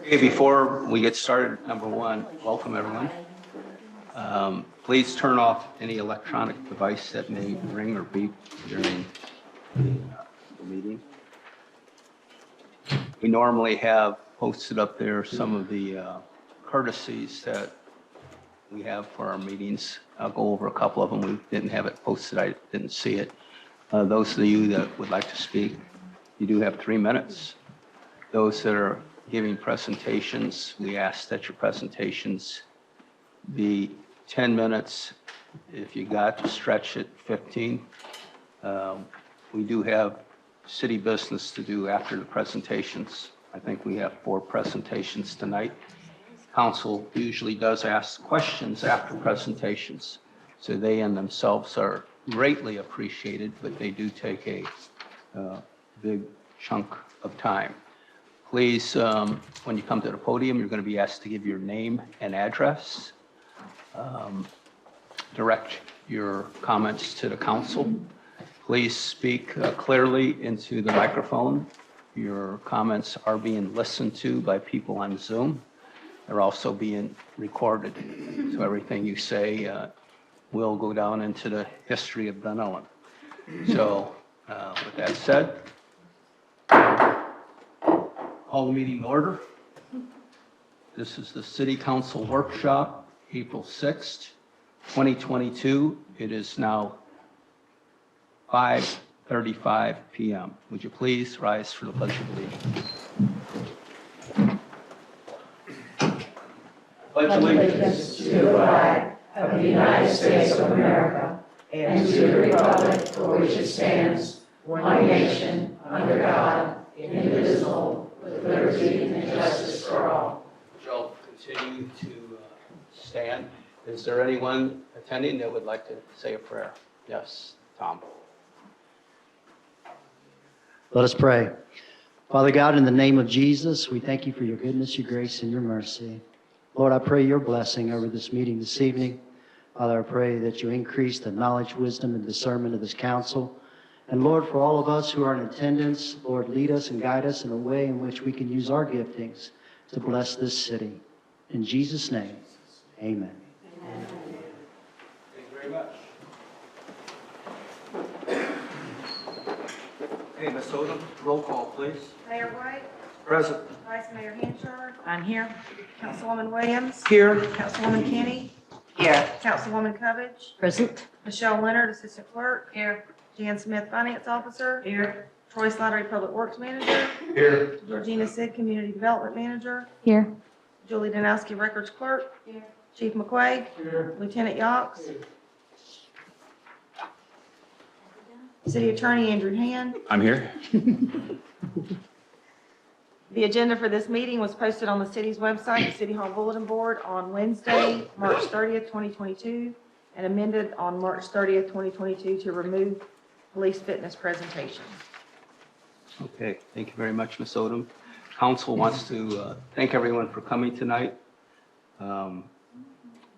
Okay, before we get started, number one, welcome everyone. Please turn off any electronic device that may ring or beep during the meeting. We normally have posted up there some of the courtesies that we have for our meetings. I'll go over a couple of them. We didn't have it posted. I didn't see it. Those of you that would like to speak, you do have 3 minutes. Those that are giving presentations, we ask that your presentations be 10 minutes. If you got to stretch it, 15. We do have city business to do after the presentations. I think we have 4 presentations tonight. Council usually does ask questions after presentations, so they in themselves are greatly appreciated, but they do take a big chunk of time. Please, when you come to the podium, you're going to be asked to give your name and address. Direct your comments to the council. Please speak clearly into the microphone. Your comments are being listened to by people on Zoom. They're also being recorded. So everything you say will go down into the history of Dunnellon. So with that said, call the meeting to order. This is the City Council Workshop, April 6th, 2022. It is now 5:35 p.m. Would you please rise for the Pledge of Allegiance? Pledge allegiance to the flag of the United States of America and to the republic for which it stands, one nation, under God, indivisible, with liberty and justice for all. Joe, continue to stand. Is there anyone attending that would like to say a prayer? Yes, Tom. Let us pray. Father God, in the name of Jesus, we thank you for your goodness, your grace, and your mercy. Lord, I pray your blessing over this meeting this evening. Father, I pray that you increase the knowledge, wisdom, and discernment of this council. And Lord, for all of us who are in attendance, Lord, lead us and guide us in a way in which we can use our giftings to bless this city. In Jesus' name, amen. Thank you very much. Okay, Ms. Odom, roll call, please. Mayor White, Present. Vice Mayor Hanchard. I'm here. Councilwoman Williams. Here. Councilwoman Kenny. Here. Councilwoman Covich. Present. Michelle Leonard, Assistant Clerk. Here. Jan Smith, Finance Officer. Here. Troy Slattery, Public Works Manager. Here. Georgina Sid, Community Development Manager. Here. Julie Danowski, Records Clerk. Here. Chief McQuaig. Here. Lieutenant Yawks. City Attorney Andrew Hand. I'm here. The agenda for this meeting was posted on the city's website, the City Hall Bulletin Board, on Wednesday, March 30th, 2022, and amended on March 30th, 2022 to remove police fitness presentation. Okay, thank you very much, Ms. Odom. Council wants to thank everyone for coming tonight.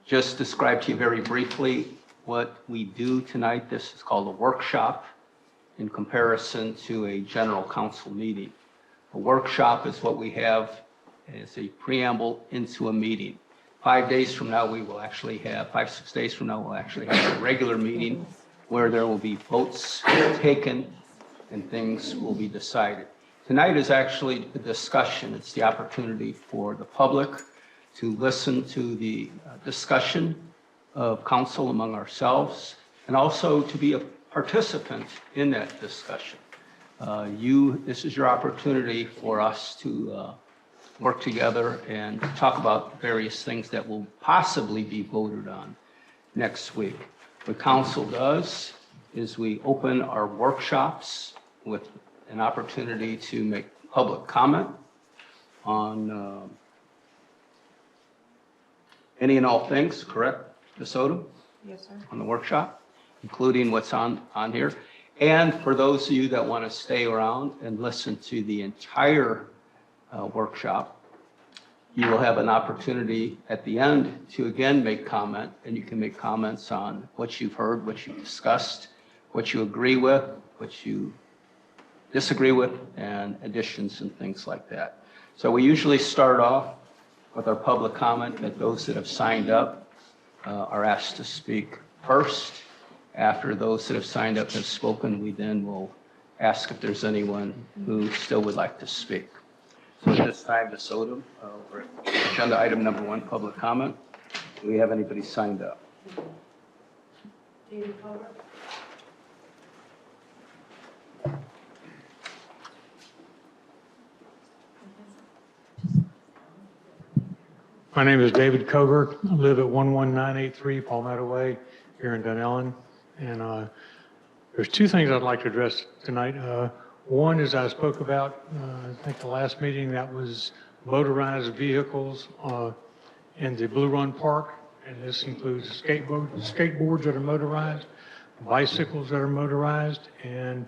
Just describe to you very briefly what we do tonight. This is called a workshop in comparison to a general council meeting. A workshop is what we have as a preamble into a meeting. 5 days from now, we will actually have, 5-6 days from now, we'll actually have a regular meeting where there will be votes taken and things will be decided. Tonight is actually a discussion. It's the opportunity for the public to listen to the discussion of council among ourselves and also to be a participant in that discussion. This is your opportunity for us to work together and talk about various things that will possibly be voted on next week. What council does is we open our workshops with an opportunity to make public comment on any and all things, correct, Ms. Odom? Yes, sir. On the workshop, including what's on here. And for those of you that want to stay around and listen to the entire workshop, you will have an opportunity at the end to again make comment, and you can make comments on what you've heard, what you've discussed, what you agree with, what you disagree with, and additions and things like that. So we usually start off with our public comment that those that have signed up are asked to speak first. After those that have signed up have spoken, we then will ask if there's anyone who still would like to speak. So at this time, Ms. Odom, we're at agenda item number 1, public comment. Do we have anybody signed up? My name is David Koger. I live at 11983 Palmetto Way here in Dunnellon. And there's 2 things I'd like to address tonight. One is I spoke about, I think the last meeting, that was motorized vehicles in the Blue Run Park. And this includes skateboards that are motorized, bicycles that are motorized, and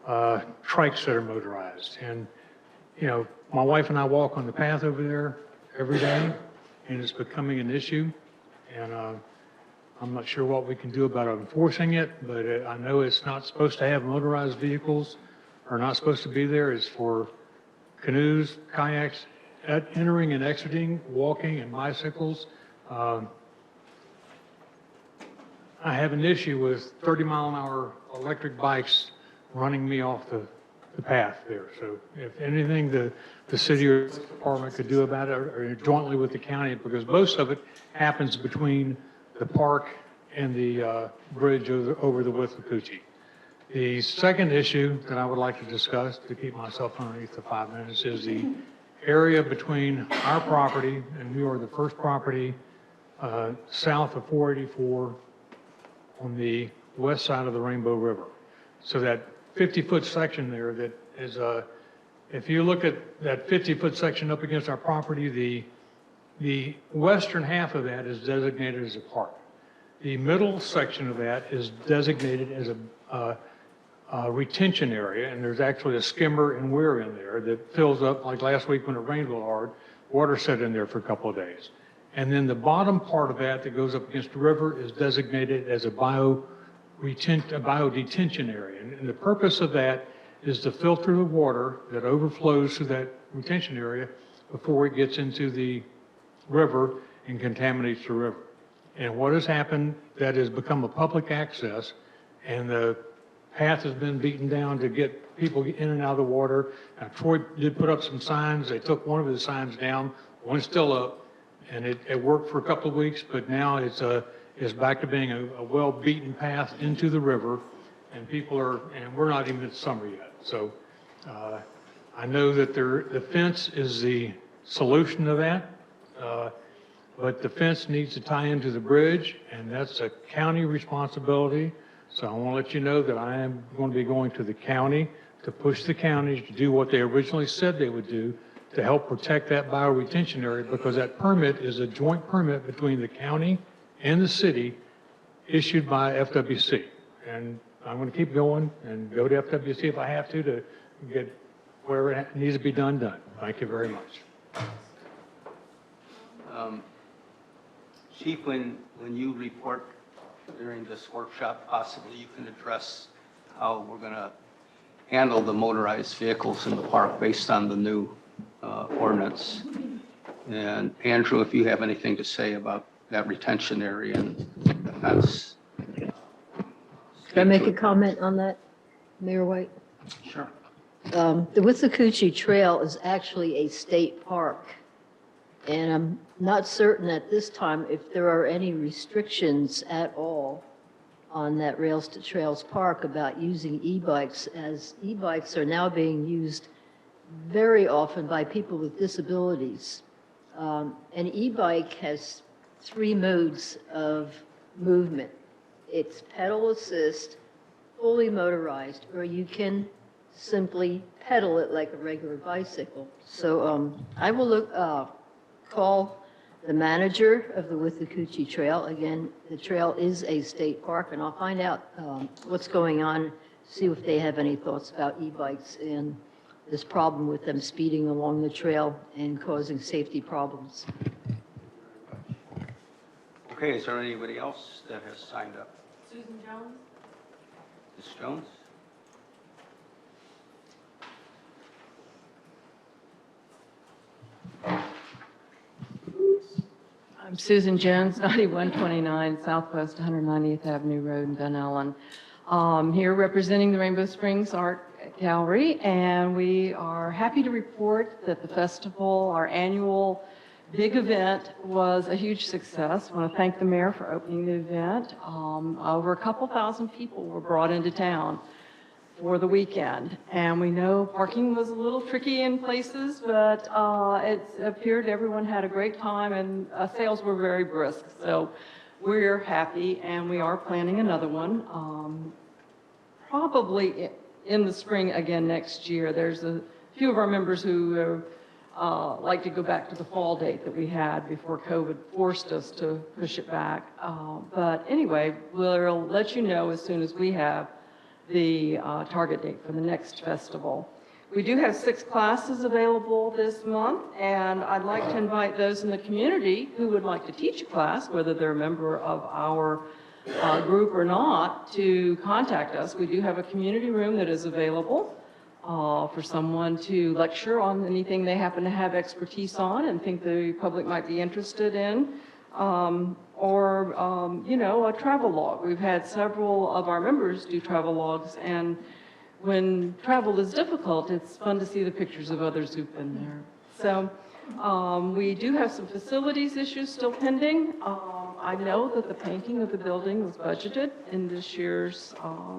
trikes that are motorized. And, you know, my wife and I walk on the path over there every day, and it's becoming an issue. And I'm not sure what we can do about enforcing it, but I know it's not supposed to have motorized vehicles, are not supposed to be there. It's for canoes, kayaks, entering and exiting, walking, and bicycles. I have an issue with 30-mile-an-hour electric bikes running me off the path there. So if anything, the city or department could do about it, or jointly with the county, because most of it happens between the park and the bridge over the Withlacoochee. The second issue that I would like to discuss, to keep myself underneath the 5 minutes, is the area between our property, and we are the first property south of 484 on the west side of the Rainbow River. So that 50-foot section there that is, if you look at that 50-foot section up against our property, the western half of that is designated as a park. The middle section of that is designated as a retention area, and there's actually a skimmer and weir in there that fills up, like last week when it rained real hard, water sat in there for a couple of days. And then the bottom part of that goes up against the river is designated as a biodetention area. And the purpose of that is to filter the water that overflows through that retention area before it gets into the river and contaminates the river. And what has happened, that has become a public access, and the path has been beaten down to get people in and out of the water. Now, Troy did put up some signs. They took one of the signs down, one's still up, and it worked for a couple of weeks, but now it's back to being a well-beaten path into the river, and and we're not even in summer yet. So I know that the fence is the solution to that, but the fence needs to tie into the bridge, and that's a county responsibility. So I want to let you know that I am going to be going to the county to push the counties to do what they originally said they would do to help protect that bioretention area, because that permit is a joint permit between the county and the city issued by FWC. And I'm going to keep going and go to FWC if I have to get wherever it needs to be done. Thank you very much. Chief, when you report during this workshop, possibly you can address how we're going to handle the motorized vehicles in the park based on the new ordinance. And Andrew, if you have anything to say about that retention area and the fence. Can I make a comment on that, Mayor White? Sure. The Withlacoochee Trail is actually a state park, and I'm not certain at this time if there are any restrictions at all on that Rails to Trails Park about using e-bikes, as e-bikes are now being used very often by people with disabilities. An e-bike has 3 modes of movement. It's pedal assist, fully motorized, or you can simply pedal it like a regular bicycle. So I will call the manager of the Withlacoochee Trail. Again, the trail is a state park, and I'll find out what's going on, see if they have any thoughts about e-bikes and this problem with them speeding along the trail and causing safety problems. Okay, is there anybody else that has signed up? Susan Jones? Ms. Jones? I'm Susan Jones, 9129 Southwest 190th Avenue Road in Dunnellon. Here representing the Rainbow Springs Art Gallery, and we are happy to report that the festival, our annual big event, was a huge success. I want to thank the mayor for opening the event. Over a couple thousand people were brought into town for the weekend. And we know parking was a little tricky in places, but it appeared everyone had a great time, and sales were very brisk. So we're happy, and we are planning another one, probably in the spring again next year. There's a few of our members who like to go back to the fall date that we had before COVID forced us to push it back. But anyway, we'll let you know as soon as we have the target date for the next festival. We do have 6 classes available this month, and I'd like to invite those in the community who would like to teach a class, whether they're a member of our group or not, to contact us. We do have a community room that is available for someone to lecture on anything they happen to have expertise on and think the public might be interested in. Or you know, a travel log. We've had several of our members do travel logs, and when travel is difficult, it's fun to see the pictures of others who've been there. So we do have some facilities issues still pending. I know that the painting of the building was budgeted in this year's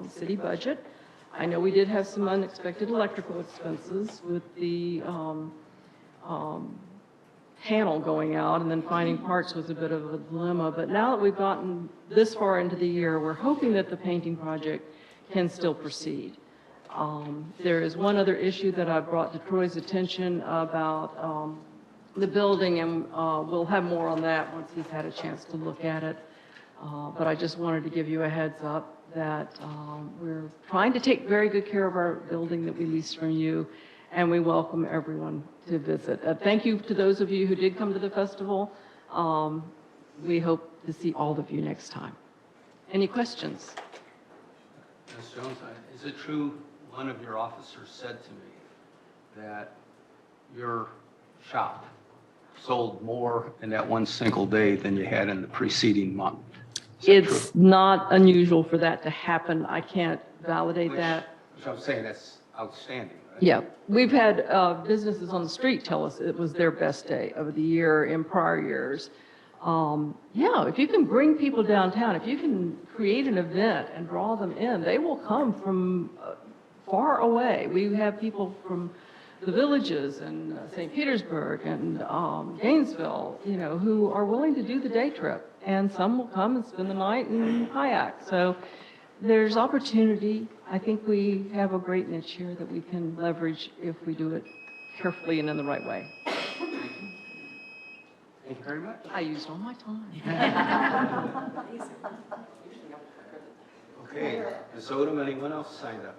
city budget. I know we did have some unexpected electrical expenses with the panel going out, and then finding parts was a bit of a dilemma. But now that we've gotten this far into the year, we're hoping that the painting project can still proceed. There is one other issue that I brought to Troy's attention about the building, and we'll have more on that once he's had a chance to look at it. But I just wanted to give you a heads up that we're trying to take very good care of our building that we leased from you, and we welcome everyone to visit. Thank you to those of you who did come to the festival. We hope to see all of you next time. Any questions? Ms. Jones, is it true one of your officers said to me that your shop sold more in that one single day than you had in the preceding month? It's not unusual for that to happen. I can't validate that. Which I'm saying that's outstanding, right? Yeah, we've had businesses on the street tell us it was their best day of the year in prior years. Yeah, if you can bring people downtown, if you can create an event and draw them in, they will come from far away. We have people from the villages and St. Petersburg and Gainesville, you know, who are willing to do the day trip. And some will come and spend the night in kayak. So there's opportunity. I think we have a great niche here that we can leverage if we do it carefully and in the right way. Thank you very much. I used all my time. Okay, Ms. Odom, anyone else signed up?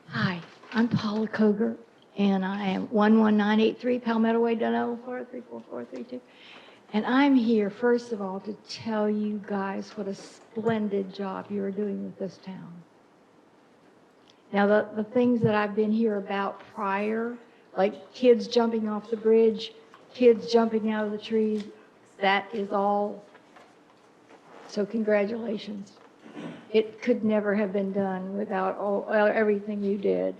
Hi, I'm Paula Koger, and I am 11983 Palmetto Way, Dunnellon, Florida 34432. And I'm here, first of all, to tell you guys what a splendid job you are doing with this town. Now, the things that I've been here about prior, like kids jumping off the bridge, kids jumping out of the trees, that is all. So congratulations. It could never have been done without everything you did.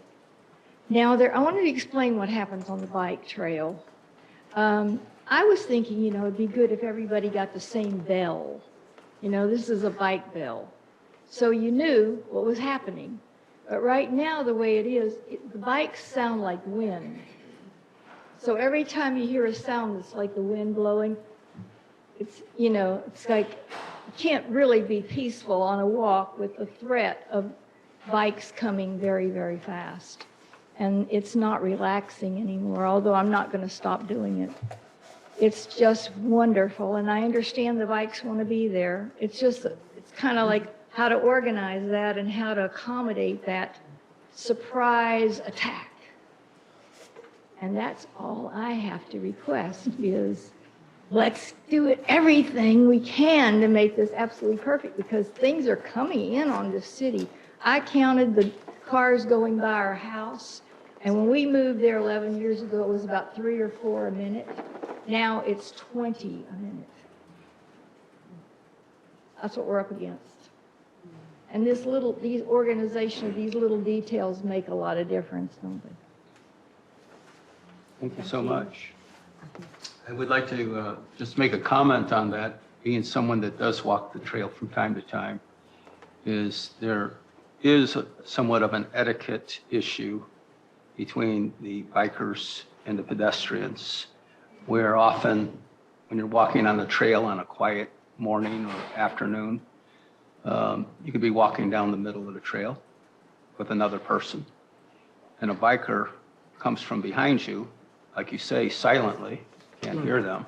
Now, I wanted to explain what happens on the bike trail. I was thinking, you know, it'd be good if everybody got the same bell. You know, this is a bike bell. So you knew what was happening. But right now, the way it is, the bikes sound like wind. So every time you hear a sound that's like the wind blowing, it's, you know, it's like, you can't really be peaceful on a walk with the threat of bikes coming very, very fast. And it's not relaxing anymore, although I'm not going to stop doing it. It's just wonderful, and I understand the bikes want to be there. It's just, it's kind of like how to organize that and how to accommodate that surprise attack. And that's all I have to request is let's do everything we can to make this absolutely perfect, because things are coming in on this city. I counted the cars going by our house, and when we moved there 11 years ago, it was about 3 or 4 a minute. Now it's 20 a minute. That's what we're up against. And these organization, these little details make a lot of difference, don't they? Thank you so much. I would like to just make a comment on that, being someone that does walk the trail from time to time, is there is somewhat of an etiquette issue between the bikers and the pedestrians, where often when you're walking on the trail on a quiet morning or afternoon, you could be walking down the middle of the trail with another person, and a biker comes from behind you, like you say, silently, can't hear them,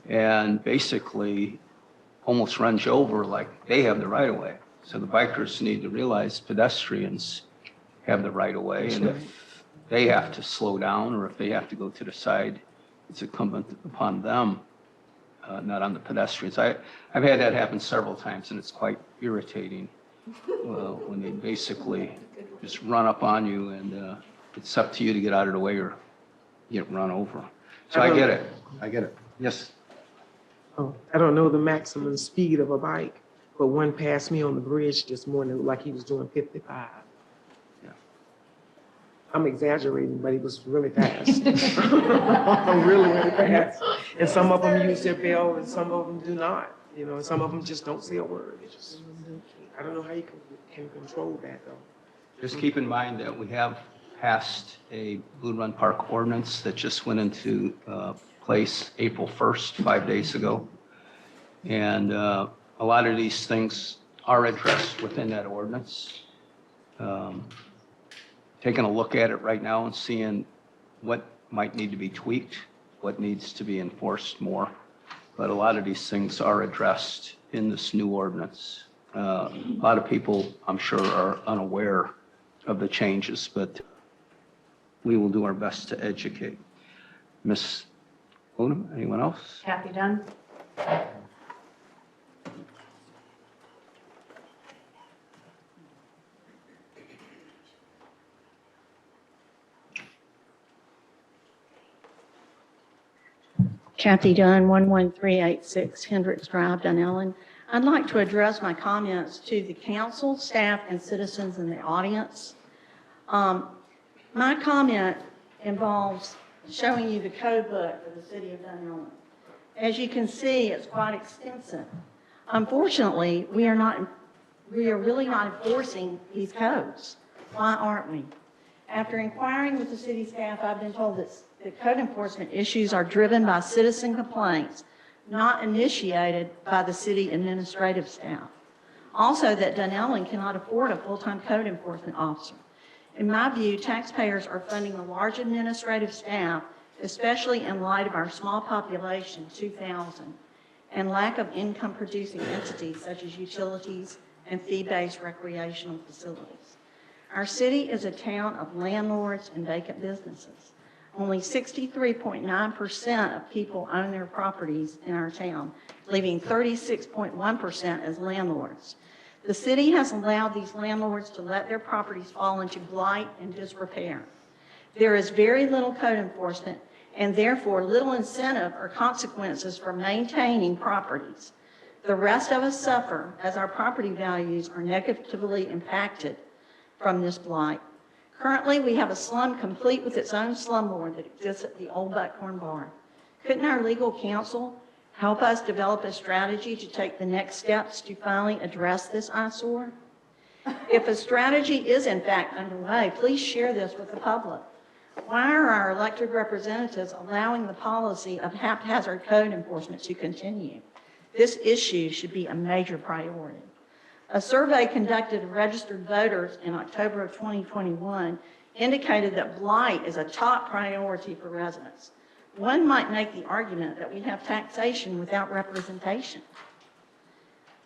and basically almost runs you over like they have the right of way. So the bikers need to realize pedestrians have the right of way, and if they have to slow down or if they have to go to the side, it's incumbent upon them, not on the pedestrians. I've had that happen several times, and it's quite irritating when they basically just run up on you, and it's up to you to get out of the way or get run over. So I get it. I get it. Yes. Oh, I don't know the maximum speed of a bike, but one passed me on the bridge this morning like he was doing 55. Yeah. I'm exaggerating, but he was really fast. Really, really fast. And some of them use their bell and some of them do not. You know, and some of them just don't say a word. They just, I don't know how you can control that though. Just keep in mind that we have passed a Blue Run Park ordinance that just went into place April 1st, 5 days ago. And a lot of these things are addressed within that ordinance. Taking a look at it right now and seeing what might need to be tweaked, what needs to be enforced more. But a lot of these things are addressed in this new ordinance. A lot of people, I'm sure, are unaware of the changes, but we will do our best to educate. Ms. Odom, anyone else? Kathy Dunn? Kathy Dunn, 11386 Hendricks Drive, Dunnellon. I'd like to address my comments to the council, staff, and citizens in the audience. My comment involves showing you the code book for the city of Dunnellon. As you can see, it's quite extensive. Unfortunately, we are really not enforcing these codes. Why aren't we? After inquiring with the city staff, I've been told that the code enforcement issues are driven by citizen complaints, not initiated by the city administrative staff. Also, that Dunnellon cannot afford a full-time code enforcement officer. In my view, taxpayers are funding a large administrative staff, especially in light of our small population, 2,000, and lack of income-producing entities such as utilities and fee-based recreational facilities. Our city is a town of landlords and vacant businesses. Only 63.9% of people own their properties in our town, leaving 36.1% as landlords. The city has allowed these landlords to let their properties fall into blight and disrepair. There is very little code enforcement and therefore little incentive or consequences for maintaining properties. The rest of us suffer as our property values are negatively impacted from this blight. Currently, we have a slum complete with its own slumlord that exists at the old Buckhorn Barn. Couldn't our legal counsel help us develop a strategy to take the next steps to finally address this eyesore? If a strategy is in fact underway, please share this with the public. Why are our elected representatives allowing the policy of haphazard code enforcement to continue? This issue should be a major priority. A survey conducted of registered voters in October of 2021 indicated that blight is a top priority for residents. One might make the argument that we have taxation without representation.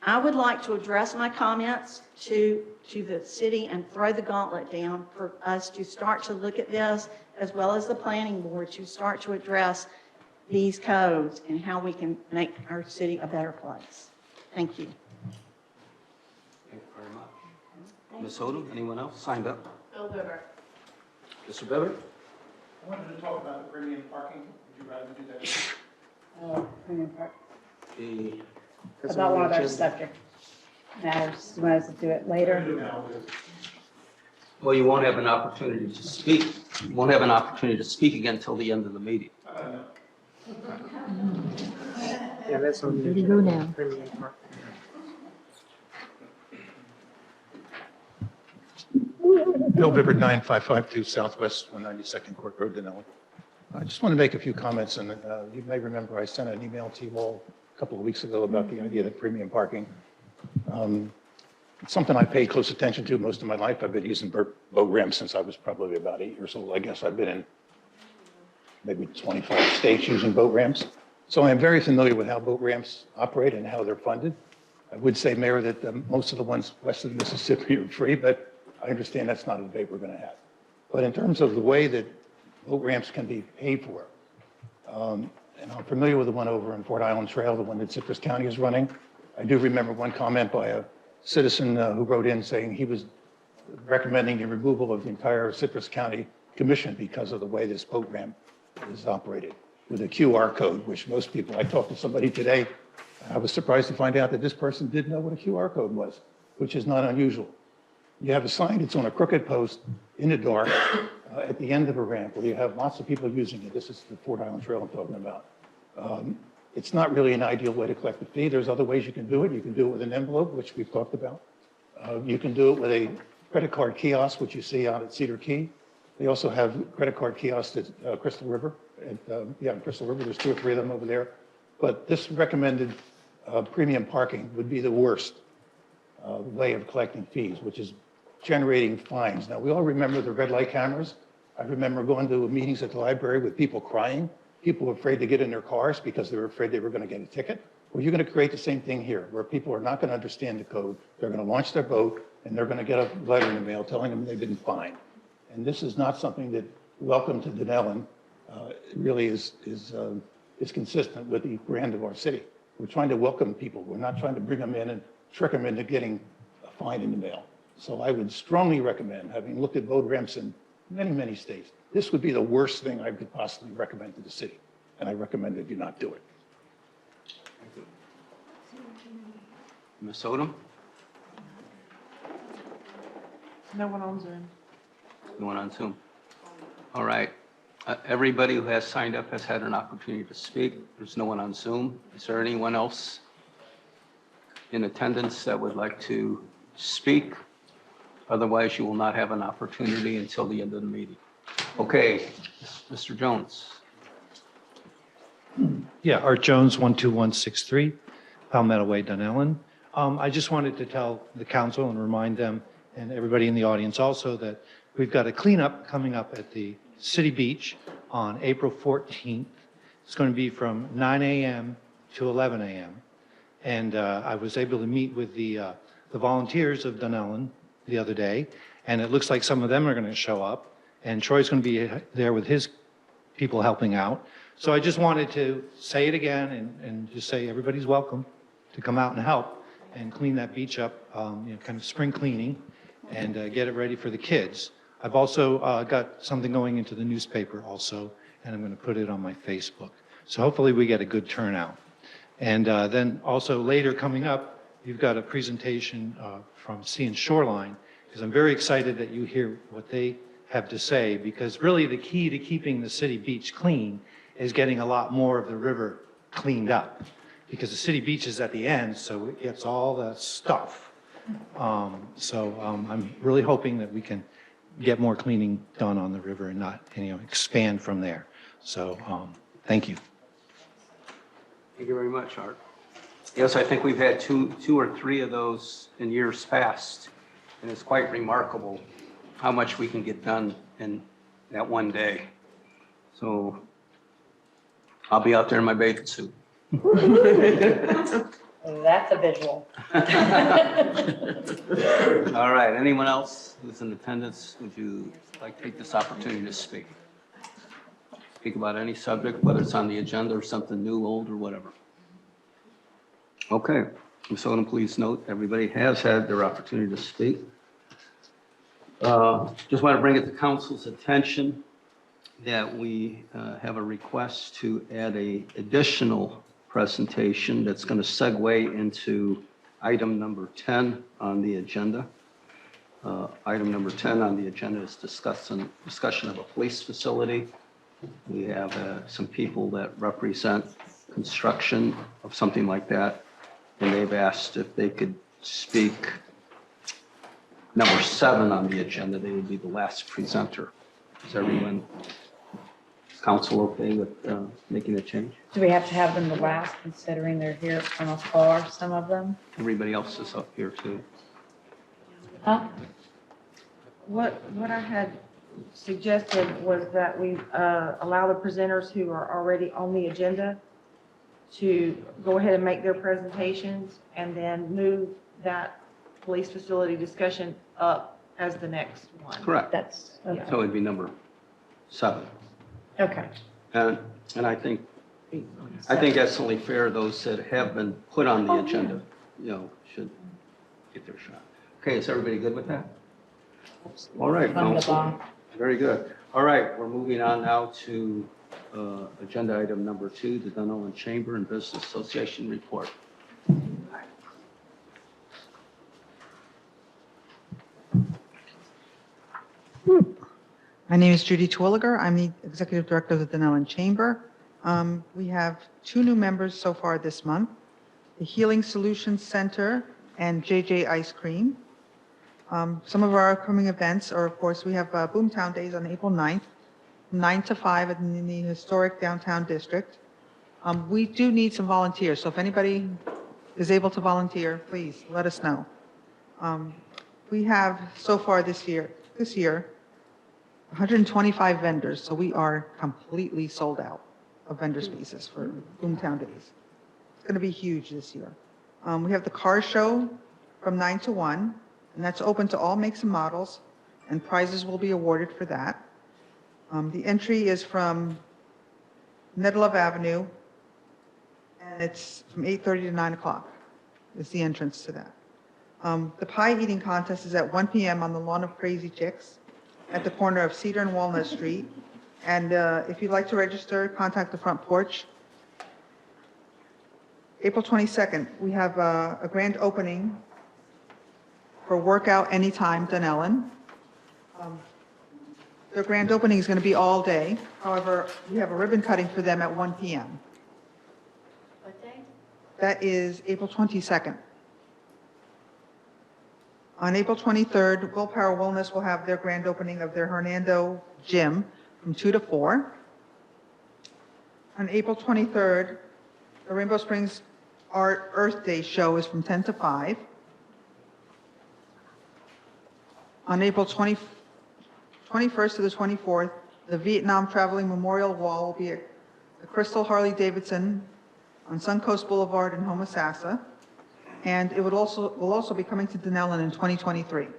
I would like to address my comments to the city and throw the gauntlet down for us to start to look at this, as well as the planning board, to start to address these codes and how we can make our city a better place. Thank you. Thank you very much. Ms. Odom, anyone else signed up? Bill Bibber. Mr. Bever? I wanted to talk about the premium parking. Would you rather do that? Premium Park. The, About one of our subject matters. You want us to do it later? Do now, because well, you won't have an opportunity to speak. You won't have an opportunity to speak again until the end of the meeting. Yeah, that's on the Ready to go agenda. now. Premium Park. Bill Bibbard, 9552 Southwest 192nd Court Road, Dunnellon. I just want to make a few comments, and you may remember I sent an email to you all a couple of weeks ago about the idea of premium parking. It's something I paid close attention to most of my life. I've been using boat ramps since I was probably about 8 years old. I guess I've been in maybe 25 states using boat ramps. So I'm very familiar with how boat ramps operate and how they're funded. I would say, Mayor, that most of the ones west of the Mississippi are free, but I understand that's not a debate we're going to have. But in terms of the way that boat ramps can be paid for, and I'm familiar with the one over in Fort Island Trail, the one that Citrus County is running. I do remember one comment by a citizen who wrote in saying he was recommending the removal of the entire Citrus County Commission because of the way this boat ramp is operated with a QR code, which most people, I talked to somebody today, I was surprised to find out that this person didn't know what a QR code was, which is not unusual. You have a sign that's on a crooked post in the dark at the end of a ramp where you have lots of people using it. This is the Fort Island Trail I'm talking about. It's not really an ideal way to collect a fee. There's other ways you can do it. You can do it with an envelope, which we've talked about. You can do it with a credit card kiosk, which you see out at Cedar Key. They also have credit card kiosks at Crystal River. In Crystal River, there's 2 or 3 of them over there. But this recommended premium parking would be the worst way of collecting fees, which is generating fines. Now, we all remember the red light cameras. I remember going to meetings at the library with people crying. People were afraid to get in their cars because they were afraid they were going to get a ticket. Well, you're going to create the same thing here, where people are not going to understand the code. They're going to launch their boat, and they're going to get a letter in the mail telling them they've been fined. And this is not something that, welcome to Dunnellon, really is consistent with the brand of our city. We're trying to welcome people. We're not trying to bring them in and trick them into getting a fine in the mail. So I would strongly recommend, having looked at boat ramps in many, many states, this would be the worst thing I could possibly recommend to the city. And I recommend that you not do it. Ms. Odom? No one on Zoom. No one on Zoom? All right. Everybody who has signed up has had an opportunity to speak. There's no one on Zoom. Is there anyone else in attendance that would like to speak? Otherwise, you will not have an opportunity until the end of the meeting. Okay, Mr. Jones. Yeah, Art Jones, 12163, Palmetto Way, Dunnellon. I just wanted to tell the council and remind them and everybody in the audience also that we've got a cleanup coming up at the City Beach on April 14th. It's going to be from 9 a.m. to 11 a.m. And I was able to meet with the volunteers of Dunnellon the other day, and it looks like some of them are going to show up, and Troy's going to be there with his people helping out. So I just wanted to say it again and just say everybody's welcome to come out and help and clean that beach up, kind of spring cleaning, and get it ready for the kids. I've also got something going into the newspaper also, and I'm going to put it on my Facebook. So hopefully we get a good turnout. And then also later coming up, you've got a presentation from Sea and Shoreline, because I'm very excited that you hear what they have to say, because really the key to keeping the city beach clean is getting a lot more of the river cleaned up, because the city beach is at the end, so it gets all the stuff. I'm really hoping that we can get more cleaning done on the river and not, expand from there. So, thank you. Thank you very much, Art. Yes, I think we've had two or three of those in years past, and it's quite remarkable how much we can get done in that one day. So I'll be out there in my bathing suit. That's a visual. All right, anyone else who's in attendance, would you like to take this opportunity to speak? Speak about any subject, whether it's on the agenda or something new, old, or whatever. Okay, Ms. Odom, please note everybody has had their opportunity to speak. Just want to bring it to council's attention that we have a request to add a additional presentation that's going to segue into item number 10 on the agenda. Item number 10 on the agenda is discussion of a police facility. We have some people that represent construction of something like that, and they've asked if they could speak. Number 7 on the agenda, they would be the last presenter. Is everyone, is council okay with making a change? Do we have to have them the last, considering they're here from afar, some of them? Everybody else is up here too. Huh? What I had suggested was that we allow the presenters who are already on the agenda to go ahead and make their presentations and then move that police facility discussion up as the next one. Correct. That's, okay. So it'd be number 7. Okay. And I think that's only fair. Those that have been put on the agenda, should get their shot. Okay, is everybody good with that? All right, council. Very good. All right, we're moving on now to agenda item number 2, the Dunnellon Chamber and Business Association report. My name is Judy Twilliger. I'm the Executive Director of the Dunnellon Chamber. We have 2 new members so far this month, the Healing Solutions Center and JJ Ice Cream. Some of our upcoming events are, of course, we have Boomtown Days on April 9th, 9 to 5 in the historic downtown district. We do need some volunteers, so if anybody is able to volunteer, please let us know. We have so far this year, 125 vendors, so we are completely sold out of vendor spaces for Boomtown Days. It's going to be huge this year. We have the car show from 9 to 1, and that's open to all makes and models, and prizes will be awarded for that. The entry is from Nedlove Avenue, and it's from 8:30 to 9 o'clock is the entrance to that. The pie eating contest is at 1 p.m. on the lawn of Crazy Chicks at the corner of Cedar and Walnut Street. And if you'd like to register, contact the front porch. April 22nd, we have a grand opening for Workout Anytime Dunnellon. Their grand opening is going to be all day. However, we have a ribbon cutting for them at 1 p.m. What day? That is April 22nd. On April 23rd, Willpower Wellness will have their grand opening of their Hernando Gym from 2 to 4. On April 23rd, the Rainbow Springs Art Earth Day show is from 10 to 5. On April 21st to the 24th, the Vietnam Traveling Memorial Wall will be at the Crystal Harley Davidson on Suncoast Boulevard in Homosassa. And it will also be coming to Dunnellon in 2023. Okay.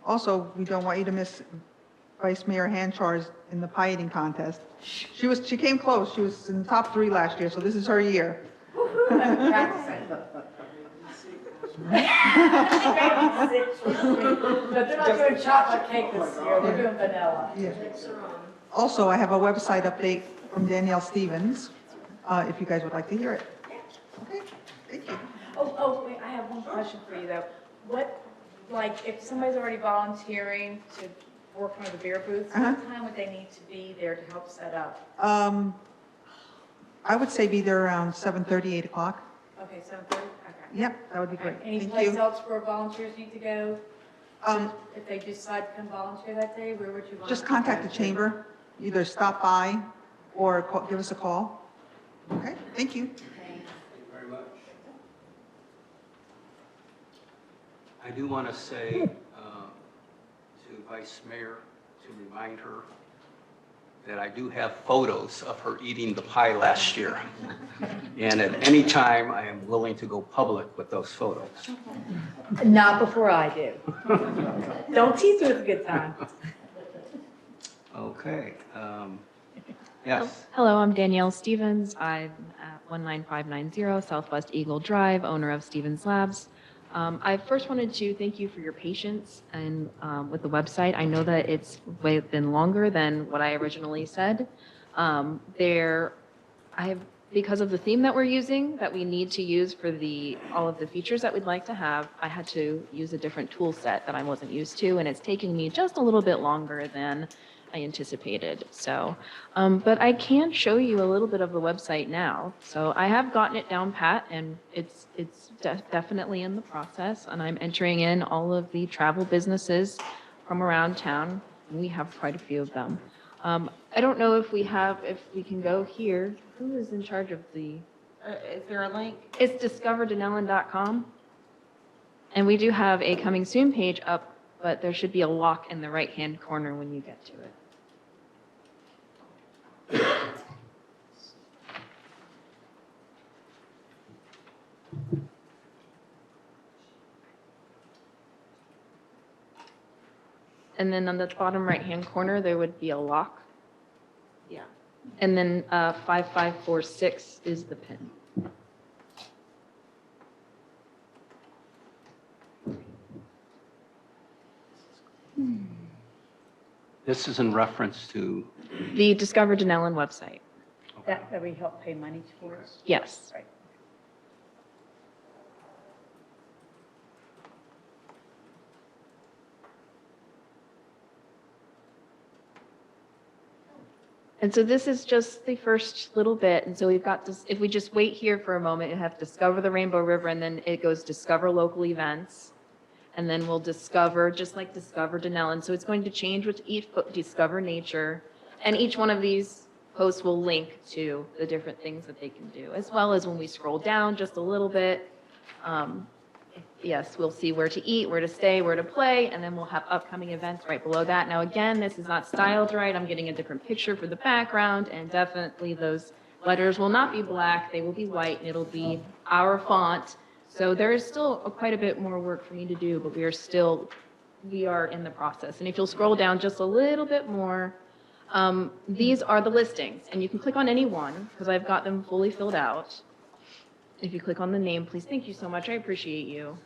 Also, we don't want you to miss Vice Mayor Hanchar's in the pie eating contest. She came close. She was in the top 3 last year, so this is her year. But they're not doing chocolate cake this year, they're doing vanilla. Yeah. Also, I have a website update from Danielle Stevens, if you guys would like to hear it. Okay, thank you. Wait, I have one question for you though. What, like, if somebody's already volunteering to work on the beer booths, what time would they need to be there to help set up? I would say be there around 7:30, 8 o'clock. Okay, 7:30, okay. Yep, that would be great. Any Thank place you. else where volunteers need to go? Um, If they decide to come volunteer that day, where would you want? Just them to contact go the to? chamber, either stop by or give us a call. Okay, thank you. Thanks. Thank you very much. I do want to say to Vice Mayor, to remind her that I do have photos of her eating the pie last year. And at any time, I am willing to go public with those photos. Not before I do. Don't tease me with a good time. Okay. Yes. Hello, I'm Danielle Stevens. I'm at 19590 Southwest Eagle Drive, owner of Stevens Labs. I first wanted to thank you for your patience and with the website. I know that it's been longer than what I originally said. Because of the theme that we're using, that we need to use for all of the features that we'd like to have, I had to use a different tool set that I wasn't used to, and it's taking me just a little bit longer than I anticipated. So, but I can show you a little bit of the website now. So I have gotten it down pat, and it's definitely in the process, and I'm entering in all of the travel businesses from around town. We have quite a few of them. I don't know if we can go here. Who is in charge of the? Is there a link? It's discoverdunnellon.com. And we do have a coming soon page up, but there should be a lock in the right-hand corner when you get to it. And then on the bottom right-hand corner, there would be a lock. Yeah. And then 5546 is the PIN. This is in reference to, The Discover Dunnellon website. That we help pay money towards? Yes. Right. And so this is just the first little bit. And so we've got this, if we just wait here for a moment, you have Discover the Rainbow River, and then it goes Discover Local Events. And then we'll discover, just like Discover Dunnellon. So it's going to change with each Discover Nature. And each one of these posts will link to the different things that they can do, as well as when we scroll down just a little bit. Yes, we'll see where to eat, where to stay, where to play, and then we'll have upcoming events right below that. Now, again, this is not styled right. I'm getting a different picture for the background, and definitely those letters will not be black. They will be white, and it'll be our font. So there is still quite a bit more work for me to do, but we are in the process. And if you'll scroll down just a little bit more, these are the listings, and you can click on any one because I've got them fully filled out. If you click on the name, please. Thank you so much. I appreciate you.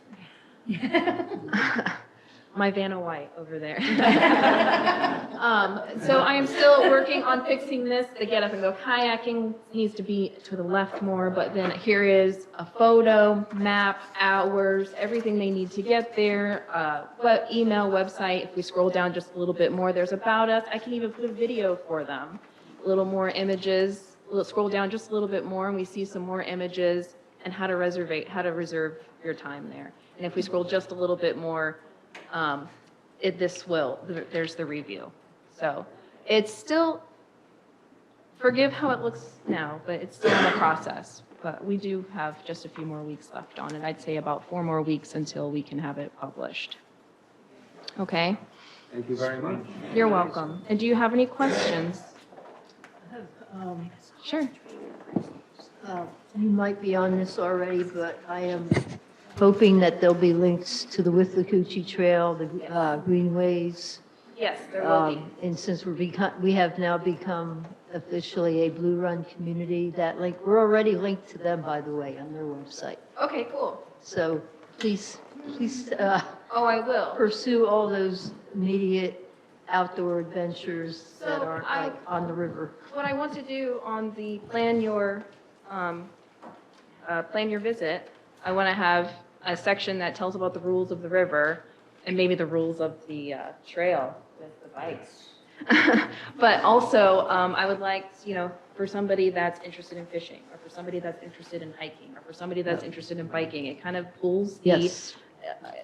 My Vanna White over there. So I am still working on fixing this. The get up and go kayaking needs to be to the left more, but then here is a photo, map, hours, everything they need to get there, email, website. If we scroll down just a little bit more, there's about us. I can even put a video for them, a little more images. We'll scroll down just a little bit more, and we see some more images and how to reserve your time there. And if we scroll just a little bit more, there's the review. So it's still, forgive how it looks now, but it's still in the process. But we do have just a few more weeks left on it. I'd say about 4 more weeks until we can have it published. Okay? thank you very much. You're welcome. And do you have any questions? Sure. You might be on this already, but I am hoping that there'll be links to the Withlacoochee Trail, the greenways. Yes, there will be. And since we have now become officially a Blue Run community, that link, we're already linked to them, by the way, on their website. Okay, cool. So please Oh, I will. pursue all those immediate outdoor adventures that So aren't like on the river. What I want to do on the plan your visit, I want to have a section that tells about the rules of the river and maybe the rules of the trail with the bikes. But also, I would like, for somebody that's interested in fishing, or for somebody that's interested in hiking, or for somebody that's interested in biking, it kind of pulls Yes.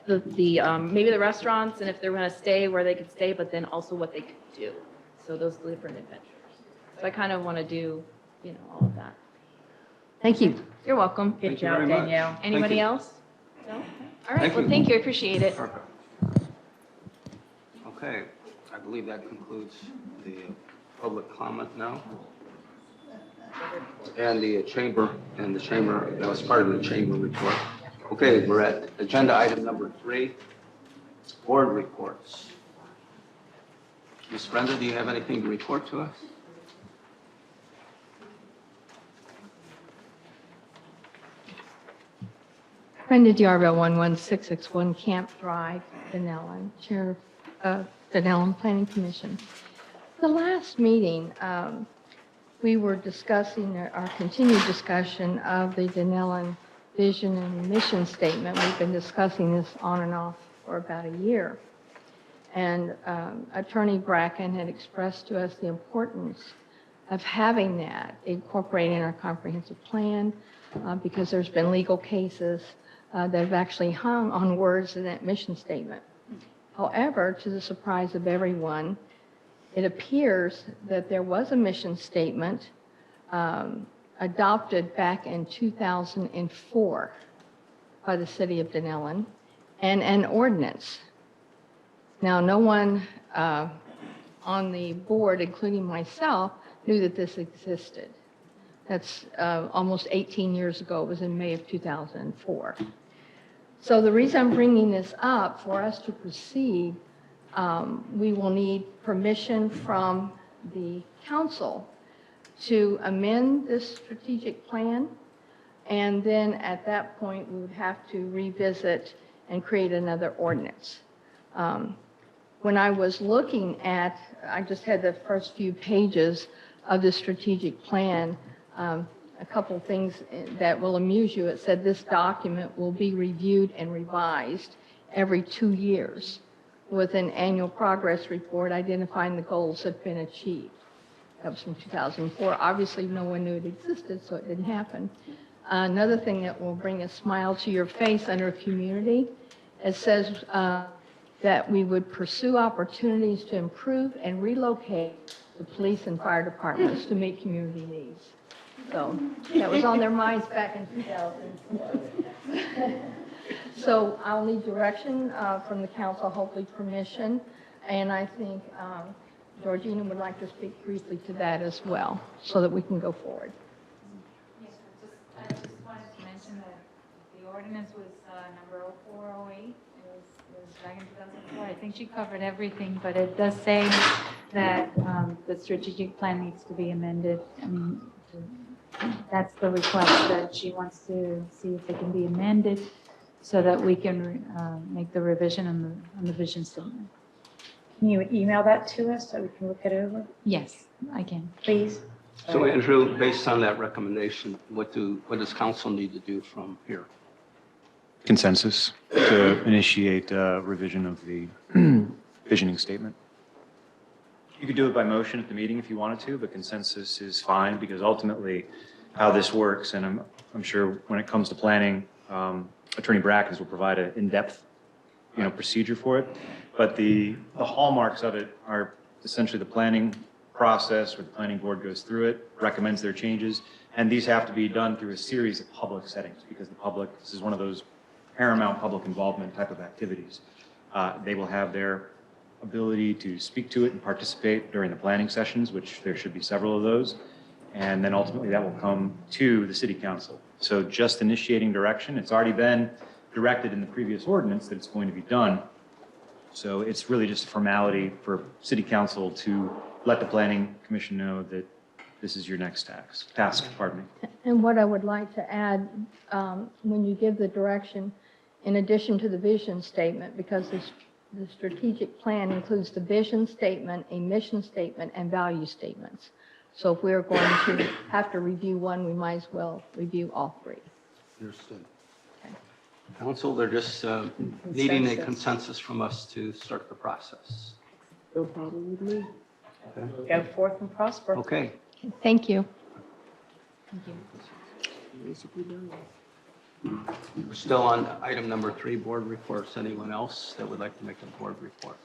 maybe the restaurants, and if they're going to stay, where they could stay, but then also what they could do. So those different adventures. So I kind of want to do, all of that. Thank you. You're welcome. Good Thank you job, very much. Danielle. Thank Anybody you. else? No? All right, Thank well, you. thank you, I appreciate it. Perfect. Okay, I believe that concludes the public comment now. And the chamber, that was part of the chamber report. Okay, we're at agenda item number 3, board reports. Ms. Brenda, do you have anything to report to us? Brenda Diarville, 11661 Camp Drive, Dunnellon, Chair of Dunnellon Planning Commission. The last meeting, we were discussing our continued discussion of the Dunnellon vision and mission statement. We've been discussing this on and off for about a year. And Attorney Bracken had expressed to us the importance of having that incorporated in our comprehensive plan because there's been legal cases that have actually hung on words in that mission statement. However, to the surprise of everyone, it appears that there was a mission statement adopted back in 2004 by the city of Dunnellon and an ordinance. Now, no one on the board, including myself, knew that this existed. That's almost 18 years ago. It was in May of 2004. So the reason I'm bringing this up, for us to proceed, we will need permission from the council to amend this strategic plan. And then at that point, we would have to revisit and create another ordinance. When I was looking at, I just had the first few pages of the strategic plan, a couple things that will amuse you. It said this document will be reviewed and revised every 2 years with an annual progress report identifying the goals that have been achieved. That was from 2004. Obviously, no one knew it existed, so it didn't happen. Another thing that will bring a smile to your face under community, it says that we would pursue opportunities to improve and relocate the police and fire departments to meet community needs. So that was on their minds back in 2004. So I'll need direction from the council, hopefully permission, and I think Georgina would like to speak briefly to that as well, so that we can go forward. Yes, I just wanted to mention that the ordinance was number 0408. It was back in 2004. I think she covered everything, but it does say that the strategic plan needs to be amended. I mean, that's the request, that she wants to see if it can be amended so that we can make the revision on the vision statement. Can you email that to us so we can look it over? Yes, I can. Please. So Andrew, based on that recommendation, what does council need to do from here? Consensus to initiate revision of the visioning statement. You could do it by motion at the meeting if you wanted to, but consensus is fine because ultimately how this works, and I'm sure when it comes to planning, Attorney Brackens will provide an in-depth, procedure for it. But the hallmarks of it are essentially the planning process where the planning board goes through it, recommends their changes, and these have to be done through a series of public settings because this is one of those paramount public involvement type of activities. They will have their ability to speak to it and participate during the planning sessions, which there should be several of those. And then ultimately that will come to the city council. So just initiating direction, it's already been directed in the previous ordinance that it's going to be done. So it's really just a formality for city council to let the planning commission know that this is your next task. And what I would like to add, when you give the direction, in addition to the vision statement, because the strategic plan includes the vision statement, a mission statement, and value statements. So if we're going to have to review one, we might as well review all three. Understood. Okay. Council, they're just needing a consensus from us to start the process. No problem with me. Okay. Go forth and prosper. Okay. Thank you. Thank you. We're still on item number 3, board reports. Anyone else that would like to make a board report?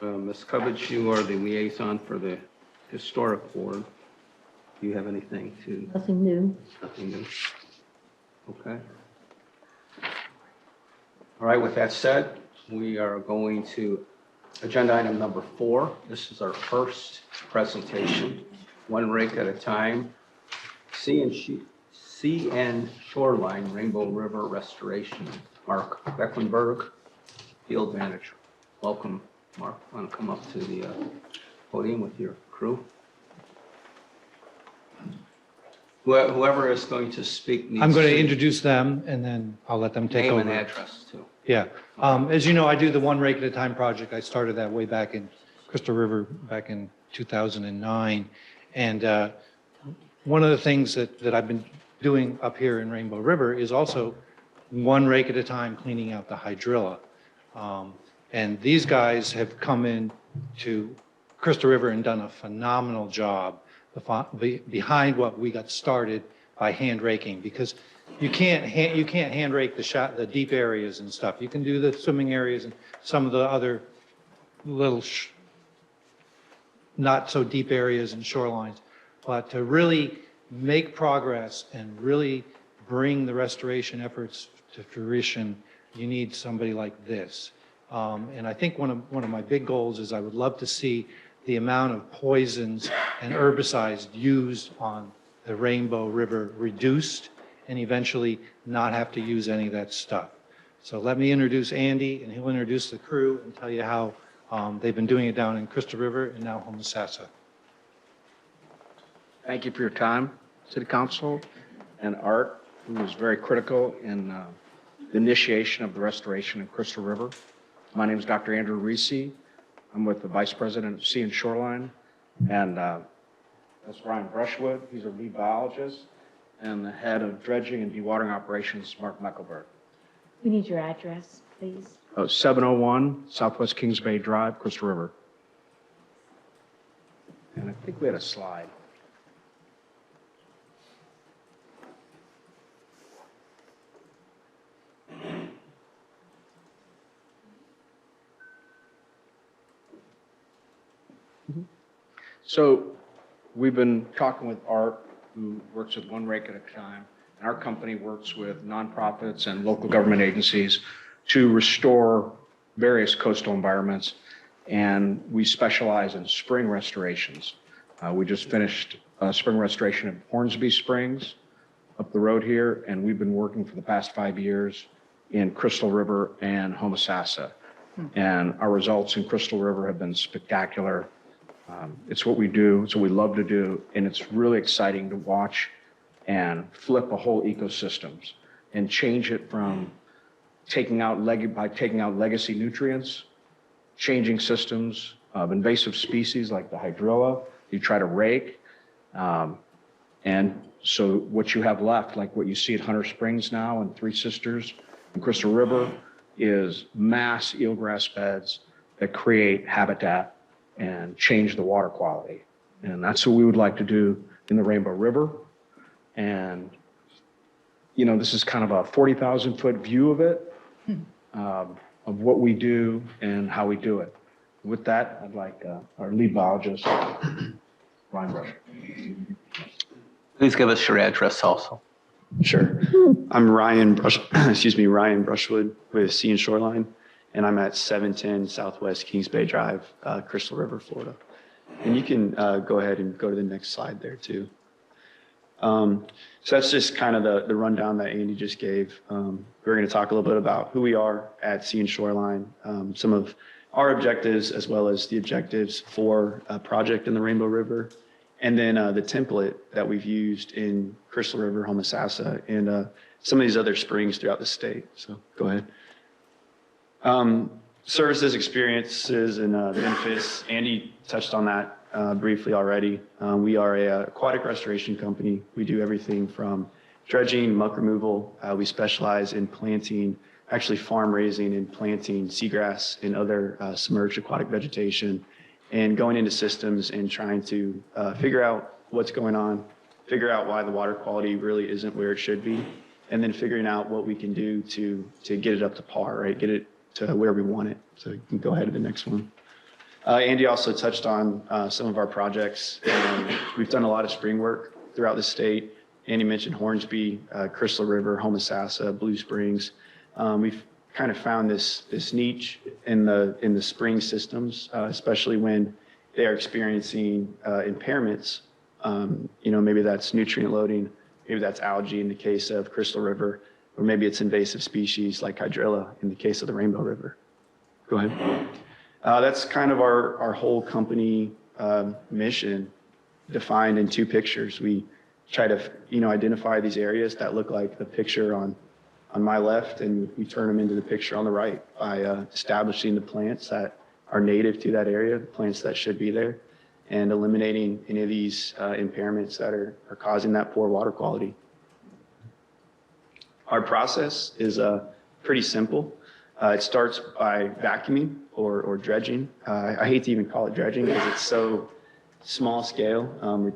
Ms. Covich, you are the liaison for the historic board. Do you have anything to? Nothing new. Nothing new. Okay. All right, with that said, we are going to agenda item number 4. This is our first presentation, one rake at a time. Sea and Shoreline Rainbow River Restoration. Mark Becklenberg, Field Manager. Welcome, Mark. Want to come up to the podium with your crew? Whoever is going to speak needs I'm going to to introduce them, and then I'll let them take name over. and address too. Yeah. As you know, I do the One Rake at a Time project. I started that way back in Crystal River back in 2009. And one of the things that I've been doing up here in Rainbow River is also one rake at a time cleaning out the hydrilla. And these guys have come in to Crystal River and done a phenomenal job behind what we got started by hand raking, because you can't hand rake the deep areas and stuff. You can do the swimming areas and some of the other little not so deep areas and shorelines, but to really make progress and really bring the restoration efforts to fruition, you need somebody like this. And I think one of my big goals is I would love to see the amount of poisons and herbicides used on the Rainbow River reduced and eventually not have to use any of that stuff. So let me introduce Andy, and he'll introduce the crew and tell you how they've been doing it down in Crystal River and now Homosassa. Thank you for your time, City Council, and Art, who was very critical in the initiation of the restoration in Crystal River. My name is Dr. Andrew Reese. I'm with the Vice President of Sea and Shoreline, and that's Brian Brushwood. He's our lead biologist, and the head of dredging and dewatering operations, Mark Meckelberg. We need your address, please. 701 Southwest Kings Bay Drive, Crystal River. And I think we had a slide. So we've been talking with Art, who works with One Rake at a Time. And our company works with nonprofits and local government agencies to restore various coastal environments. And we specialize in spring restorations. We just finished a spring restoration of Hornsby Springs up the road here. And we've been working for the past 5 years in Crystal River and Homosassa. And our results in Crystal River have been spectacular. It's what we do, it's what we love to do, and it's really exciting to watch and flip a whole ecosystems and change it from taking out legacy nutrients, changing systems of invasive species like the hydrilla, you try to rake. And so what you have left, like what you see at Hunter Springs now and Three Sisters and Crystal River, is mass eelgrass beds that create habitat and change the water quality. And that's what we would like to do in the Rainbow River. And, you know, this is kind of a 40,000 foot view of it, of what we do and how we do it. With that, I'd like our lead biologist, Ryan Brush. Please give us your address also. Sure. I'm Ryan Brushwood with Sea and Shoreline, and I'm at 710 Southwest Kings Bay Drive, Crystal River, Florida. And you can go ahead and go to the next slide there too. So that's just kind of the rundown that Andy just gave. We're going to talk a little bit about who we are at Sea and Shoreline, some of our objectives as well as the objectives for a project in the Rainbow River, and then the template that we've used in Crystal River, Homosassa, and some of these other springs throughout the state. So go ahead. Services, experiences, and benefits. Andy touched on that briefly already. We are a aquatic restoration company. We do everything from dredging, muck removal. We specialize in planting, actually farm raising and planting seagrass and other submerged aquatic vegetation, and going into systems and trying to figure out what's going on, figure out why the water quality really isn't where it should be, and then figuring out what we can do to get it up to par, right? Get it to where we want it. So you can go ahead to the next one. Andy also touched on some of our projects. We've done a lot of spring work throughout the state. Andy mentioned Hornsby, Crystal River, Homosassa, Blue Springs. We've kind of found this niche in the spring systems, especially when they are experiencing impairments. Maybe that's nutrient loading, maybe that's algae in the case of Crystal River, or maybe it's invasive species like hydrilla in the case of the Rainbow River. Go ahead. That's kind of our whole company mission defined in two pictures. We try to, identify these areas that look like the picture on my left, and we turn them into the picture on the right by establishing the plants that are native to that area, the plants that should be there, and eliminating any of these impairments that are causing that poor water quality. Our process is pretty simple. It starts by vacuuming or dredging. I hate to even call it dredging because it's so small scale.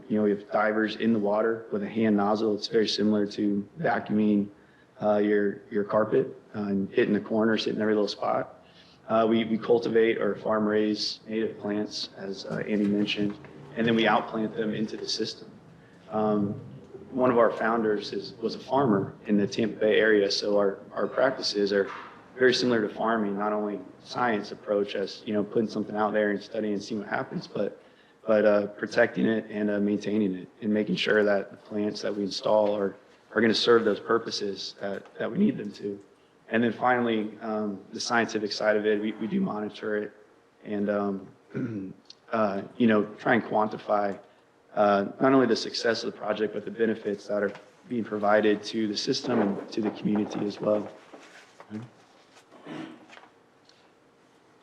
We have divers in the water with a hand nozzle. It's very similar to vacuuming your carpet and hitting the corners, hitting every little spot. We cultivate or farm raise native plants, as Andy mentioned, and then we outplant them into the system. One of our founders was a farmer in the Tampa Bay area, so our practices are very similar to farming, not only science approach as, putting something out there and studying and seeing what happens, but protecting it and maintaining it and making sure that the plants that we install are going to serve those purposes that we need them to. And then finally, the scientific side of it, we do monitor it and, try and quantify not only the success of the project, but the benefits that are being provided to the system and to the community as well.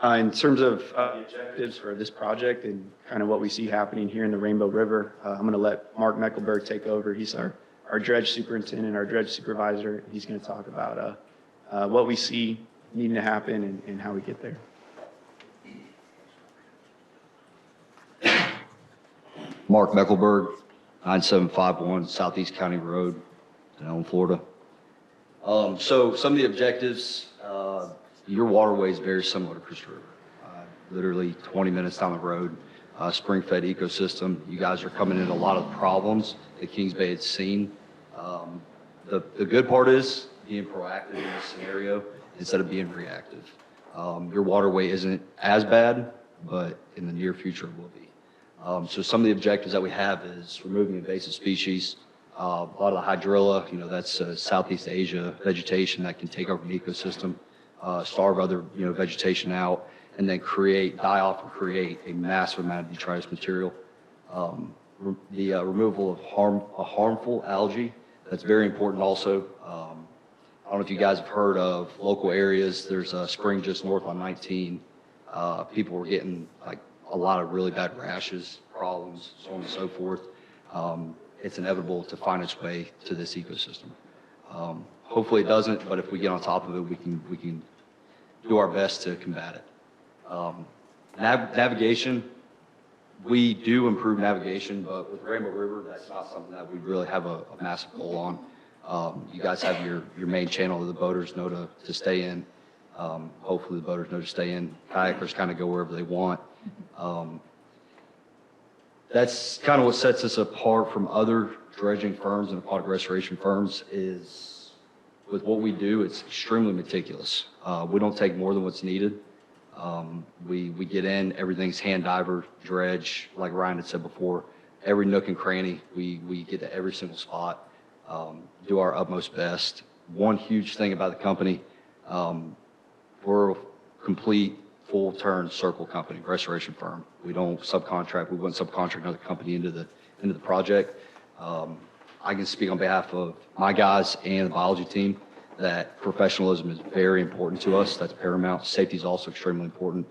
In terms of the objectives for this project and kind of what we see happening here in the Rainbow River, I'm going to let Mark Meckelberg take over. He's our dredge superintendent, our dredge supervisor. He's going to talk about what we see needing to happen and how we get there. Mark Meckelberg, 9751 Southeast County Road, Dunnellon, Florida. So some of the objectives, your waterway is very similar to Crystal River. Literally 20 minutes down the road, spring-fed ecosystem. You guys are coming into a lot of problems that Kings Bay had seen. The good part is being proactive in this scenario instead of being reactive. Your waterway isn't as bad, but in the near future it will be. So some of the objectives that we have is removing invasive species. A lot of the hydrilla, that's Southeast Asia vegetation that can take over an ecosystem, starve other, vegetation out, and then die off and create a massive amount of detritus material. The removal of harmful algae, that's very important also. I don't know if you guys have heard of local areas. There's a spring just north on 19. People were getting like a lot of really bad rashes, problems, so on and so forth. It's inevitable to find its way to this ecosystem. Hopefully it doesn't, but if we get on top of it, we can do our best to combat it. Navigation, we do improve navigation, but with Rainbow River, that's not something that we really have a massive goal on. You guys have your main channel that the boaters know to stay in. Hopefully the boaters know to stay in. Kayakers kind of go wherever they want. That's kind of what sets us apart from other dredging firms and aquatic restoration firms is with what we do, it's extremely meticulous. We don't take more than what's needed. We get in, everything's hand diver, dredge, like Ryan had said before, every nook and cranny, we get to every single spot, do our utmost best. One huge thing about the company, we're a complete full-turn circle company, restoration firm. We don't subcontract. We wouldn't subcontract another company into the project. I can speak on behalf of my guys and the biology team that professionalism is very important to us. That's paramount. Safety is also extremely important.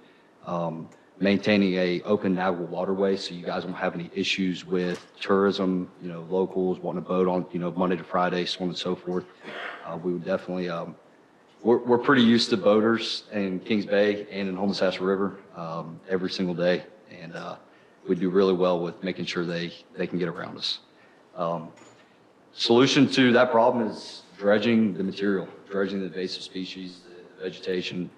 Maintaining a open navigable waterway so you guys won't have any issues with tourism, locals wanting to boat on, Monday to Friday, so on and so forth. We would definitely, we're pretty used to boaters in Kings Bay and in Homosassa River every single day. And we do really well with making sure they can get around us. Solution to that problem is dredging the material, dredging the invasive species, the vegetation,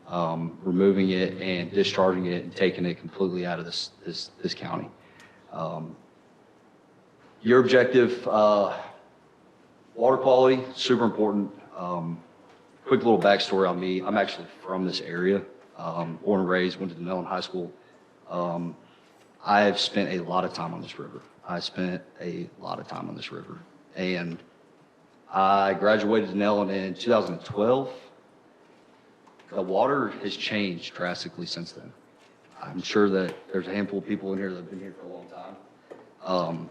removing it and discharging it and taking it completely out of this county. Your objective, water quality, super important. Quick little backstory on me. I'm actually from this area, born and raised, went to Dunnellon High School. I have spent a lot of time on this river. And I graduated Dunnellon in 2012. The water has changed drastically since then. I'm sure that there's a handful of people in here that have been here for a long time.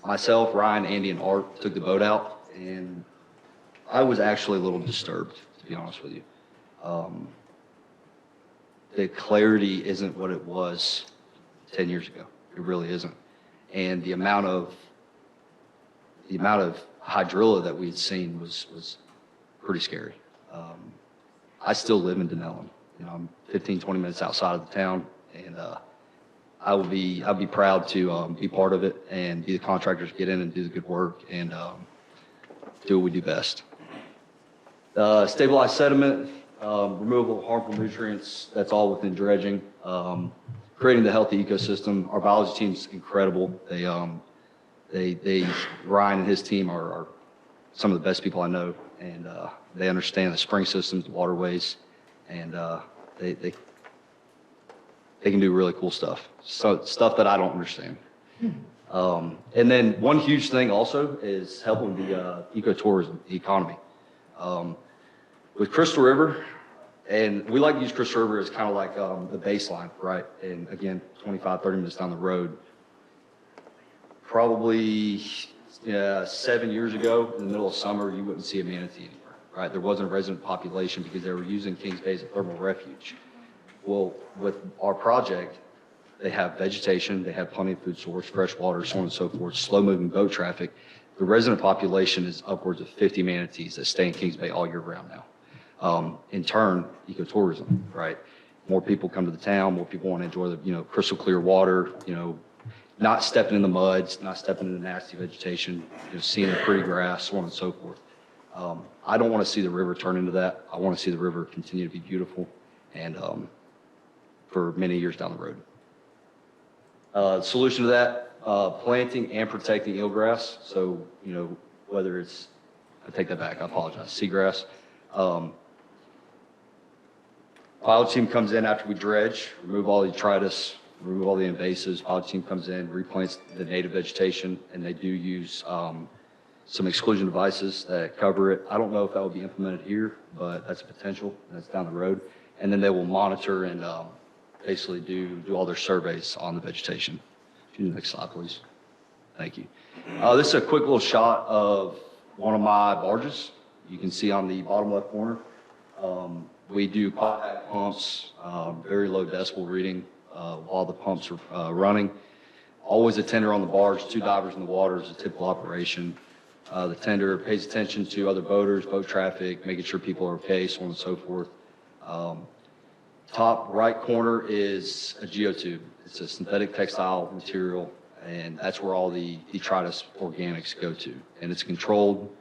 Myself, Ryan, Andy, and Art took the boat out, and I was actually a little disturbed, to be honest with you. The clarity isn't what it was 10 years ago. It really isn't. And the amount of hydrilla that we had seen was pretty scary. I still live in Dunnellon. You know, I'm 15, 20 minutes outside of the town, and I'll be proud to be part of it and be the contractors, get in and do the good work and do what we do best. Stabilized sediment, removal of harmful nutrients, that's all within dredging. Creating the healthy ecosystem. Our biology team's incredible. Ryan and his team are some of the best people I know, and they understand the spring systems, the waterways, and they can do really cool stuff. So stuff that I don't understand. And then one huge thing also is helping the ecotourism, the economy. With Crystal River, and we like to use Crystal River as kind of like the baseline, right? And again, 25, 30 minutes down the road. Probably 7 years ago, in the middle of summer, you wouldn't see a manatee anywhere, right? There wasn't a resident population because they were using Kings Bay as a thermal refuge. Well, with our project, they have vegetation, they have plenty of food source, fresh water, so on and so forth, slow-moving boat traffic. The resident population is upwards of 50 manatees that stay in Kings Bay all year round now. In turn, ecotourism, right? More people come to the town, more people want to enjoy the, crystal clear water, not stepping in the muds, not stepping in the nasty vegetation, seeing the pretty grass, so on and so forth. I don't want to see the river turn into that. I want to see the river continue to be beautiful and for many years down the road. Solution to that, planting and protecting eelgrass. So, whether it's, I take that back, I apologize, seagrass. Biology team comes in after we dredge, remove all the detritus, remove all the invasives. Biology team comes in, replants the native vegetation, and they do use some exclusion devices that cover it. I don't know if that will be implemented here, but that's a potential, and that's down the road. And then they will monitor and basically do all their surveys on the vegetation. Can you do the next slide, please? Thank you. This is a quick little shot of one of my barges. You can see on the bottom left corner. We do contact pumps, very low decibel reading while the pumps are running. Always a tender on the barge, 2 divers in the water is a typical operation. The tender pays attention to other boaters, boat traffic, making sure people are okay, so on and so forth. Top right corner is a geotube. It's a synthetic textile material, and that's where all the detritus organics go to. And it's a controlled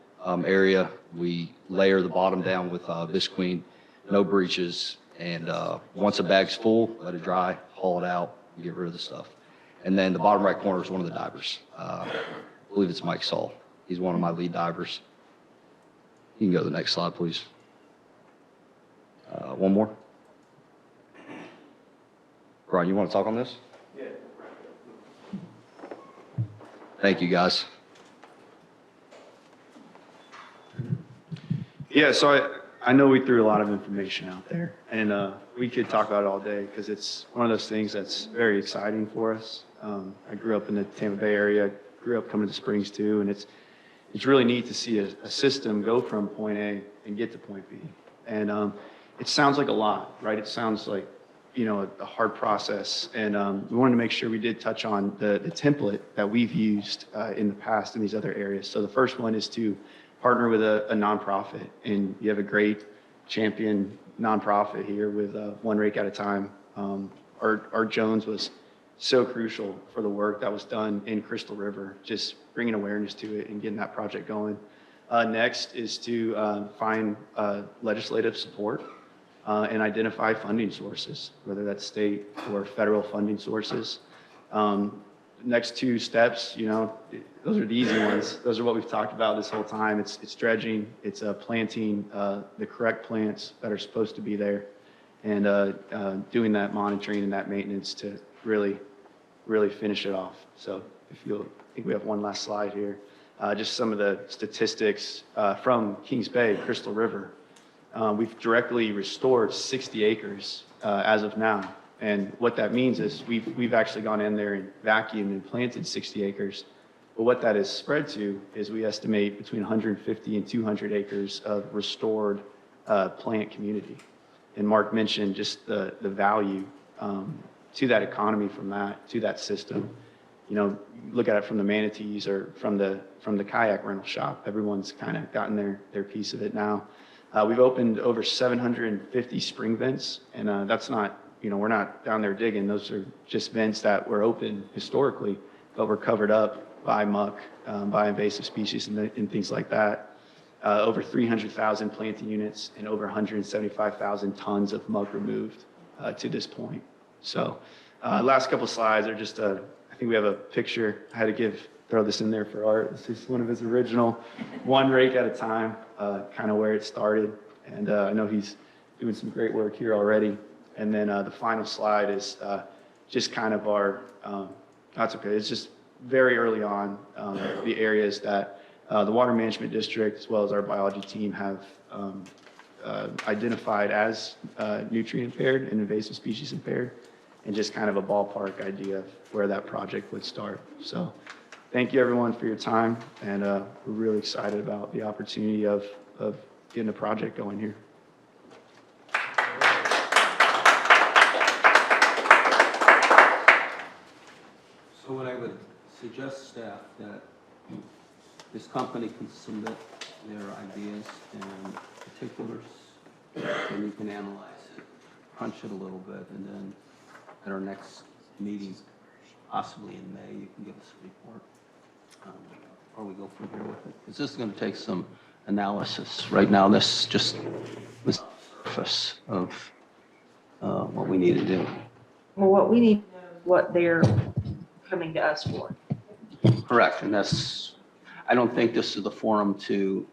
area. We layer the bottom down with visqueen, no breaches, and once a bag's full, let it dry, haul it out, and get rid of the stuff. And then the bottom right corner is one of the divers. I believe it's Mike Saul. He's one of my lead divers. You can go to the next slide, please. One more. Brian, you want to talk on this? Yeah. Thank you, guys. Yeah, so I know we threw a lot of information out there, and we could talk about it all day because it's one of those things that's very exciting for us. I grew up in the Tampa Bay area, grew up coming to Springs too, and it's really neat to see a system go from point A and get to point B. And it sounds like a lot, right? It sounds like, a hard process. And we wanted to make sure we did touch on the template that we've used in the past in these other areas. So the first one is to partner with a nonprofit, and you have a great champion nonprofit here with One Rake at a Time. Art Jones was so crucial for the work that was done in Crystal River, just bringing awareness to it and getting that project going. Next is to find legislative support and identify funding sources, whether that's state or federal funding sources. Next 2 steps, those are the easy ones. Those are what we've talked about this whole time. It's dredging, it's planting the correct plants that are supposed to be there, and doing that monitoring and that maintenance to really finish it off. So I think we have one last slide here. Just some of the statistics from Kings Bay, Crystal River. We've directly restored 60 acres as of now. And what that means is we've actually gone in there and vacuumed and planted 60 acres But what that is spread to is we estimate between 150 and 200 acres of restored plant community. And Mark mentioned just the value to that economy from that, to that system. You know, look at it from the manatees or from the kayak rental shop. Everyone's kind of gotten their piece of it now. We've opened over 750 spring vents, and that's not, you know, we're not down there digging. Those are just vents that were open historically, but were covered up by muck, by invasive species and things like that. Over 300,000 planting units and over 175,000 tons of muck removed to this point. So last couple slides are just I think we have a picture. I had to throw this in there for Art. This is one of his original, one rake at a time, kind of where it started. And I know he's doing some great work here already. And then the final slide is just kind of our, that's okay, it's just very early on, the areas that the Water Management District as well as our biology team have identified as nutrient impaired and invasive species impaired, and just kind of a ballpark idea of where that project would start. So thank you everyone for your time, and we're really excited about the opportunity of getting a project going here. So what I would suggest staff that this company can submit their ideas and particulars, and you can analyze it, crunch it a little bit, and then at our next meeting, possibly in May, you can give us a report, or we go from here with it. Because this is going to take some analysis. Right now, this is just the surface of what we need to do. Well, what we need to know is what they're coming to us for. Correct, and I don't think this is the forum to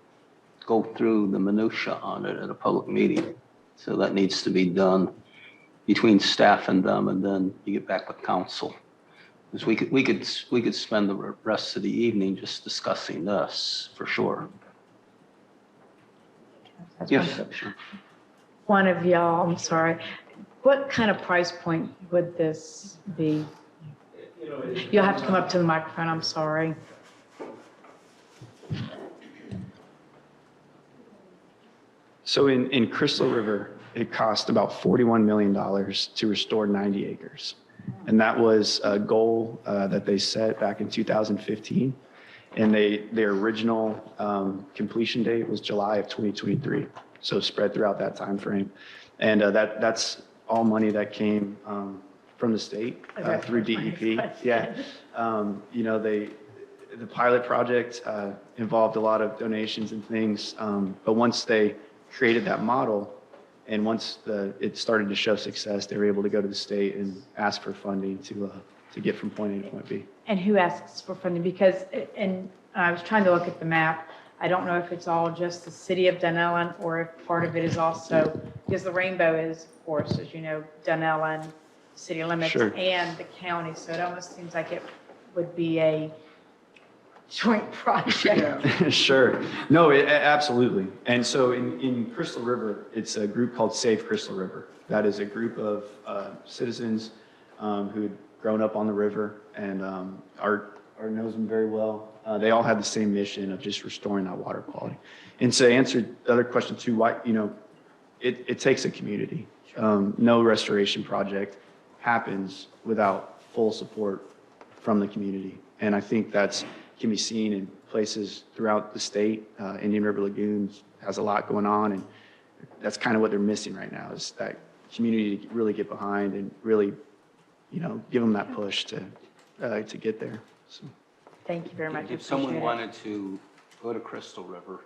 go through the minutia on it at a public meeting. So that needs to be done between staff and them, and then you get back with council. Because we could spend the rest of the evening just discussing this, for sure. Yes, sure. One of y'all, I'm sorry, what kind of price point would this be? You'll have to come up to the microphone, I'm sorry. So in Crystal River, it cost about $41 million to restore 90 acres. And that was a goal that they set back in 2015. And their original completion date was July of 2023. So spread throughout that time frame. And that's all money that came from the state through DEP. Yeah. You know, the pilot project involved a lot of donations and things. But once they created that model, and once it started to show success, they were able to go to the state and ask for funding to get from point A to point B. And who asks for funding? Because, and I was trying to look at the map. I don't know if it's all just the city of Dunnellon or if part of it is also, because the rainbow is, of course, as you know, Dunnellon, city limits, Sure. and the county. So it almost seems like it would be a joint project. Sure. No, absolutely. And so in Crystal River, it's a group called Save Crystal River. That is a group of citizens who had grown up on the river, and Art knows them very well. They all have the same mission of just restoring that water quality. And to answer the other question too, why, you know, it takes a community. No restoration project happens without full support from the community. And I think that's can be seen in places throughout the state. Indian River Lagoons has a lot going on, and that's kind of what they're missing right now is that community to really get behind and really, you know, give them that push to get there. So. Thank you very much. If someone wanted to go to Crystal River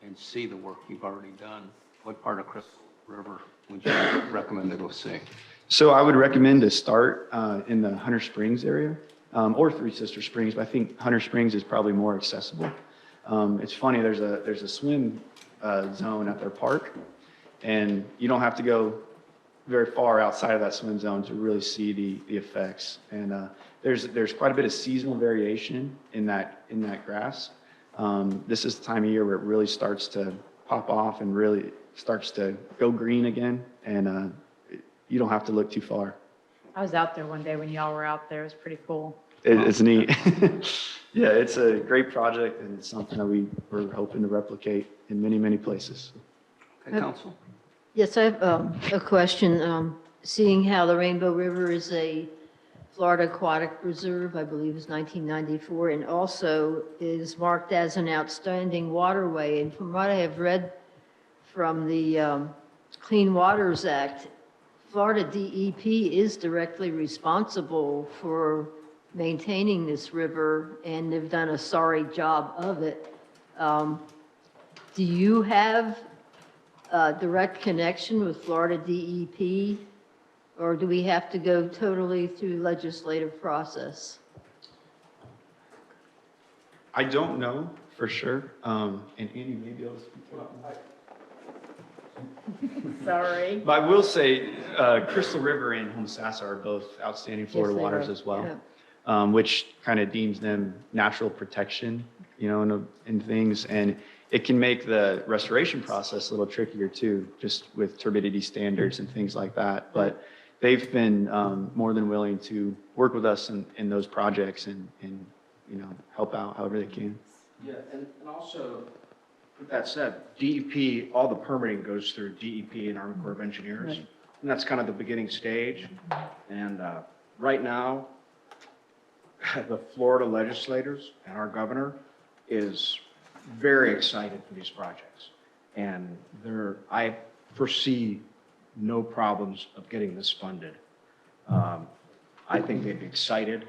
and see the work you've already done, what part of Crystal River would you recommend to go see? So I would recommend to start in the Hunter Springs area. Or Three Sister Springs, but I think Hunter Springs is probably more accessible. It's funny, there's a swim zone at their park, and you don't have to go very far outside of that swim zone to really see the effects. And there's quite a bit of seasonal variation in that grass. This is the time of year where it really starts to pop off and really starts to go green again, and you don't have to look too far. I was out there one day when y'all were out there. It was pretty cool. It's neat. Yeah, it's a great project and it's something that we're hoping to replicate in many, many places. Okay, Council? Yes, I have a question. Seeing how the Rainbow River is a Florida Aquatic Reserve, I believe is 1994, and also is marked as an outstanding waterway. And from what I have read from the Clean Waters Act, Florida DEP is directly responsible for maintaining this river, and they've done a sorry job of it. Do you have a direct connection with Florida DEP, or do we have to go totally through legislative process? I don't know for sure. And Andy, maybe I'll speak up. Sorry. But I will say, Crystal River and Homosassa are both outstanding Florida Yes, they waters are. as well, Yeah. which kind of deems them natural protection, and things. And it can make the restoration process a little trickier too, just with turbidity standards and things like that. But they've been more than willing to work with us in those projects and help out however they can. Yeah, and also, with that said, DEP, all the permitting goes through DEP and Army Corps of Engineers. And that's kind of the beginning stage. And right now, the Florida legislators and our governor is very excited for these projects. And I foresee no problems of getting this funded. I think they'd be excited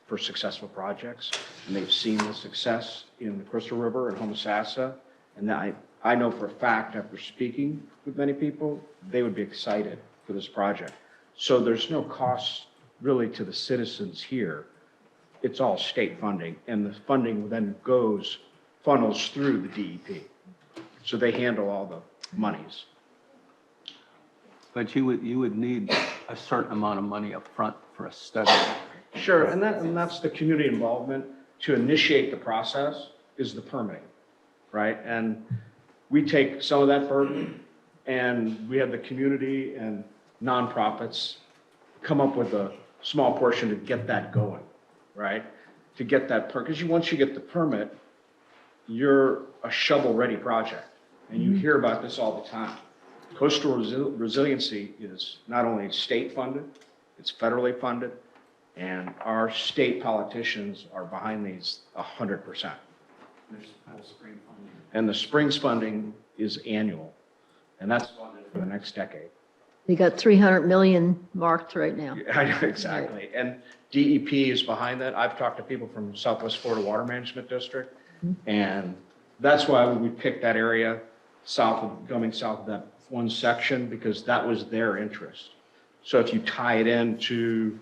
for successful projects, and they've seen the success in the Crystal River and Homosassa. And I know for a fact, after speaking with many people, they would be excited for this project. So there's no cost really to the citizens here. It's all state funding, and the funding then funnels through the DEP. So they handle all the monies. But you would need a certain amount of money up front for a study. Sure, and that's the community involvement. To initiate the process is the permitting, right? And we take some of that burden, and we have the community and nonprofits come up with a small portion to get that going, right? To get that because once you get the permit, you're a shovel-ready project, and you hear about this all the time. Coastal resiliency is not only state funded, it's federally funded, and our state politicians are behind these 100%. And the Springs funding is annual, and that's funded for the next decade. They got 300 million marked right now. Exactly, and DEP is behind that. I've talked to people from Southwest Florida Water Management District, and that's why we picked that area going south of that one section, because that was their interest. So if you tie it into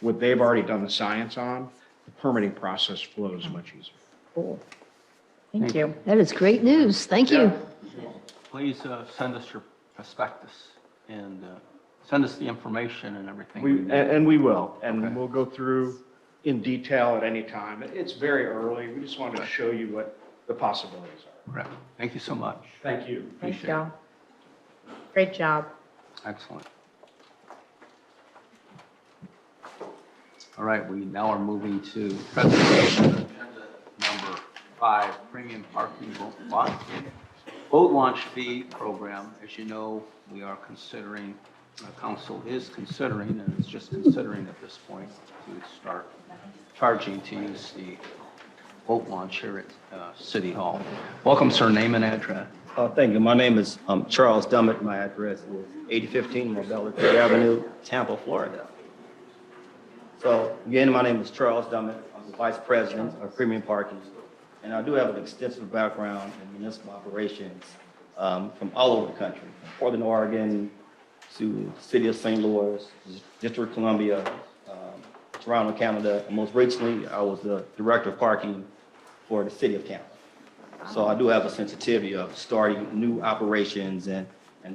what they've already done the science on, the permitting process flows much easier. Cool. Thank you. That is great news. Thank you. Please send us your prospectus and send us the information and everything. And we will, and Okay. we'll go through in detail at any time. It's very early. We just wanted to show you what the possibilities are. Correct. Thank you so much. Thank you. Thank Appreciate y'all. Great job. Excellent. All right, we now are moving to presentation of agenda number 5, premium parking boat launch fee program. As you know, we are considering, council is considering, and it's just considering at this point, to start charging to use the boat launch here at City Hall. Welcome, sir. Name and address. Thank you. My name is Charles Dummett. My address is 8015 Mobile Avenue, Tampa, Florida. So again, my name is Charles Dummett. I'm the Vice President of Premium Parking, and I do have an extensive background in municipal operations from all over the country, from Portland, Oregon, to the City of St. Louis, District of Columbia, Toronto, Canada, and most recently, I was the Director of Parking for the City of Tampa. So I do have a sensitivity of starting new operations and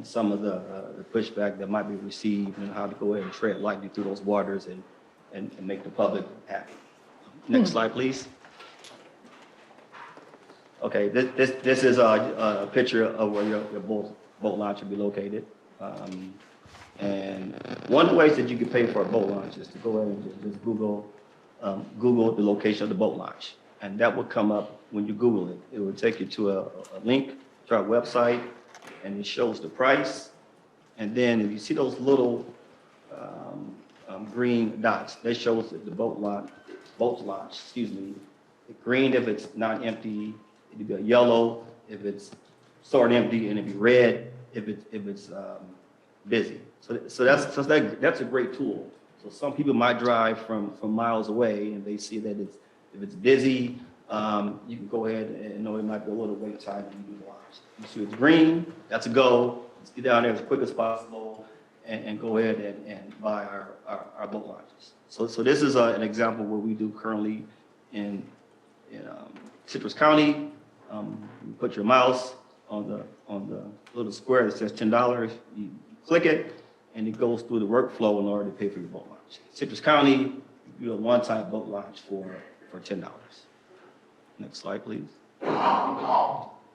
some of the pushback that might be received and how to go ahead and tread lightly through those waters and make the public happy. Next slide, please. Okay, this is a picture of where your boat launch will be located. And one of the ways that you can pay for a boat launch is to go ahead and just Google Google the location of the boat launch. And that will come up when you Google it. It will take you to a link to our website, and it shows the price. And then if you see those little green dots, that shows that the boat launch, excuse me. The green if it's not empty, it'd be a yellow if it's sort of empty, and it'd be red if it's busy. So that's a great tool. So some people might drive from miles away, and they see that if it's busy, you can go ahead and know it might be a little wait time when you do the launch. You see it's green, that's a go. Let's get down there as quick as possible and go ahead and buy our boat launches. So this is an example where we do currently in Citrus County. You put your mouse on the little square that says $10. You click it, and it goes through the workflow in order to pay for your boat launch. Citrus County, you do a one-time boat launch for $10. Next slide, please.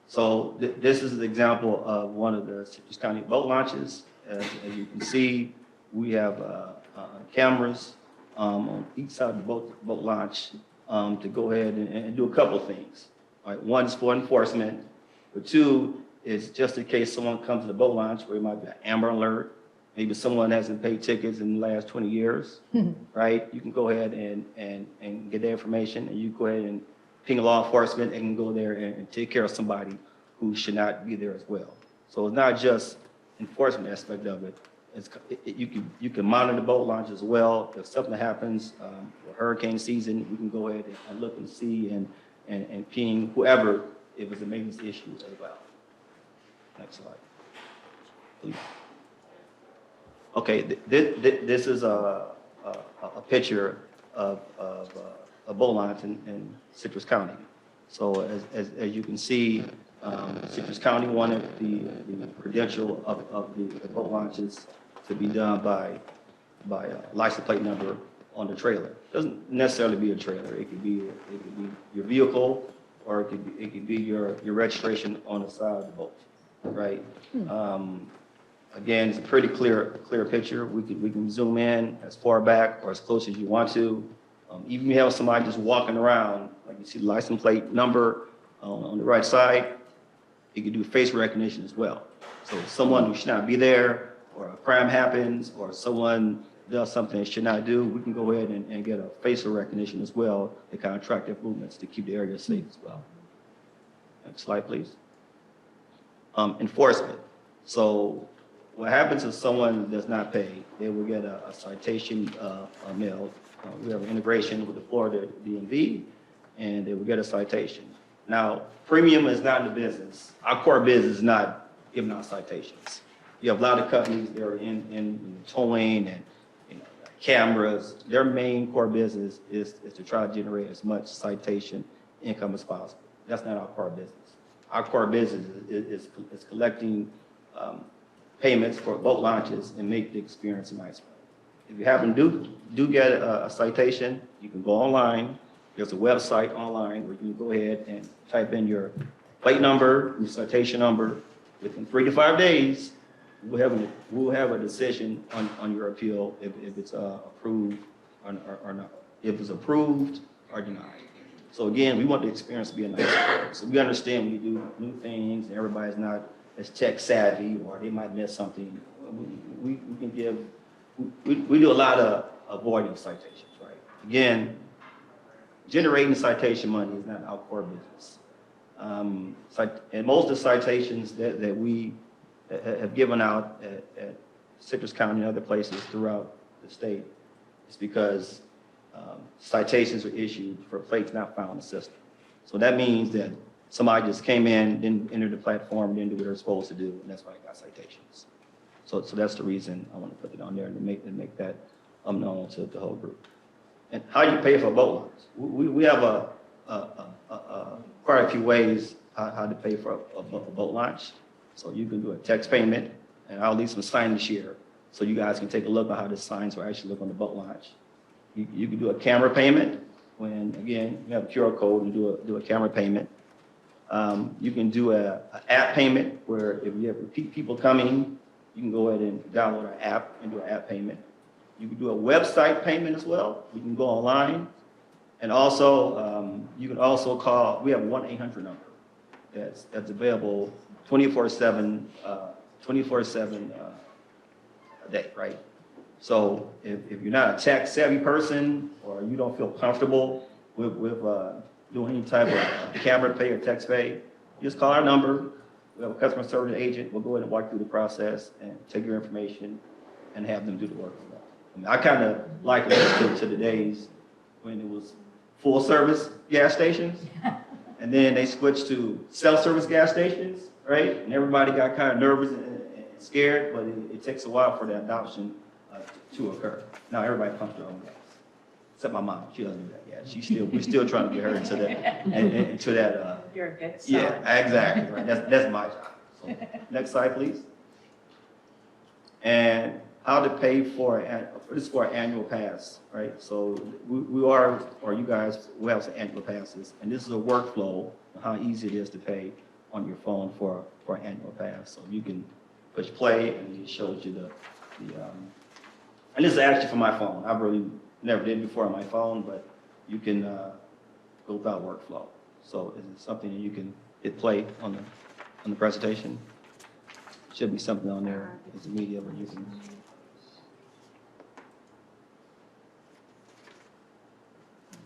So this is an example of one of the Citrus County boat launches. As you can see, we have cameras on each side of the boat launch to go ahead and do a couple of things. All right, one is for enforcement, but two is just in case someone comes to the boat launch where it might be an Amber Alert, maybe someone hasn't paid tickets in the last 20 years, right? You can go ahead and get the information, and you go ahead and ping law enforcement and go there and take care of somebody who should not be there as well. So it's not just enforcement aspect of it. You can monitor the boat launch as well. If something happens, for hurricane season, we can go ahead and look and see and ping whoever if it's a maintenance issue as well. Next slide, please. Okay, this is a picture of a boat launch in Citrus County. So as you can see, Citrus County wanted the credential of the boat launches to be done by a license plate number on the trailer. It doesn't necessarily be a trailer. It could be your vehicle, or it could be your registration on the side of the boat, right? Again, it's a pretty clear picture. We can zoom in as far back or as close as you want to. Even if you have somebody just walking around, like you see the license plate number on the right side, you can do face recognition as well. So someone who should not be there, or a crime happens, or someone does something they should not do, we can go ahead and get a facial recognition as well to kind of track their movements to keep the area safe as well. Next slide, please. Enforcement. So what happens if someone does not pay? They will get a citation mailed. We have an integration with the Florida DMV, and they will get a citation. Now, premium is not in the business. Our core business is not giving out citations. You have a lot of companies that are in towing and cameras. Their main core business is to try to generate as much citation income as possible. That's not our core business. Our core business is collecting payments for boat launches and make the experience a nice one. If you happen to do get a citation, you can go online. There's a website online where you can go ahead and type in your plate number, your citation number. Within 3 to 5 days, we'll have a decision on your appeal if it's approved or not. If it's approved or denied. So again, we want the experience to be a nice experience. So we understand when you do new things and everybody's not as tech savvy or they might miss something. We can give, we do a lot of avoiding citations, right? Again, generating citation money is not our core business. And most of the citations that we have given out at Citrus County and other places throughout the state is because citations are issued for plates not found in the system. So that means that somebody just came in, didn't enter the platform, didn't do what they're supposed to do, and that's why they got citations. So that's the reason I want to put it on there and make that known to the whole group. And how you pay for a boat launch? We have quite a few ways how to pay for a boat launch. So you can do a text payment, and I'll leave some signage here so you guys can take a look at how the signs will actually look on the boat launch. You can do a camera payment when, again, you have a QR code and do a camera payment. You can do an app payment where if you have repeat people coming, you can go ahead and download our app and do an app payment. You can do a website payment as well. You can go online And also, you can also call, we have 1-800 number that's available 24/7, 24/7 a day, right? So if you're not a tech savvy person or you don't feel comfortable with doing any type of camera pay or text pay, just call our number. We have a customer service agent. We'll go ahead and walk through the process and take your information and have them do the work for you. I mean, I kind of liken it to the days when it was full service gas stations, and then they switched to self-service gas stations, right? And everybody got kind of nervous and scared, but it takes a while for the adoption to occur. Now everybody pumps their own gas, except my mom. She doesn't do that yet. We're still trying to get her into that. You're a good son. Yeah, exactly. Right. That's my job. So, next slide, please. And how to pay for this is for an annual pass, right? So you guys will have some annual passes, and this is a workflow of how easy it is to pay on your phone for an annual pass. So you can push play, and it shows you and this is actually for my phone. I've really never did before on my phone, but you can go without workflow. So it's something that you can hit play on the presentation. Should be something on there as a media where you can.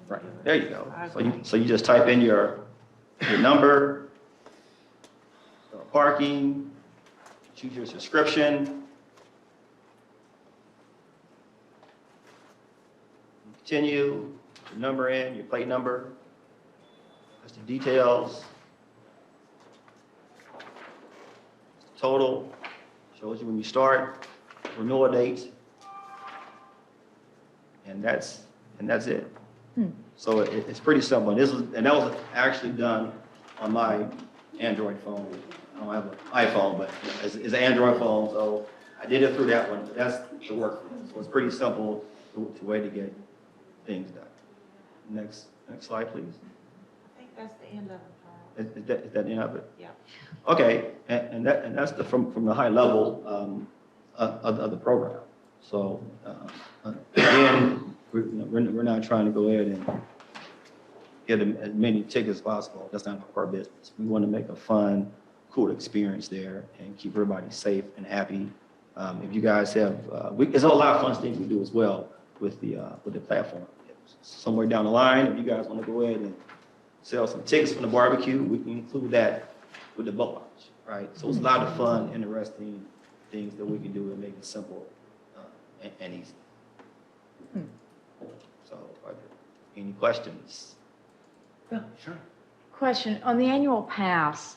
Right, there you go. So you just type in your number, parking, choose your subscription, continue, your number in, your plate number, that's the details, total, shows you when you start, renewal date, and that's it. So it's pretty simple. And that was actually done on my Android phone. I don't have an iPhone, but it's an Android phone, so I did it through that one. But that's the workflow. So it's pretty simple the way to get things done. Next slide, please. I think that's the end of it, Charles. Is that the end of it? Yeah. Okay, and that's from the high level of the program. So again, we're not trying to go ahead and get as many tickets as possible. That's not our business. We want to make a fun, cool experience there and keep everybody safe and happy. If you guys have, there's a lot of fun things we do as well with the platform. Somewhere down the line, if you guys want to go ahead and sell some tickets from the barbecue, we can include that with the boat launch, right? So it's a lot of fun, interesting things that we can do and make it simple and easy. So, are there any questions? Yeah, sure. Question, on the annual pass,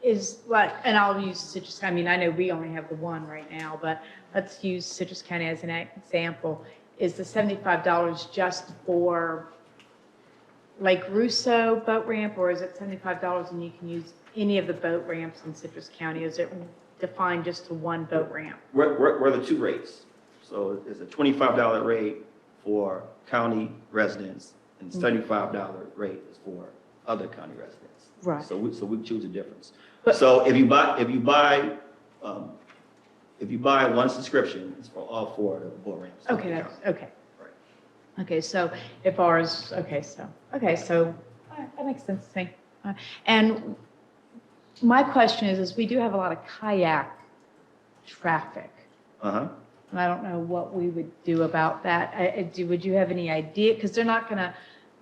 is like, and I'll use Citrus County, I mean, I know we only have the one right now, but let's use Citrus County as an example. Is the $75 just for Lake Russo boat ramp, or is it $75 and you can use any of the boat ramps in Citrus County? Is it defined just to one boat ramp? We're the two rates. So it's a $25 rate for county residents and $75 rate is for other county residents. Right. So we choose a difference. So if you buy one subscription, it's for all four of the boat ramps. Okay, okay. Right. Okay, so if ours, so all right, that makes sense to me. And my question is we do have a lot of kayak traffic. Uh-huh. And I don't know what we would do about that. Would you have any idea? Because they're not going to,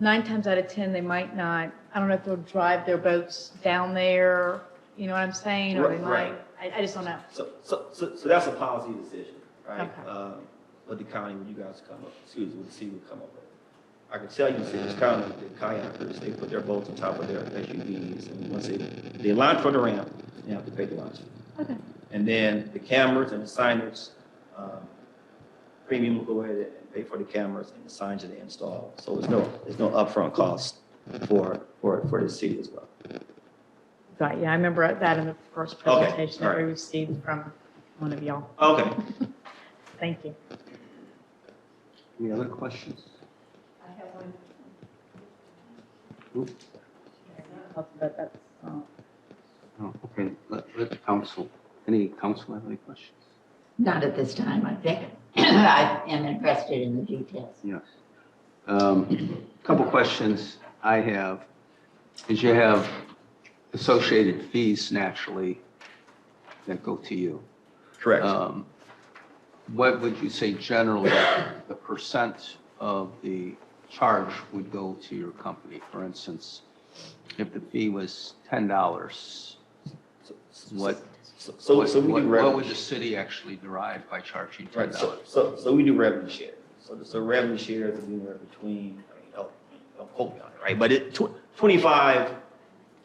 9 times out of 10, they might not, I don't know if they'll drive their boats down there, you know what I'm saying? Or they might, I just don't know. So that's a policy decision, right? Okay. What the county, when you guys come up, what the city would come up with. I can tell you, Citrus County, the kayakers, they put their boats on top of their SUVs, and once they line for the ramp, they have to pay the launch. Okay. And then the cameras and the signage, premium will go ahead and pay for the cameras and the signs that they install. So there's no upfront cost for the city as well. Right, yeah, I remember that in the first presentation that we received from one of y'all. Okay. Thank you. Any other questions? I have one. Oops. But that's, Oh, okay, let the council, any council have any questions? Not at this time, I think. I am interested in the details. Yes. Couple questions I have is you have associated fees naturally that go to you. Correct. What would you say generally the percent of the charge would go to your company? For instance, if the fee was $10, what would the city actually derive by charging $10? Right, so we do revenue share. So revenue share is anywhere between, don't quote me on it, right? But 25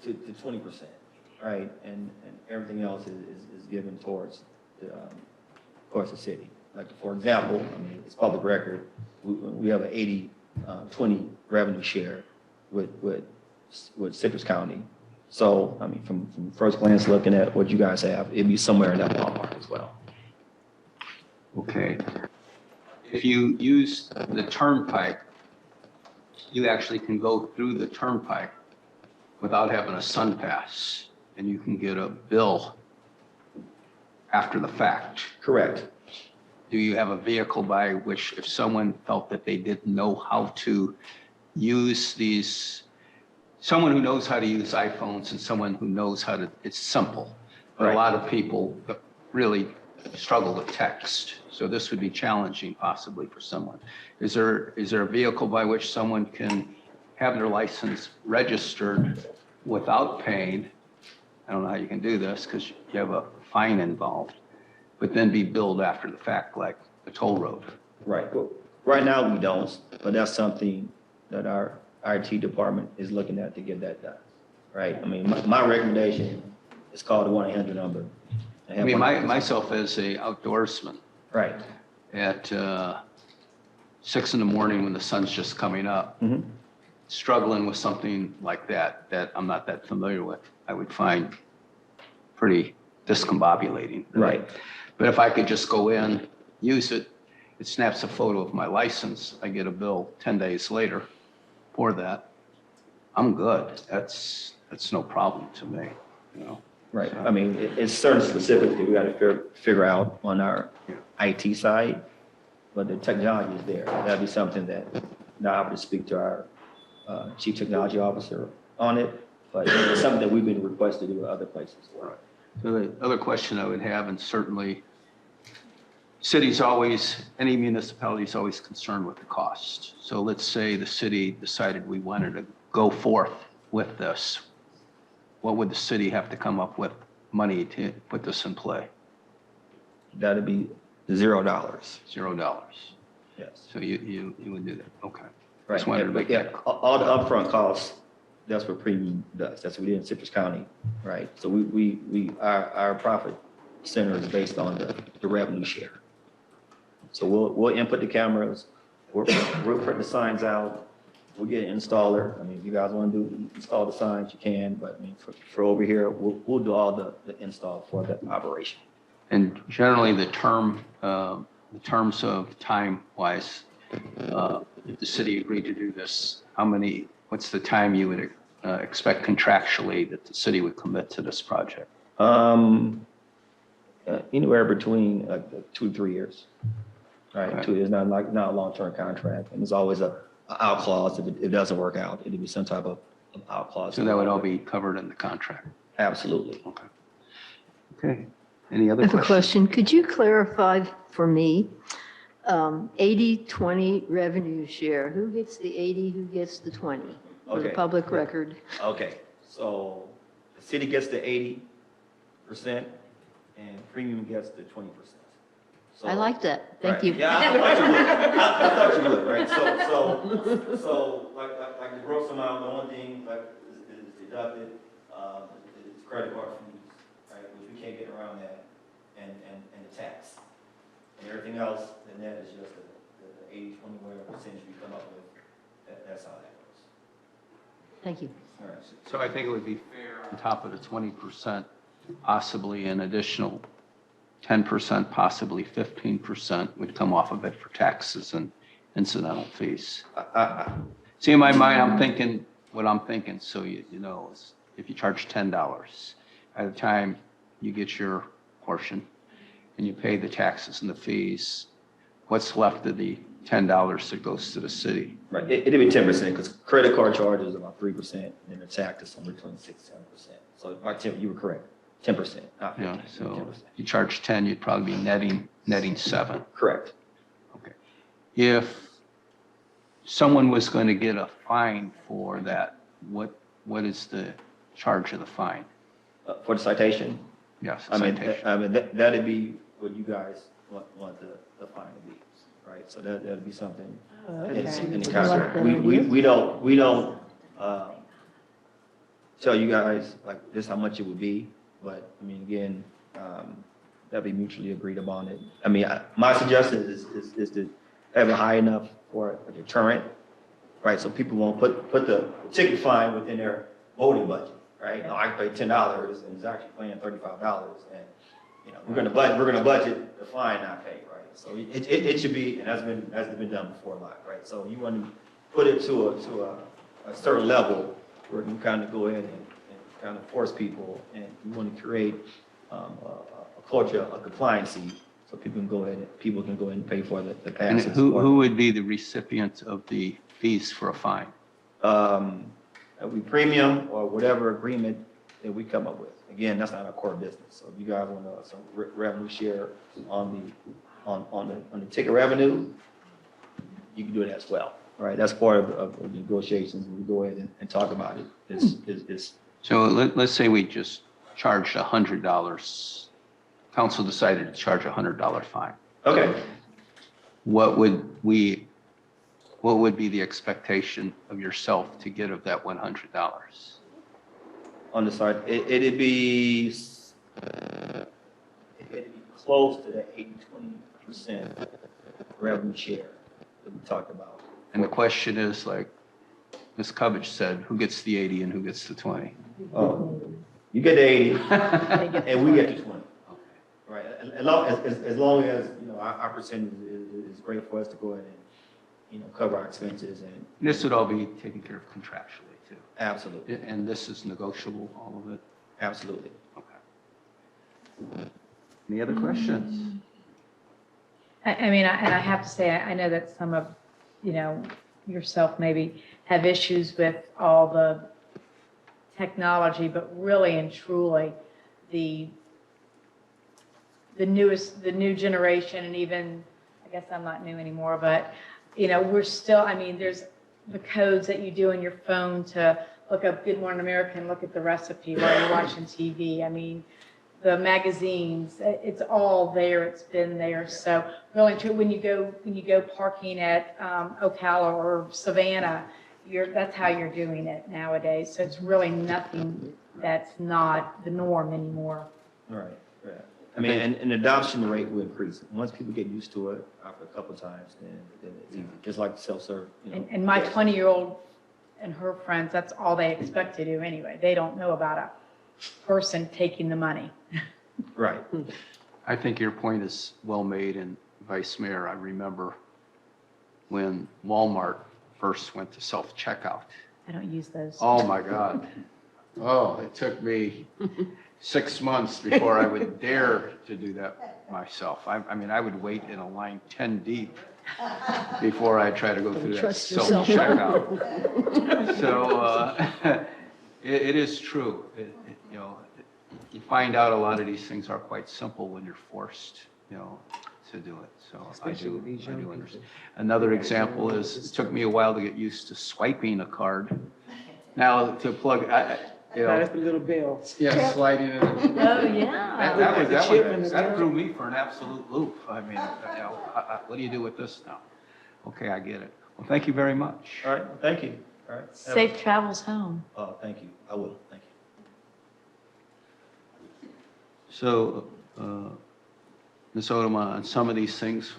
to 20%, right? And everything else is given towards the city. Like, for example, I mean, it's public record, we have an 80-20 revenue share with Citrus County. So, I mean, from first glance looking at what you guys have, it'd be somewhere in that ballpark as well. Okay. If you use the turnpike, you actually can go through the turnpike without having a sun pass, and you can get a bill after the fact. Correct. Do you have a vehicle by which if someone felt that they didn't know how to use these, someone who knows how to use iPhones and someone who knows how to, it's simple. But Right. a lot of people really struggle with text. So this would be challenging possibly for someone. Is there a vehicle by which someone can have their license registered without paying? I don't know how you can do this because you have a fine involved, but then be billed after the fact like a toll road. Right. Well, right now we don't, but that's something that our IT department is looking at to get that done. Right. I mean, my recommendation is call the 1-800 number. I mean, myself as a outdoorsman. Right. At 6 in the morning when the sun's just coming up, struggling with something like that I'm not that familiar with, I would find pretty discombobulating. Right. But if I could just go in, use it, it snaps a photo of my license, I get a bill 10 days later for that, I'm good. That's no problem to me, you know. Right. I mean, it's certain specifically we got to figure out on our IT side, but the technology is there. That'd be something that now I would speak to our chief technology officer on it, but it's something that we've been requested to do at other places. Right. So the other question I would have, and certainly cities always, any municipality is always concerned with the cost. So let's say the city decided we wanted to go forth with this. What would the city have to come up with money to put this in play? That'd be $0. $0. Yes. So you would do that, okay. Right. Just wanted to make that. All the upfront costs, that's what premium does. That's what we did in Citrus County, right? So our profit center is based on the revenue share. So we'll input the cameras, we'll print the signs out, we'll get an installer. I mean, if you guys want to install the signs, you can, but I mean, for over here, we'll do all the install for the operation. And generally the terms of time wise, if the city agreed to do this, what's the time you would expect contractually that the city would commit to this project? Anywhere between 2 to 3 years. Right. Okay. 2 years, not a long-term contract. And there's always a out clause if it doesn't work out. It'd be some type of out clause. So that would all be covered in the contract? Absolutely. Okay. Okay. Any other I have a questions? question. Could you clarify for me, 80-20 revenue share? Who gets the 80, who gets the 20? For the Okay. public record. Okay, so the city gets the 80% and premium gets the 20%. So, I like that. Thank right. you. Yeah, I thought you would. I thought you would, right? So like the gross amount, the only thing like is deducted is credit card fees, right? Which we can't get around that, and the tax. And everything else, the net is just the 80-20 whatever percentage we come up with. That's how that goes. Thank you. All right. So I think it would be fair on top of the 20%, possibly an additional 10%, possibly 15% would come off of it for taxes and incidental fees. See, in my mind, I'm thinking, what I'm thinking, so you know, is if you charge $10, by the time you get your portion and you pay the taxes and the fees, what's left of the $10 that goes to the city. Right, it'd be 10%, because credit card charges about 3%, and the tax is somewhere between 6 and 7%. So, about 10, you were correct, 10%, not 15, Yeah, so 10%. if you charge 10, you'd probably be netting 7. Correct. Okay. If someone was going to get a fine for that, what is the charge of the fine? For the citation? Yes, citation. That'd be what you guys want the fine to be, right? So that'd be something in the contract. We don't tell you guys like this how much it would be, but I mean, again, that'd be mutually agreed upon it. I mean, my suggestion is to have it high enough for a deterrent, right? So people won't put the ticket fine within their voting budget, right? No, I pay $10 and it's actually paying $35, and you know we're gonna budget the fine not pay, right? So it should be, and has been done before a lot, right? So you want to put it to a certain level where you kind of go ahead and kind of force people, and you want to create a culture of compliancy, so people can go ahead and pay for the And passes. who would be the recipient of the fees for a fine? We premium or whatever agreement that we come up with. Again, that's not our core business. So if you guys want some revenue share on the ticket revenue, you can do it as well, right? That's part of the negotiations. We go ahead and talk about it. So let's say we just charged $100. Council decided to charge a $100 fine. Okay. What would be the expectation of yourself to get of that $100? On the side, it'd be close to the 80-20% revenue share that we talked about. And the question is, like Ms. Covich said, who gets the 80 and who gets the 20? Oh, you get the 80 and we get the 20. Right, as long as, you know, our percentage is great for us to go ahead and, you know, cover our expenses and. This would all be taken care of contractually too. Absolutely. And this is negotiable, all of it? Absolutely. Okay. Any other questions? I mean, and I have to say, I know that some of, you know, yourself maybe have issues with all the technology, but really and truly, the new generation, and even, I guess I'm not new anymore, but, you know, we're still, I mean, there's the codes that you do on your phone to look up Good Morning America and look at the recipe while you're watching TV. I mean, the magazines, it's all there, it's been there. So really, when you go parking at Ocala or Savannah, that's how you're doing it nowadays. So it's really nothing that's not the norm anymore. Right, right. I mean, and adoption rate will increase. Once people get used to it after a couple of times, then it's easy. Just like self-serve, you know. And my 20-year-old and her friends, that's all they expect to do anyway. They don't know about a person taking the money. Right. I think your point is well made, and Vice Mayor, I remember when Walmart first went to self-checkout. I don't use those. Oh, my God. Oh, it took me 6 months before I would dare to do that myself. I mean, I would wait in a line 10 deep before I try to go through that Trust yourself. self-checkout. So it is true. You know, you find out a lot of these things are quite simple when you're forced, you know, to do it. So I do understand. Another example is it took me a while to get used to swiping a card. Now to plug, you know, That's the little bell. yeah, sliding it. Oh, yeah. That threw me for an absolute loop. I mean, you know, what do you do with this now? Okay, I get it. Well, thank you very much. All right, thank you. All right. Safe travels home. Oh, thank you. I will. Thank you. So, Ms. Odom, on some of these things,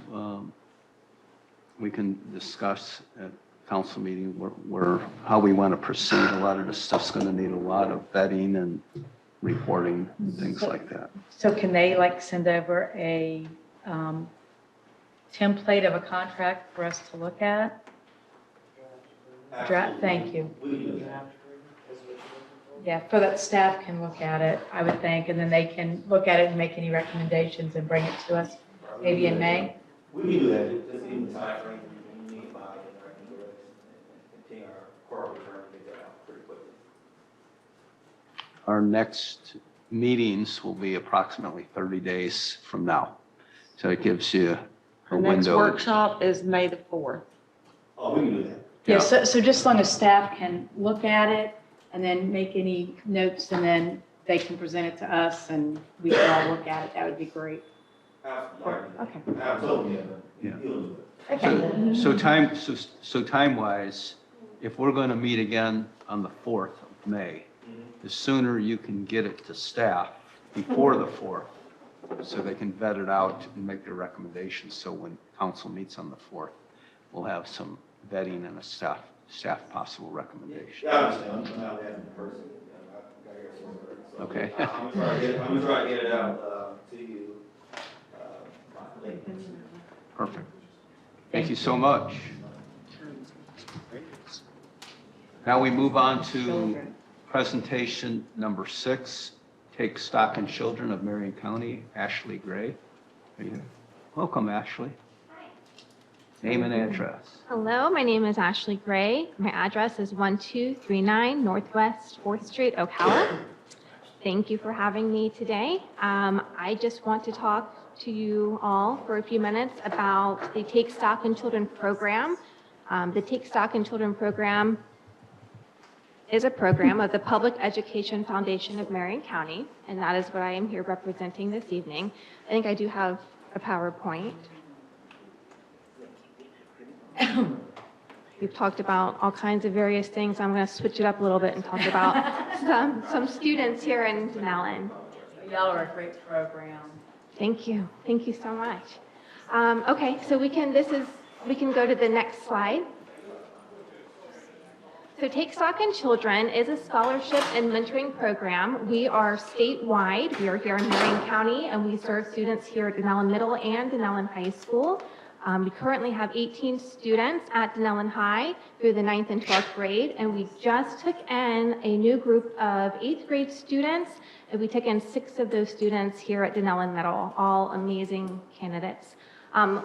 we can discuss at council meeting where how we want to proceed. A lot of this stuff's going to need a lot of vetting and reporting and things like that. So can they like send over a template of a contract for us to look at? Thank you. Yeah, so that staff can look at it, I would think, and then they can look at it and make any recommendations and bring it to us maybe in May. We can do that. Just in the time frame. our next meetings will be approximately 30 days from now. So it gives you a Our next window. workshop is May the 4th. Oh, we can do that. Yeah, so just as long as staff can look at it and then make any notes, and then they can present it to us and we can all look at it, that would be great. Okay. Absolutely. Yeah. Okay. So time-wise, if we're going to meet again on the 4th of May, the sooner you can get it to staff before the 4th, so they can vet it out and make their recommendations. So when council meets on the 4th, we'll have some vetting and a staff possible recommendation. Yeah, I understand. I'm not that in person. Okay. I'm gonna try to get it out to you. Perfect. Thank you so much. Now we move on to presentation number 6, Take Stock in Children of Marion County, Ashley Gray. Welcome, Ashley. Name and address. Hello, my name is Ashley Gray. My address is 1239 Northwest 4th Street, Ocala. Thank you for having me today. I just want to talk to you all for a few minutes about the Take Stock in Children program. The Take Stock in Children program is a program of the Public Education Foundation of Marion County, and that is what I am here representing this evening. I think I do have a PowerPoint. We've talked about all kinds of various things. I'm going to switch it up a little bit and talk about some students here in Dunnellon. Y'all are a great program. Thank you. Thank you so much. Okay, so we can go to the next slide. So Take Stock in Children is a scholarship and mentoring program. We are statewide. We are here in Marion County, and we serve students here at Dunnellon Middle and Dunnellon High School. We currently have 18 students at Dunnellon High through the 9th and 12th grade, and we just took in a new group of 8th grade students, and we took in 6 of those students here at Dunnellon Middle, all amazing candidates.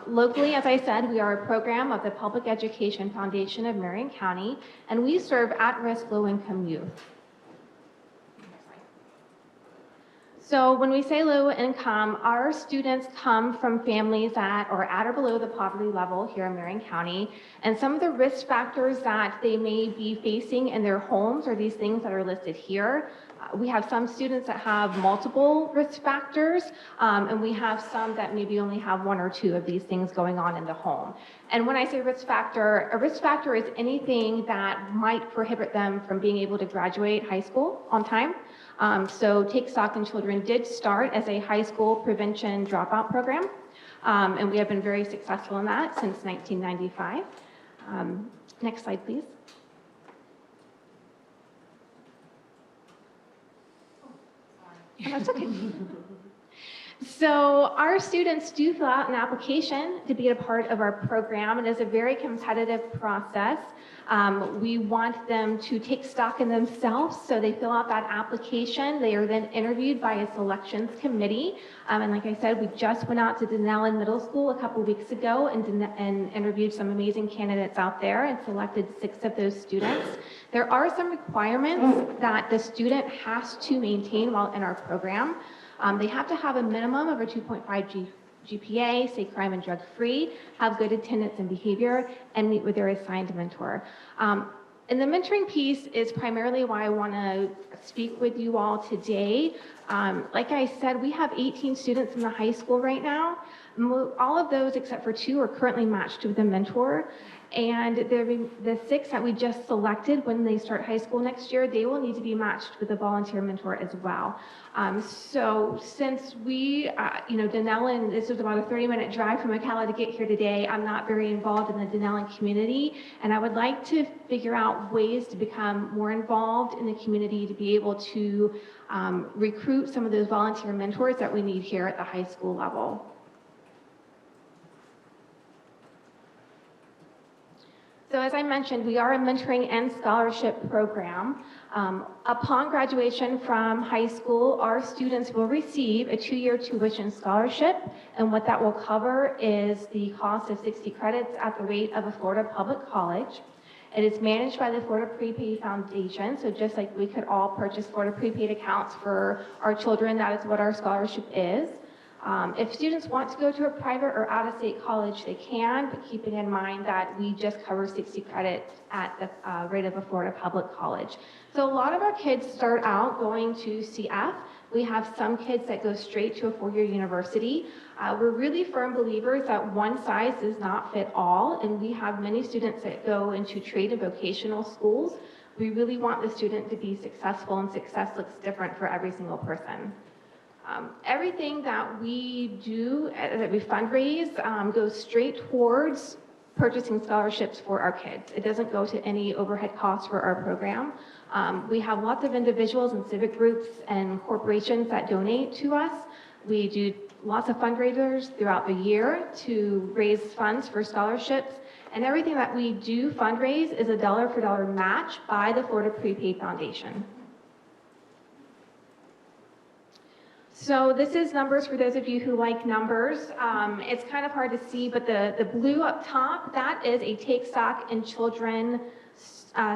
Locally, as I said, we are a program of the Public Education Foundation of Marion County, and we serve at-risk low-income youth. So when we say low income, our students come from families that are at or below the poverty level here in Marion County, and some of the risk factors that they may be facing in their homes are these things that are listed here. We have some students that have multiple risk factors, and we have some that maybe only have 1 or 2 of these things going on in the home. And when I say risk factor, a risk factor is anything that might prohibit them from being able to graduate high school on time. So Take Stock in Children did start as a high school prevention dropout program, and we have been very successful in that since 1995. Next slide, please. Oh, that's okay. So our students do fill out an application to be a part of our program. It is a very competitive process. We want them to take stock in themselves, so they fill out that application. They are then interviewed by a selections committee. And like I said, we just went out to Dunnellon Middle School a couple weeks ago and interviewed some amazing candidates out there and selected 6 of those students. There are some requirements that the student has to maintain while in our program. They have to have a minimum of a 2.5 GPA, stay crime and drug free, have good attendance and behavior, and meet with their assigned mentor. And the mentoring piece is primarily why I want to speak with you all today. Like I said, we have 18 students in the high school right now. All of those except for 2 are currently matched with a mentor. And the 6 that we just selected when they start high school next year, they will need to be matched with a volunteer mentor as well. So since we, Dunnellon, this was about a 30-minute drive from Ocala to get here today. I'm not very involved in the Dunnellon community, and I would like to figure out ways to become more involved in the community to be able to recruit some of those volunteer mentors that we need here at the high school level. So as I mentioned, we are a mentoring and scholarship program. Upon graduation from high school, our students will receive a 2-year tuition scholarship, and what that will cover is the cost of 60 credits at the rate of a Florida public college. It is managed by the Florida Prepaid Foundation, so just like we could all purchase Florida prepaid accounts for our children, that is what our scholarship is. If students want to go to a private or out-of-state college, they can, but keeping in mind that we just cover 60 credits at the rate of a Florida public college. So a lot of our kids start out going to CF. We have some kids that go straight to a four-year university. We're really firm believers that one size does not fit all, and we have many students that go into trade and vocational schools. We really want the student to be successful, and success looks different for every single person. Everything that we do, that we fundraise, goes straight towards purchasing scholarships for our kids. It doesn't go to any overhead costs for our program. We have lots of individuals and civic groups and corporations that donate to us. We do lots of fundraisers throughout the year to raise funds for scholarships. And everything that we do fundraise is a dollar for dollar match by the Florida Prepaid Foundation. So this is numbers for those of you who like numbers. It's kind of hard to see, but the blue up top, that is a Take Stock in Children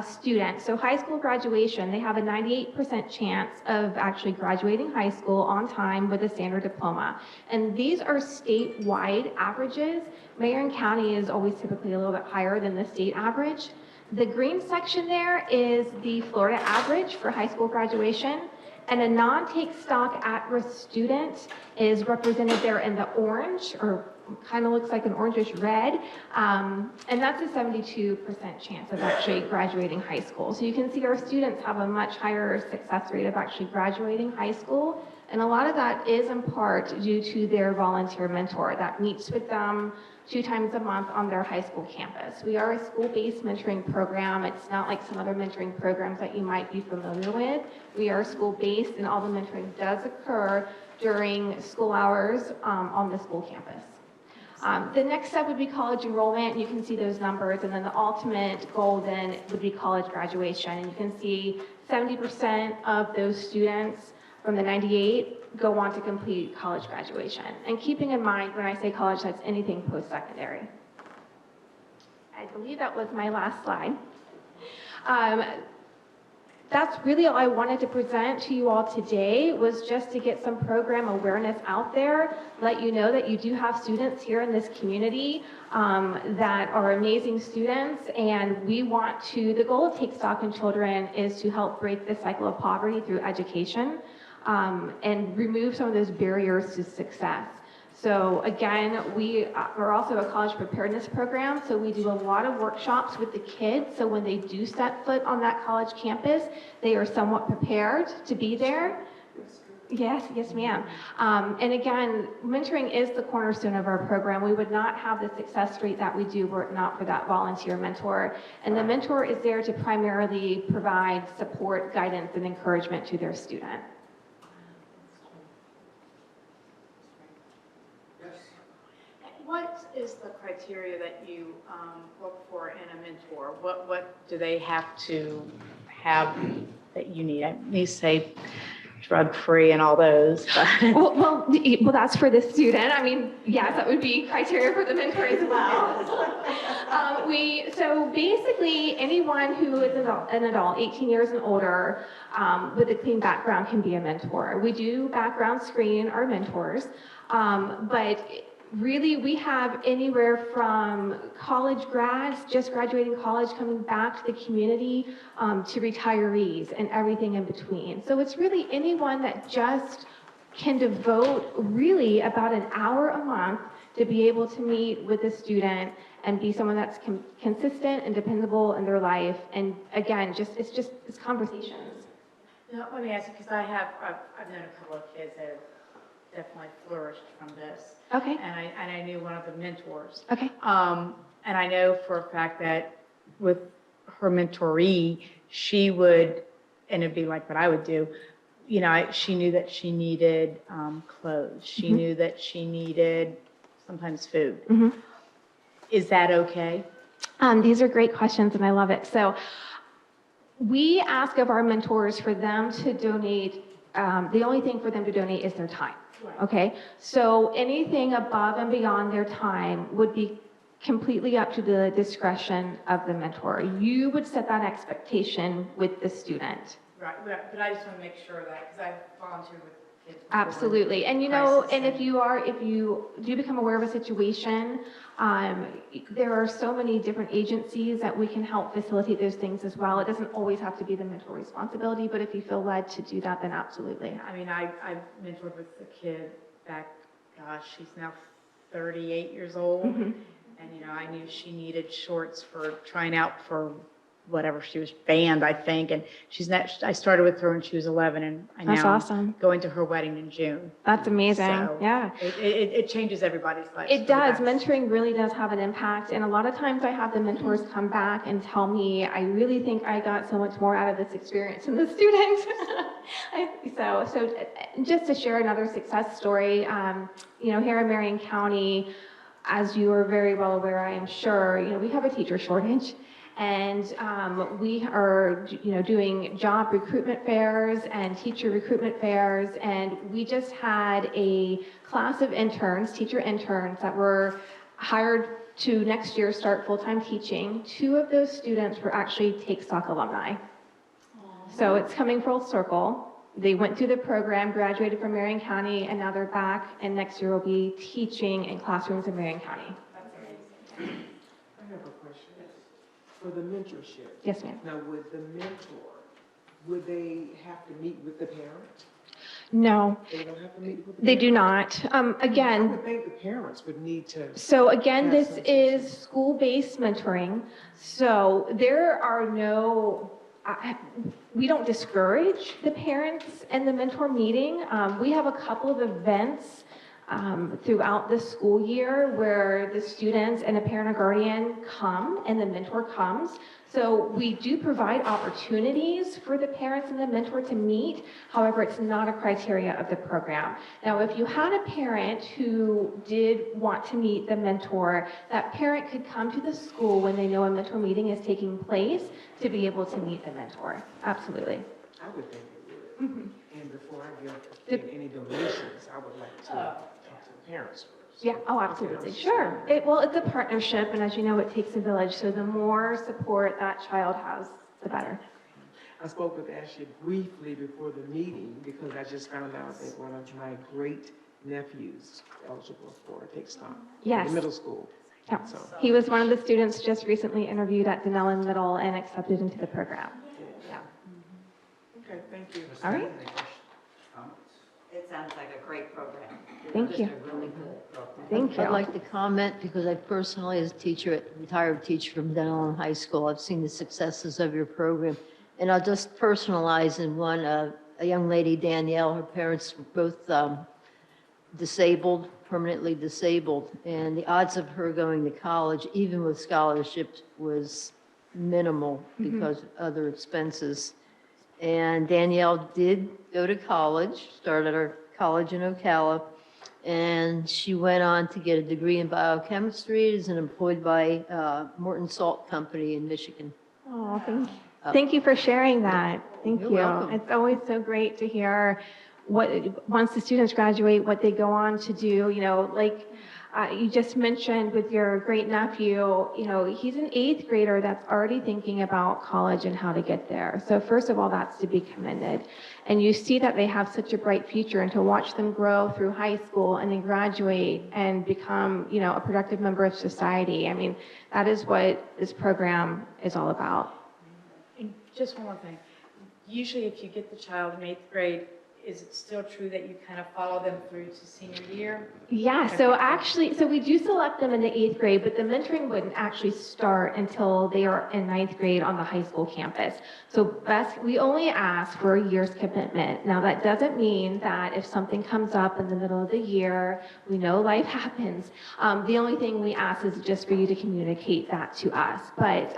student. So high school graduation, they have a 98% chance of actually graduating high school on time with a standard diploma. And these are statewide averages. Marion County is always typically a little bit higher than the state average. The green section there is the Florida average for high school graduation. And a non-take stock at-risk student is represented there in the orange, or kind of looks like an orangish red. And that's a 72% chance of actually graduating high school. So you can see our students have a much higher success rate of actually graduating high school. And a lot of that is in part due to their volunteer mentor that meets with them 2 times a month on their high school campus. We are a school-based mentoring program. It's not like some other mentoring programs that you might be familiar with. We are school-based, and all the mentoring does occur during school hours on the school campus. The next step would be college enrollment. You can see those numbers, and then the ultimate goal then would be college graduation. And you can see 70% of those students from the 98 go on to complete college graduation. And keeping in mind, when I say college, that's anything post-secondary. I believe that was my last slide. That's really all I wanted to present to you all today, was just to get some program awareness out there, let you know that you do have students here in this community that are amazing students, and we want to, the goal of Take Stock in Children is to help break the cycle of poverty through education and remove some of those barriers to success. So again, we are also a college preparedness program, so we do a lot of workshops with the kids, so when they do set foot on that college campus, they are somewhat prepared to be there. Yes, yes ma'am. And again, mentoring is the cornerstone of our program. We would not have the success rate that we do were it not for that volunteer mentor. And the mentor is there to primarily provide support, guidance, and encouragement to their student. What is the criteria that you look for in a mentor? What do they have to have that you need? I need to say drug-free and all those. But. Well, that's for the student. I mean, yes, that would be criteria for the mentor as well. So basically, anyone who is an adult, 18 years and older, with a clean background can be a mentor. We do background screen our mentors, but really, we have anywhere from college grads, just graduating college, coming back to the community, to retirees and everything in between. So it's really anyone that just can devote really about an hour a month to be able to meet with a student and be someone that's consistent and dependable in their life. And again, it's conversations. Now, let me ask you, because I've known a couple of kids that have definitely flourished from this. Okay. And I knew one of the mentors. Okay. And I know for a fact that with her mentoree, she would, and it'd be like what I would do, you know, she knew that she needed clothes. She knew that she needed sometimes food. Is that okay? These are great questions, and I love it. So we ask of our mentors for them to donate. The only thing for them to donate is their time. Okay, so anything above and beyond their time would be completely up to the discretion of the mentor. You would set that expectation with the student. Right, but I just want to make sure that, because I volunteered with kids. before. Absolutely. And and if you do become aware of a situation, there are so many different agencies that we can help facilitate those things as well. It doesn't always have to be the mentor responsibility, but if you feel led to do that, then absolutely. I mean, I mentored with a kid back, gosh, she's now 38 years old. Mhm. And, I knew she needed shorts for trying out for whatever she was, band, I think. And I started with her when she was 11, and I That's now awesome. going to her wedding in June. That's amazing. So Yeah. It changes everybody's life. It does. Mentoring really does have an impact. And a lot of times I have the mentors come back and tell me, I really think I got so much more out of this experience than the students. So just to share another success story, here in Marion County, as you are very well aware, I am sure, we have a teacher shortage. And we are, doing job recruitment fairs and teacher recruitment fairs. And we just had a class of interns, teacher interns, that were hired to next year start full-time teaching. 2 of those students were actually Take Stock alumni. So it's coming full circle. They went through the program, graduated from Marion County, and now they're back. And next year will be teaching in classrooms in Marion County. I have a question. For the mentorship. Yes, ma'am. Now, would they have to meet with the parent? No, They don't have to meet with the they parent? do not. I Again, would think the parents would need to. so again, have this some- is school-based mentoring. So there are we don't discourage the parents and the mentor meeting. We have a couple of events throughout the school year where the students and a parent or guardian come and the mentor comes. So we do provide opportunities for the parents and the mentor to meet. However, it's not a criteria of the program. Now, if you had a parent who did want to meet the mentor, that parent could come to the school when they know a mentor meeting is taking place to be able to meet the mentor. Absolutely. I would think they would. And before I give any donations, I would like to talk to the parents first. Yeah, oh, absolutely, sure. It's a partnership, and as you know, it takes a village, so the more support that child has, the better. I spoke with Ashley briefly before the meeting because I just found out that one of my great nephews eligible for Take Stock. Yes. In middle school. Yeah. So, He was one of the students just recently interviewed at Dunnellon Middle and accepted into the program. Yeah. okay, thank you. All right, It sounds like a great program. thank you. Just a really good program. Thank you. I'd like to comment because I personally, as a teacher, retired teacher from Dunnellon High School, I've seen the successes of your program. And I'll just personalize in one, a young lady, Danielle, her parents were both disabled, permanently disabled. And the odds of her going to college, even with scholarships, was minimal because of other expenses. And Danielle did go to college, started her college in Ocala, and she went on to get a degree in biochemistry, is employed by Morton Salt Company in Michigan. Oh, thank you for sharing that. Thank You're you. welcome. It's always so great to hear once the students graduate, what they go on to do, like you just mentioned with your great nephew, he's an 8th grader that's already thinking about college and how to get there. So first of all, that's to be commended. And you see that they have such a bright future, and to watch them grow through high school and then graduate and become, a productive member of society. I mean, that is what this program is all about. And just one more thing. Usually if you get the child in 8th grade, is it still true that you kind of follow them through to senior year? Yeah, so we do select them in the 8th grade, but the mentoring wouldn't actually start until they are in 9th grade on the high school campus. So we only ask for a year's commitment. Now, that doesn't mean that if something comes up in the middle of the year, we know life happens. The only thing we ask is just for you to communicate that to us. But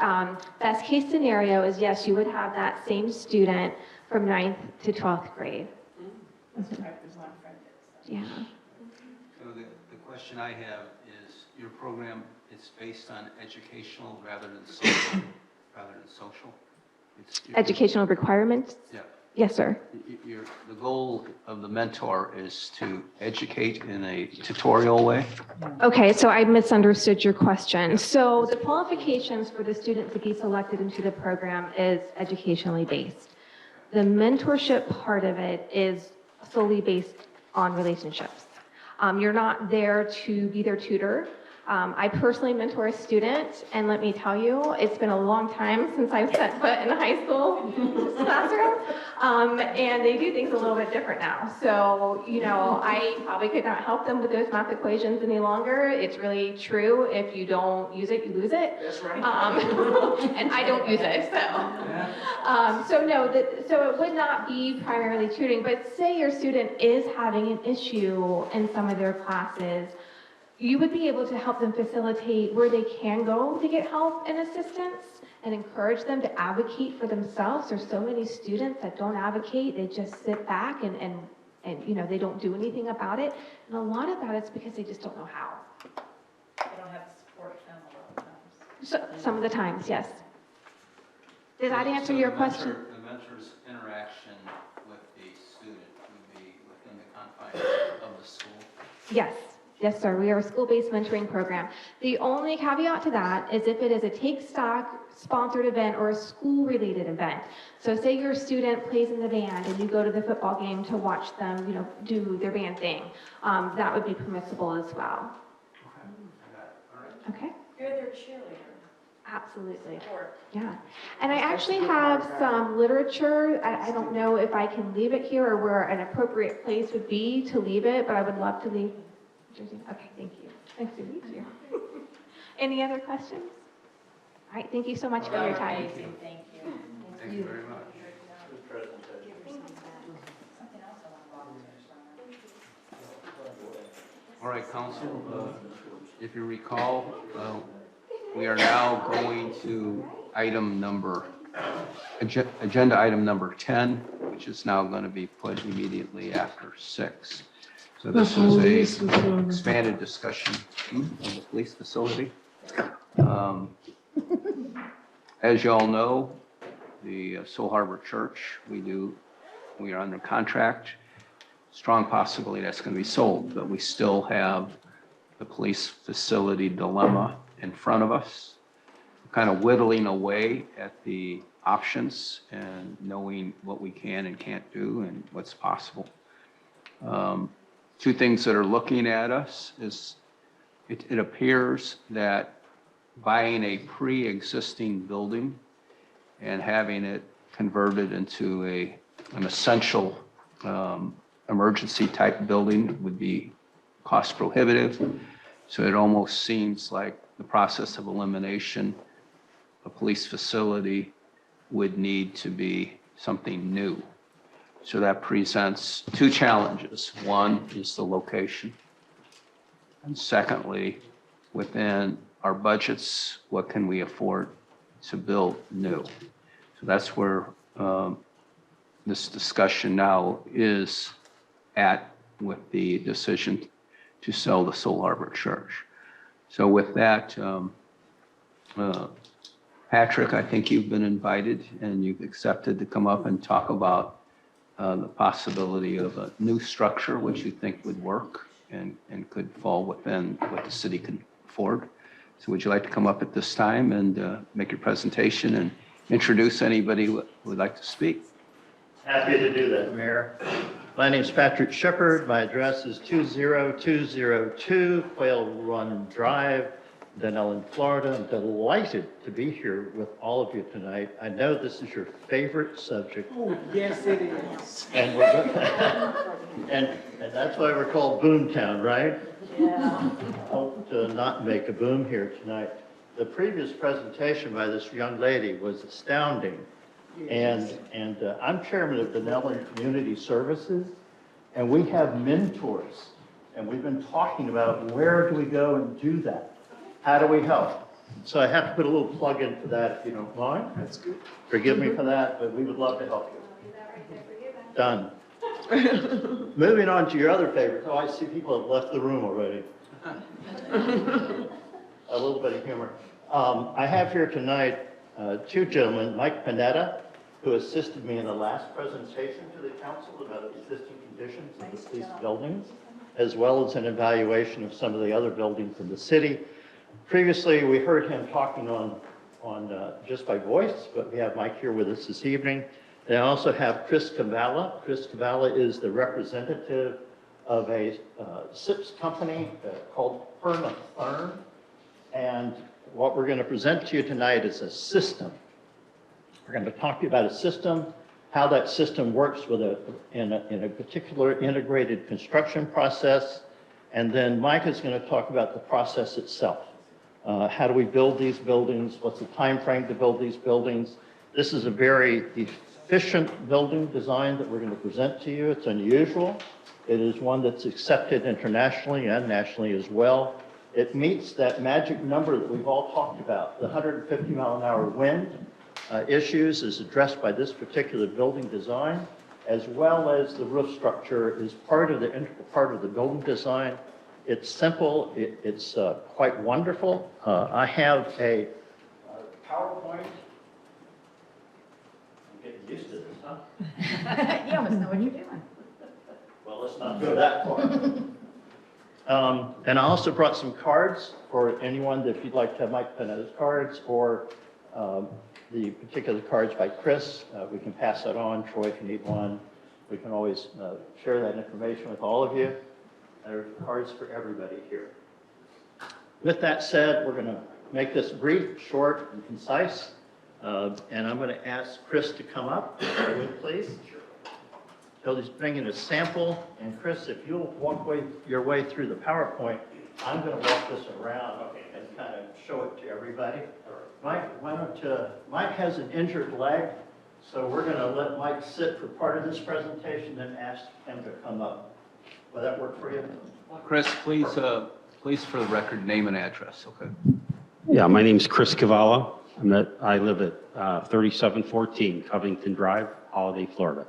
best case scenario is, yes, you would have that same student from 9th to 12th grade. Yeah. So the question I have is, your program is based on educational rather than social? It's Educational requirements? Yeah. Yes, sir. The goal of the mentor is to educate in a tutorial way. Okay, so I misunderstood your question. So the qualifications for the student to be selected into the program is educationally based. The mentorship part of it is solely based on relationships. You're not there to be their tutor. I personally mentor a student, and let me tell you, it's been a long time since I've set foot in a high school classroom, and they do things a little bit different now. So, you know, I probably could not help them with those math equations any longer. It's really true. If you don't use it, you lose it. That's right. And I don't use it, so it would not be primarily tutoring, but say your student is having an issue in some of their classes, you would be able to help them facilitate where they can go to get help and assistance and encourage them to advocate for themselves. There's so many students that don't advocate. They just sit back and you know, they don't do anything about it. And a lot of that is because they just don't know how. They don't have the support them a lot of times. So, some of the times, yes. Did that answer your question? The mentor's interaction with the student would be within the confines of the school? Yes. Yes, sir. We are a school-based mentoring program. The only caveat to that is if it is a Take Stock sponsored event or a school-related event. So say your student plays in the band and you go to the football game to watch them, you know, do their band thing. That would be permissible as well. Okay? You're their cheerleader. Absolutely. Yeah. And I actually have some literature. I don't know if I can leave it here or where an appropriate place would be to leave it, but I would love to leave. Okay, thank you. Nice to meet you. Any other questions? All right, thank you so much for your time. Thank you. Thank you very much. All right, council, if you recall, we are now going to agenda item number 10, which is now going to be put immediately after 6. So this is a expanded discussion of the police facility. As you all know, the Soul Harbor Church, we are under contract. Strong possibility that's going to be sold, but we still have the police facility dilemma in front of us. We're kind of whittling away at the options and knowing what we can and can't do and what's possible. Two things that are looking at us is it appears that buying a pre-existing building and having it converted into an essential emergency type building would be cost prohibitive. So it almost seems like the process of elimination, a police facility would need to be something new. So that presents two challenges. One is the location. And secondly, within our budgets, what can we afford to build new? So that's where this discussion now is at with the decision to sell the Soul Harbor Church. So with that, Patrick, I think you've been invited and you've accepted to come up and talk about the possibility of a new structure, which you think would work and could fall within what the city can afford. So would you like to come up at this time and make your presentation and introduce anybody who would like to speak? Happy to do that, Mayor. My name is Patrick Shepard. My address is 20202 Quail Run Drive, Dunnellon, Florida. I'm delighted to be here with all of you tonight. I know this is your favorite subject. Oh, yes, it is. And and that's why we're called Boomtown, right? Yeah. Hope to not make a boom here tonight. The previous presentation by this young lady was astounding. And I'm chairman of Dunnellon Community Services, and we have mentors. And we've been talking about where do we go and do that? How do we help? So I have to put a little plug in for that, if you don't mind. That's good. Forgive me for that, but we would love to help you. Done. Moving on to your other favorite. Oh, I see people have left the room already. A little bit of humor. I have here tonight two gentlemen, Mike Panetta who assisted me in the last presentation to the council about the existing conditions of the police buildings, as well as an evaluation of some of the other buildings in the city. Previously, we heard him talking on just by voice, but we have Mike here with us this evening. And I also have Chris Cavala. Chris Cavala is the representative of a SIPS company called Perma-Therm. And what we're going to present to you tonight is a system. We're going to talk to you about a system, how that system works in a particular integrated construction process. And then Mike is going to talk about the process itself. How do we build these buildings? What's the time frame to build these buildings? This is a very efficient building design that we're going to present to you. It's unusual. It is one that's accepted internationally and nationally as well. It meets that magic number that we've all talked about. The 150-mile-an-hour wind issues is addressed by this particular building design, as well as the roof structure is part of the integral part of the building design. It's simple. It's quite wonderful. I have a PowerPoint. I'm getting used to this, huh? You almost know what you're doing. Well, let's not go that far. And I also brought some cards for anyone that if you'd like to have Mike pen out his cards or the particular cards by Chris. We can pass that on. Troy, if you need one, we can always share that information with all of you. There are cards for everybody here. With that said, we're going to make this brief, short, and concise. And I'm going to ask Chris to come up, if you would, please. So he's bringing a sample. And Chris, if you'll walk your way through the PowerPoint, I'm going to walk this around and kind of show it to everybody. Mike, Mike has an injured leg, so we're going to let Mike sit for part of this presentation and ask him to come up. Will that work for you? Chris, please for the record, name and address, okay? Yeah, my name's Chris Cavala. I live at 3714 Covington Drive, Holiday, Florida.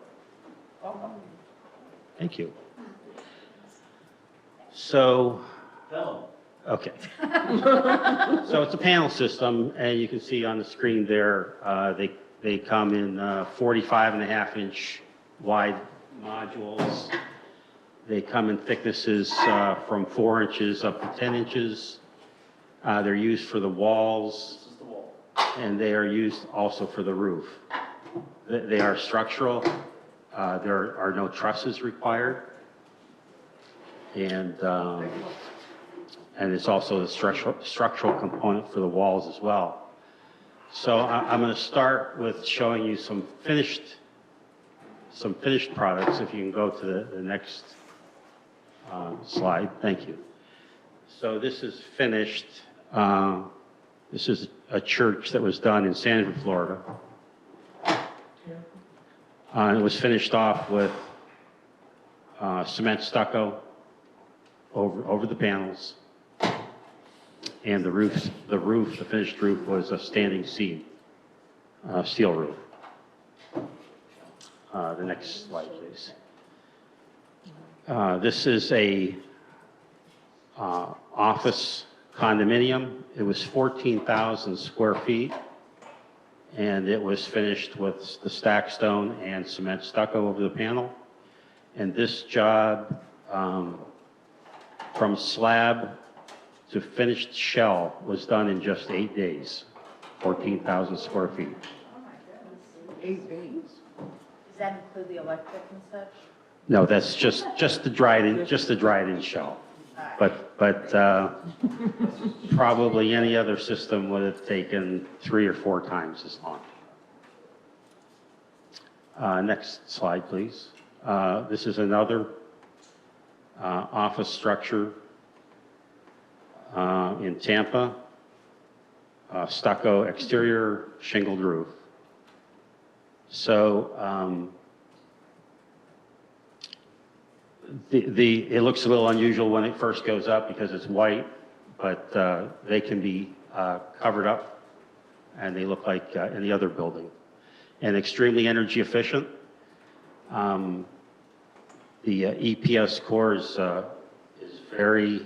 Thank you. So, okay. So it's a panel system, and you can see on the screen there, they come in 45.5-inch wide modules. They come in thicknesses from 4 inches up to 10 inches. They're used for the walls, and they are used also for the roof. They are structural. There are no trusses required. And it's also a structural component for the walls as well. So I'm going to start with showing you some finished products. If you can go to the next slide. Thank you. So this is finished. This is a church that was done in Sanford, Florida. It was finished off with cement stucco over the panels. And the finished roof was a standing seam, steel roof. The next slide, please. This is a office condominium. It was 14,000 square feet, and it was finished with the stack stone and cement stucco over the panel. And this job, from slab to finished shell, was done in just 8 days, 14,000 square feet. Oh my goodness. 8 days? Does that include the electric and such? No, that's just the dried in shell. But probably any other system would have taken 3 or 4 times as long. Next slide, please. This is another office structure in Tampa, stucco exterior, shingled roof. So it looks a little unusual when it first goes up because it's white, but they can be covered up and they look like any other building. And extremely energy efficient. The EPS score is very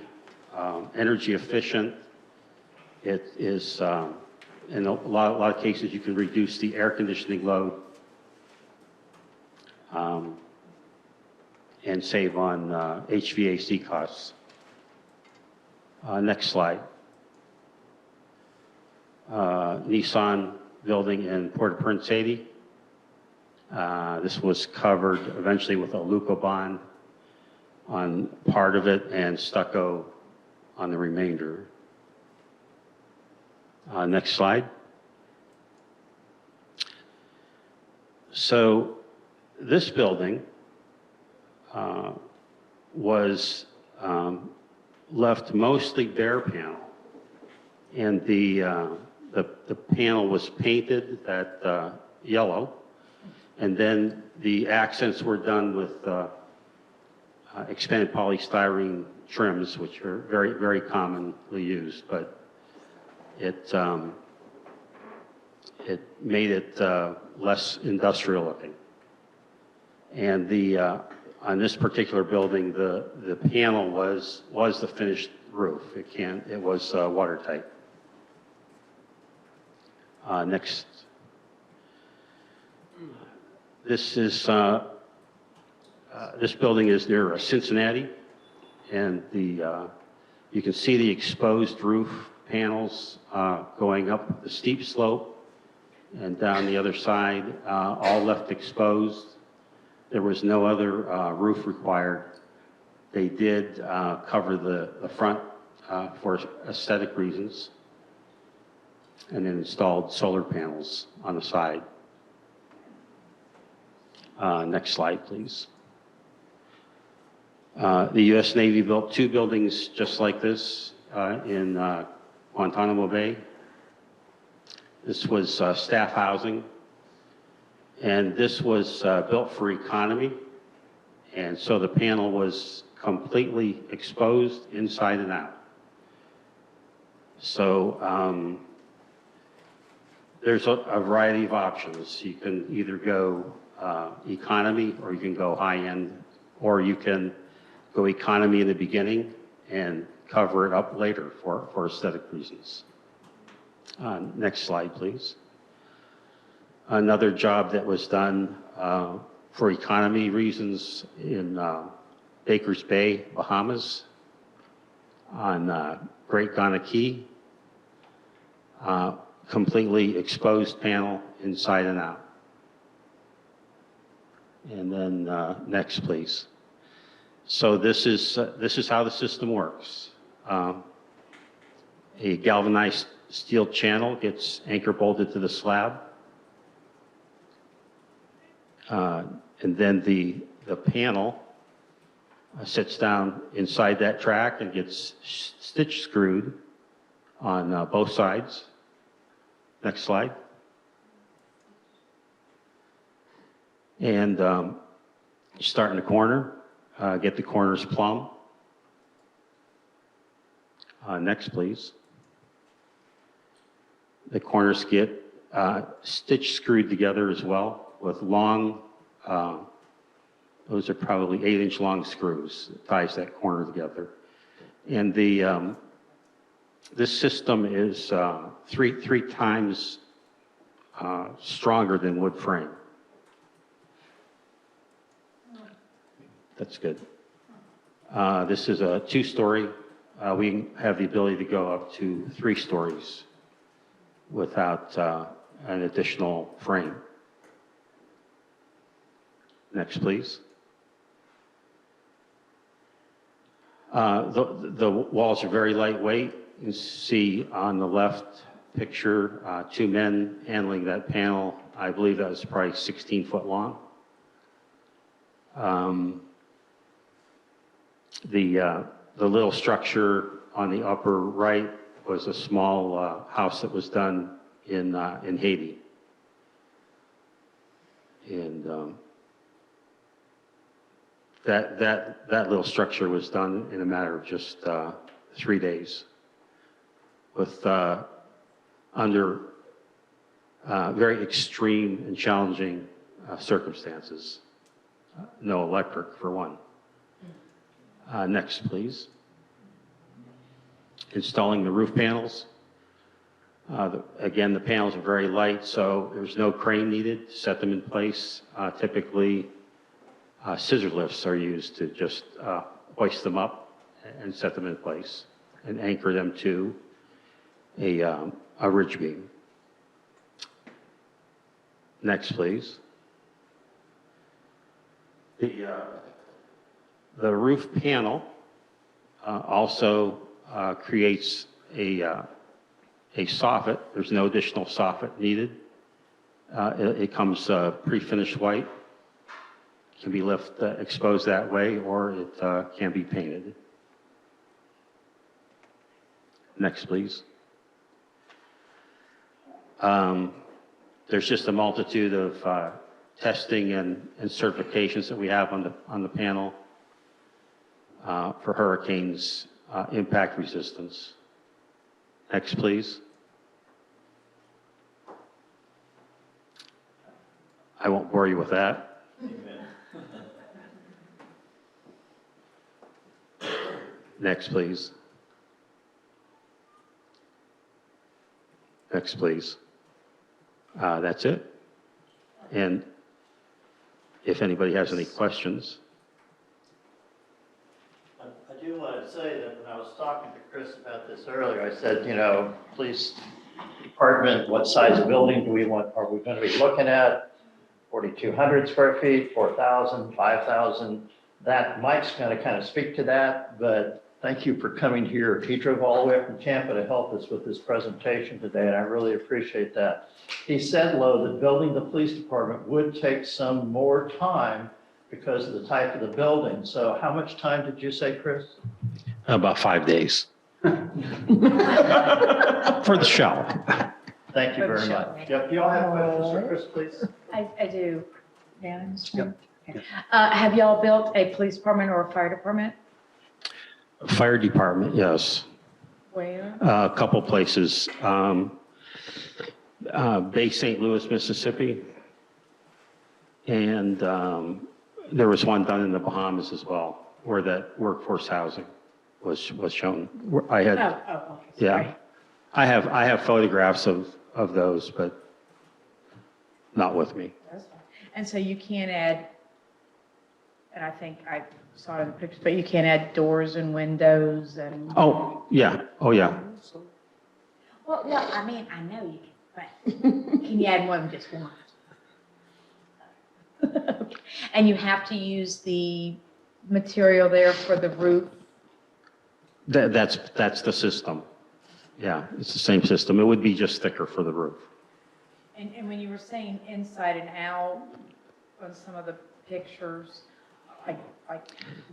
energy efficient. It is, in a lot of cases, you can reduce the air conditioning load and save on HVAC costs. Next slide. Nissan building in Port Prince 80. This was covered eventually with a Luco bond on part of it and stucco on the remainder. Next slide. So this building was left mostly bare panel, and the panel was painted that yellow, and then the accents were done with expanded polystyrene trims, which are very, very commonly used, but it made it less industrial looking. And on this particular building, the panel was the finished roof. It was watertight. Next. This building is near Cincinnati, and you can see the exposed roof panels going up the steep slope and down the other side, all left exposed. There was no other roof required. They did cover the front for aesthetic reasons, and then installed solar panels on the side. Next slide, please. The U.S. Navy built 2 buildings just like this in Guantanamo Bay. This was staff housing, and this was built for economy, and so the panel was completely exposed inside and out. So there's a variety of options. You can either go economy, or you can go high-end, or you can go economy in the beginning and cover it up later for aesthetic reasons. Next slide, please. Another job that was done for economy reasons in Baker's Bay, Bahamas, on Great Ghana Key. Completely exposed panel inside and out. And then next, please. So this is how the system works. A galvanized steel channel gets anchor bolted to the slab. And then the panel sits down inside that track and gets stitch screwed on both sides. Next slide. And you start in the corner, get the corners plumb. Next, please. The corners get stitch screwed together as well with long, those are probably 8-inch long screws that ties that corner together. And this system is three times stronger than wood frame. That's good. This is a 2-story. We have the ability to go up to 3 stories without an additional frame. Next, please. The walls are very lightweight. You can see on the left picture 2 men handling that panel. I believe that was probably 16 foot long. The little structure on the upper right was a small house that was done in Haiti. And that little structure was done in a matter of just 3 days with under very extreme and challenging circumstances. No electric, for one. Next, please. Installing the roof panels. Again, the panels are very light, so there's no crane needed to set them in place. Typically, scissor lifts are used to just hoist them up and set them in place and anchor them to a ridge beam. Next, please. The roof panel also creates a soffit. There's no additional soffit needed. It comes pre-finished white. Can be left exposed that way, or it can be painted. Next, please. There's just a multitude of testing and certifications that we have on the panel for hurricanes impact resistance. Next, please. I won't bore you with that. Next, please. Next, please. That's it. And if anybody has any questions. I do want to say that when I was talking to Chris about this earlier, I said, police department, what size building do we want? Are we going to be looking at 4,200 square feet, 4,000, 5,000? That Mike's going to kind of speak to that, but thank you for coming here. He drove all the way from Tampa to help us with this presentation today, and I really appreciate that. He said, Lo, that building the police department would take some more time because of the type of the building. So how much time did you say, Chris? About 5 days. For the show. Thank you very much. Yep. Do y'all have questions for Chris, please? I do. Dan, Mr. Chairman? Okay. Have y'all built a police department or a fire department? Fire department, yes. Where? A couple places. Bay St. Louis, Mississippi. And there was one done in the Bahamas as well, where that workforce housing was shown. I had, okay. yeah, I have photographs of those, but not with me. That's fine. And so you can't add, and I think I saw it in the pictures, but you can't add doors and windows and. Oh, yeah. Oh, yeah. Well, no, I mean, I know you can, but can you add more than just one? And you have to use the material there for the roof? That's the system. Yeah, it's the same system. It would be just thicker for the roof. And when you were saying inside and out on some of the pictures, like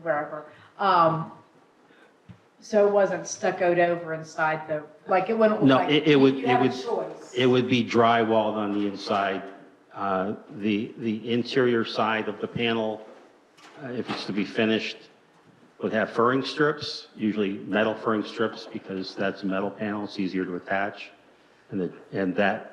wherever, so it wasn't stuccoed over inside the, like it wouldn't look No, like it would you have a choice. it would be drywalled on the inside. The interior side of the panel, if it's to be finished, would have furring strips, usually metal furring strips, because that's a metal panel, it's easier to attach. And that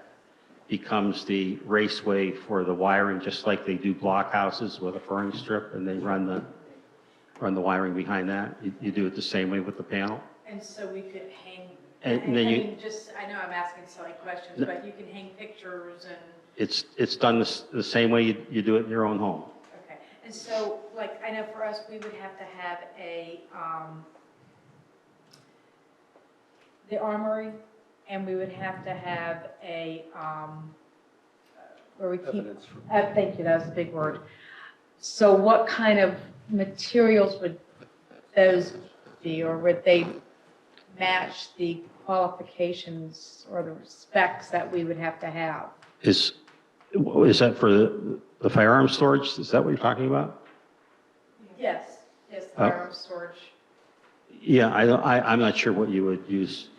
becomes the raceway for the wiring, just like they do block houses with a furring strip, and they run the wiring behind that. You do it the same way with the panel. And so we could hang, And then you, I know I'm asking silly questions, but you can hang pictures and. it's done the same way you do it in your own home. Okay, and so, like, I know for us, we would have to have the armory, and we would have to have where we keep, thank you, that was a big word. So what kind of materials would those be, or would they match the qualifications or the specs that we would have to have? Is that for the firearm storage? Is that what you're talking about? Yes, firearm storage. Yeah, I'm not sure what you would use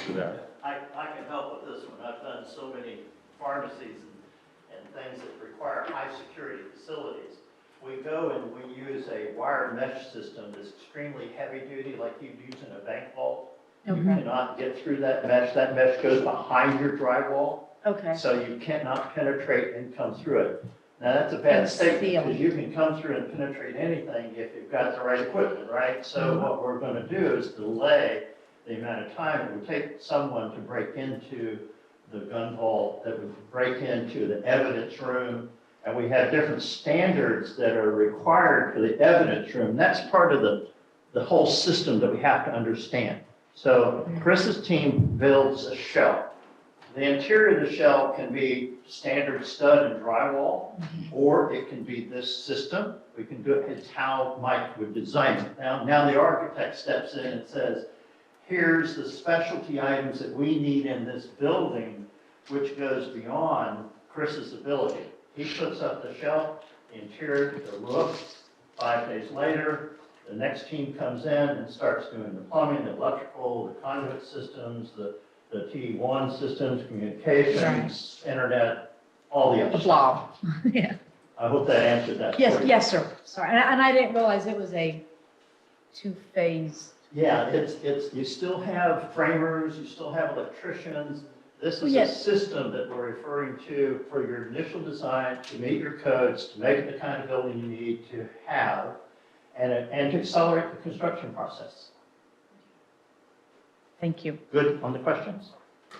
for that. I can help with this one. I've done so many pharmacies and things that require high security facilities. We go and we use a wire mesh system that's extremely heavy duty, like you'd use in a bank vault. Okay. You cannot get through that mesh. That mesh goes behind your drywall. Okay. So you cannot penetrate and come through it. Now that's a bad statement, because you can come through and penetrate anything if you've got the right equipment, right? So what we're going to do is delay the amount of time it would take someone to break into the gun vault, that would break into the evidence room And we have different standards that are required for the evidence room. That's part of the whole system that we have to understand. So Chris's team builds a shell. The interior of the shell can be standard stud and drywall, or it can be this system. We can do it, it's how Mike would design it. Now the architect steps in and says, here's the specialty items that we need in this building, which goes beyond Chris's ability. He puts up the shell, the interior, the roof. 5 days later, the next team comes in and starts doing the plumbing, the electrical, the conduit systems, the T1 systems, communications, internet, all the other The stuff. blob, yeah. I hope that answered that. Yes, for you. yes, sir. Sorry, and I didn't realize it was a two-phase. Yeah, it's, you still have framers, you still have electricians. This Oh, is a yes. system that we're referring to for your initial design, to meet your codes, to make it the kind of building you need to have, and to accelerate the construction process. Thank you. Good on the questions?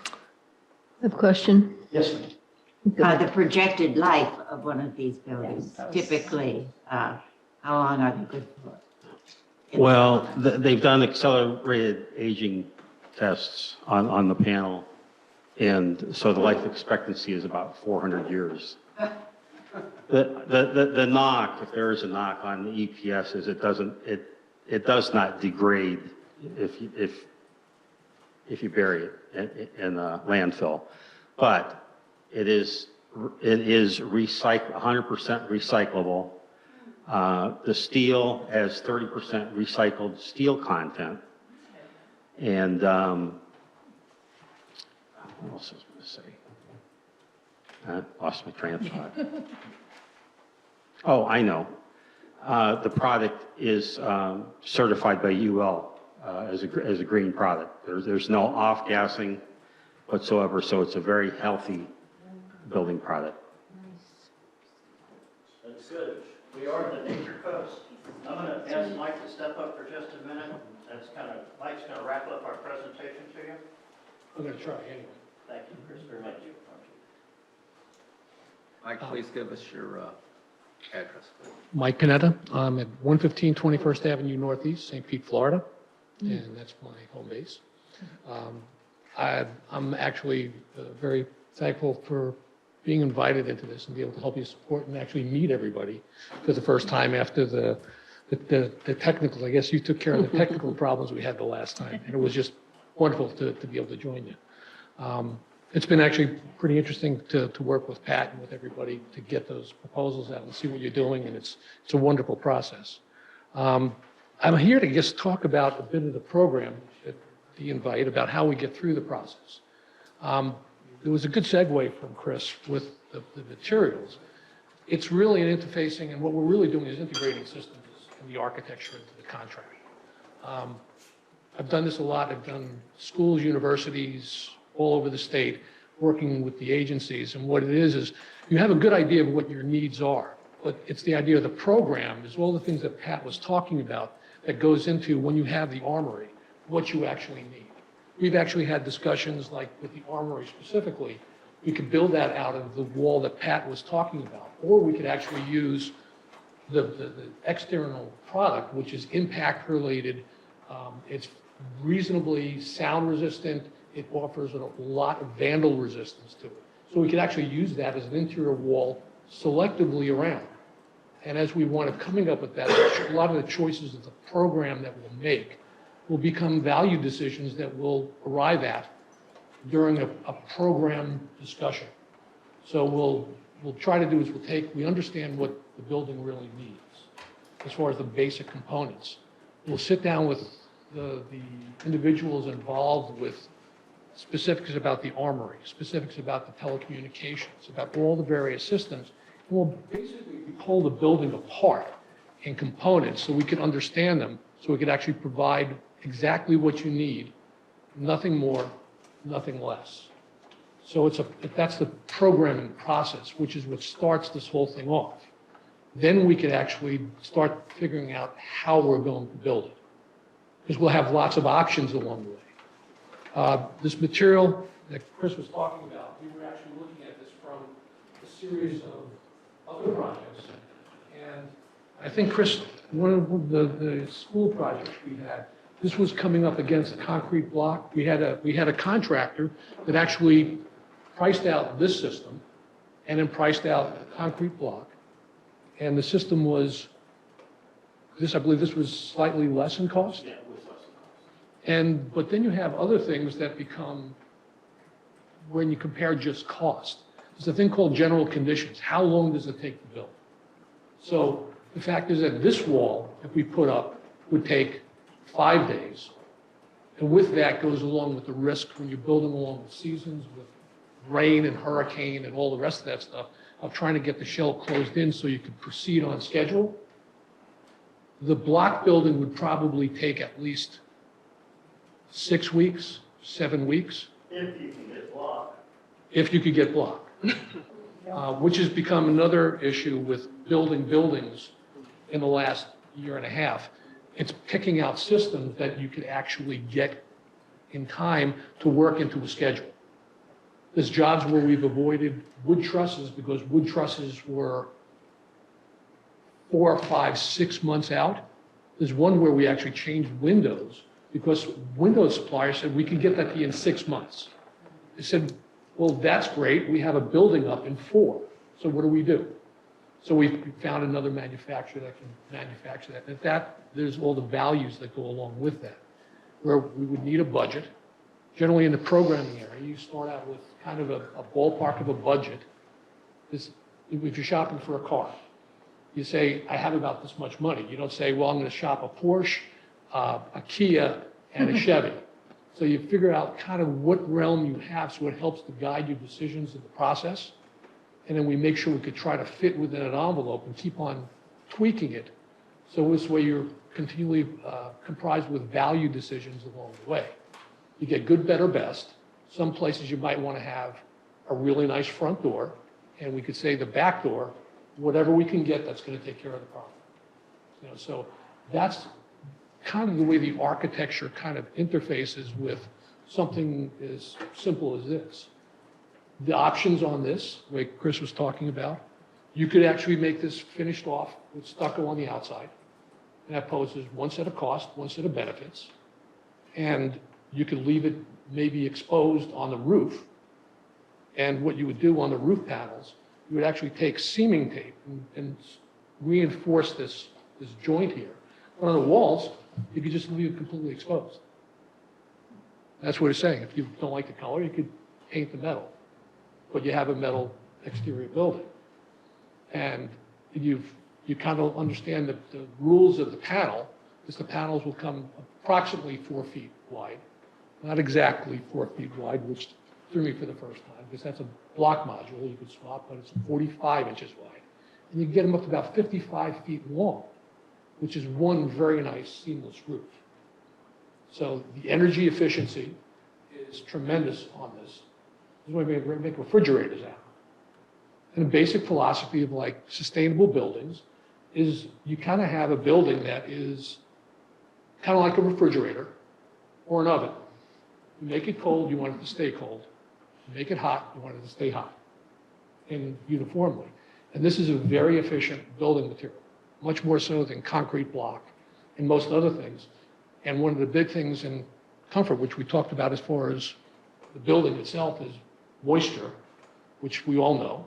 I have a question. Yes, ma'am. The projected life of one of these buildings, Yes, that was- typically, how long are they good for? Well, they've done accelerated aging tests on the panel, and so the life expectancy is about 400 years. The knock, if there is a knock on the EPS, is it does not degrade if you bury it in a landfill, but it is 100% recyclable. The steel has 30% recycled steel content. And what else was I going to say? Lost my train of thought. Oh, I know. The product is certified by UL as a green product. There's no off-gassing whatsoever, so it's a very healthy building product. That's good. We are the nature coast. I'm going to ask Mike to step up for just a minute. Mike's going to wrap up our presentation to you. I'm going to try anyway. Thank you, Chris, very much. Mike, please give us your address. Mike Panetta. I'm at 115 21st Avenue Northeast, St. Pete, Florida, and that's my home base. I'm actually very thankful for being invited into this and be able to help you support and actually meet everybody for the first time after the technical, I guess you took care of the technical problems we had the last time, and it was just wonderful to be able to join you. It's been actually pretty interesting to work with Pat and with everybody to get those proposals out and see what you're doing, and it's a wonderful process. I'm here to just talk about a bit of the program, the invite, about how we get through the process. There was a good segue from Chris with the materials. It's really an interfacing, and what we're really doing is integrating systems and the architecture into the contract. I've done this a lot. I've done schools, universities, all over the state, working with the agencies. And what it is you have a good idea of what your needs are, but it's the idea of the program, is all the things that Pat was talking about that goes into when you have the armory, what you actually need. We've actually had discussions like with the armory specifically. We could build that out of the wall that Pat was talking about, or we could actually use the external product, which is impact related. It's reasonably sound resistant. It offers a lot of vandal resistance to it. So we could actually use that as an interior wall selectively around. And as we wind up coming up with that, a lot of the choices of the program that we'll make will become value decisions that we'll arrive at during a program discussion. So we'll try to do is we understand what the building really needs as far as the basic components. We'll sit down with the individuals involved with specifics about the armory, specifics about the telecommunications, about all the various systems. And we'll basically pull the building apart in components so we can understand them, so we could actually provide exactly what you need, nothing more, nothing less. So that's the programming process, which is what starts this whole thing off. Then we could actually start figuring out how we're going to build it, because we'll have lots of options along the way. This material that Chris was talking about, we were actually looking at this from a series of other projects. And I think, Chris, one of the school projects we had, this was coming up against a concrete block. We had a contractor that actually priced out this system and then priced out a concrete block. And the system was, I believe this was slightly less in cost? Yeah, it was less in cost. But then you have other things that become, when you compare just cost, there's a thing called general conditions. How long does it take to build? So the fact is that this wall, if we put up, would take 5 days. And with that goes along with the risk when you're building along the seasons with rain and hurricane and all the rest of that stuff of trying to get the shell closed in so you could proceed on schedule. The block building would probably take at least 6 weeks, 7 weeks. If you can get block. If you could get block. Which has become another issue with building buildings in the last year and a half. It's picking out systems that you could actually get in time to work into a schedule. There's jobs where we've avoided wood trusses because wood trusses were 4, 5, 6 months out. There's one where we actually changed windows because window suppliers said we can get that to you in 6 months. They said, well, that's great. We have a building up in 4. So what do? So we found another manufacturer that can manufacture that. And there's all the values that go along with that, where we would need a budget. Generally in the programming area, you start out with kind of a ballpark of a budget. If you're shopping for a car, you say, I have about this much money. You don't say, well, I'm going to shop a Porsche, a Kia, and a Chevy. So you figure out kind of what realm you have so it helps to guide your decisions in the process. And then we make sure we could try to fit within an envelope and keep on tweaking it. So this way you're continually comprised with value decisions along the way. You get good, better, best. Some places you might want to have a really nice front door, and we could say the back door, whatever we can get that's going to take care of the problem. So that's kind of the way the architecture kind of interfaces with something as simple as this. The options on this, like Chris was talking about, you could actually make this finished off with stucco on the outside. And that poses one set of costs, one set of benefits. And you could leave it maybe exposed on the roof. And what you would do on the roof panels, you would actually take seaming tape and reinforce this joint here. But on the walls, you could just leave it completely exposed. That's what it's saying. If you don't like the color, you could paint the metal. But you have a metal exterior building. And you kind of understand the rules of the panel, because the panels will come approximately 4 feet wide. Not exactly 4 feet wide, which threw me for the first time, because that's a block module you could swap, but it's 45 inches wide. And you can get them up to about 55 feet long, which is one very nice seamless roof. So the energy efficiency is tremendous on this. This is why we make refrigerators out. And the basic philosophy of like sustainable buildings is you kind of have a building that is kind of like a refrigerator or an oven. You make it cold, you want it to stay cold. You make it hot, you want it to stay hot, and uniformly. And this is a very efficient building material, much more so than concrete block and most other things. And one of the big things in comfort, which we talked about as far as the building itself, is moisture, which we all know.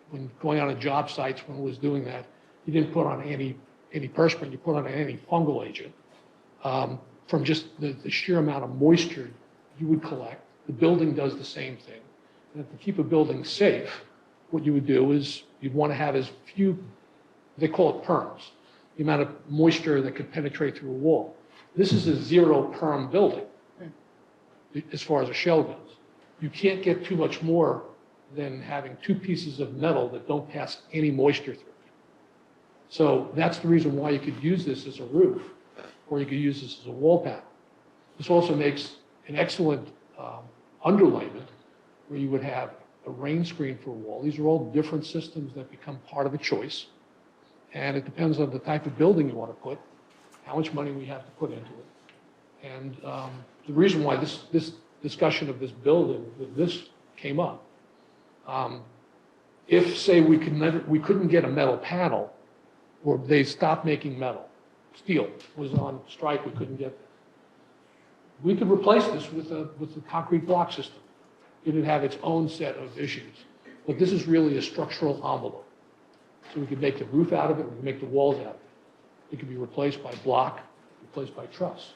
When going on a job sites, when it was doing that, you didn't put on antiperspirant, you put on an antifungal agent. From just the sheer amount of moisture you would collect, the building does the same thing. And to keep a building safe, what you would do is you'd want to have as few, they call it perms, the amount of moisture that could penetrate through a wall. This is a zero perm building as far as a shell goes. You can't get too much more than having 2 pieces of metal that don't pass any moisture through it. So that's the reason why you could use this as a roof, or you could use this as a wall panel. This also makes an excellent underlayment where you would have a rain screen for a wall. These are all different systems that become part of a choice. And it depends on the type of building you want to put, how much money we have to put into it. And the reason why this discussion of this building, this came up, If, say, we couldn't get a metal panel, or they stopped making metal, steel was on strike, we couldn't get this. We could replace this with a concrete block system. It would have its own set of issues. But this is really a structural envelope. So we could make the roof out of it, we could make the walls out of it. It could be replaced by block, replaced by truss.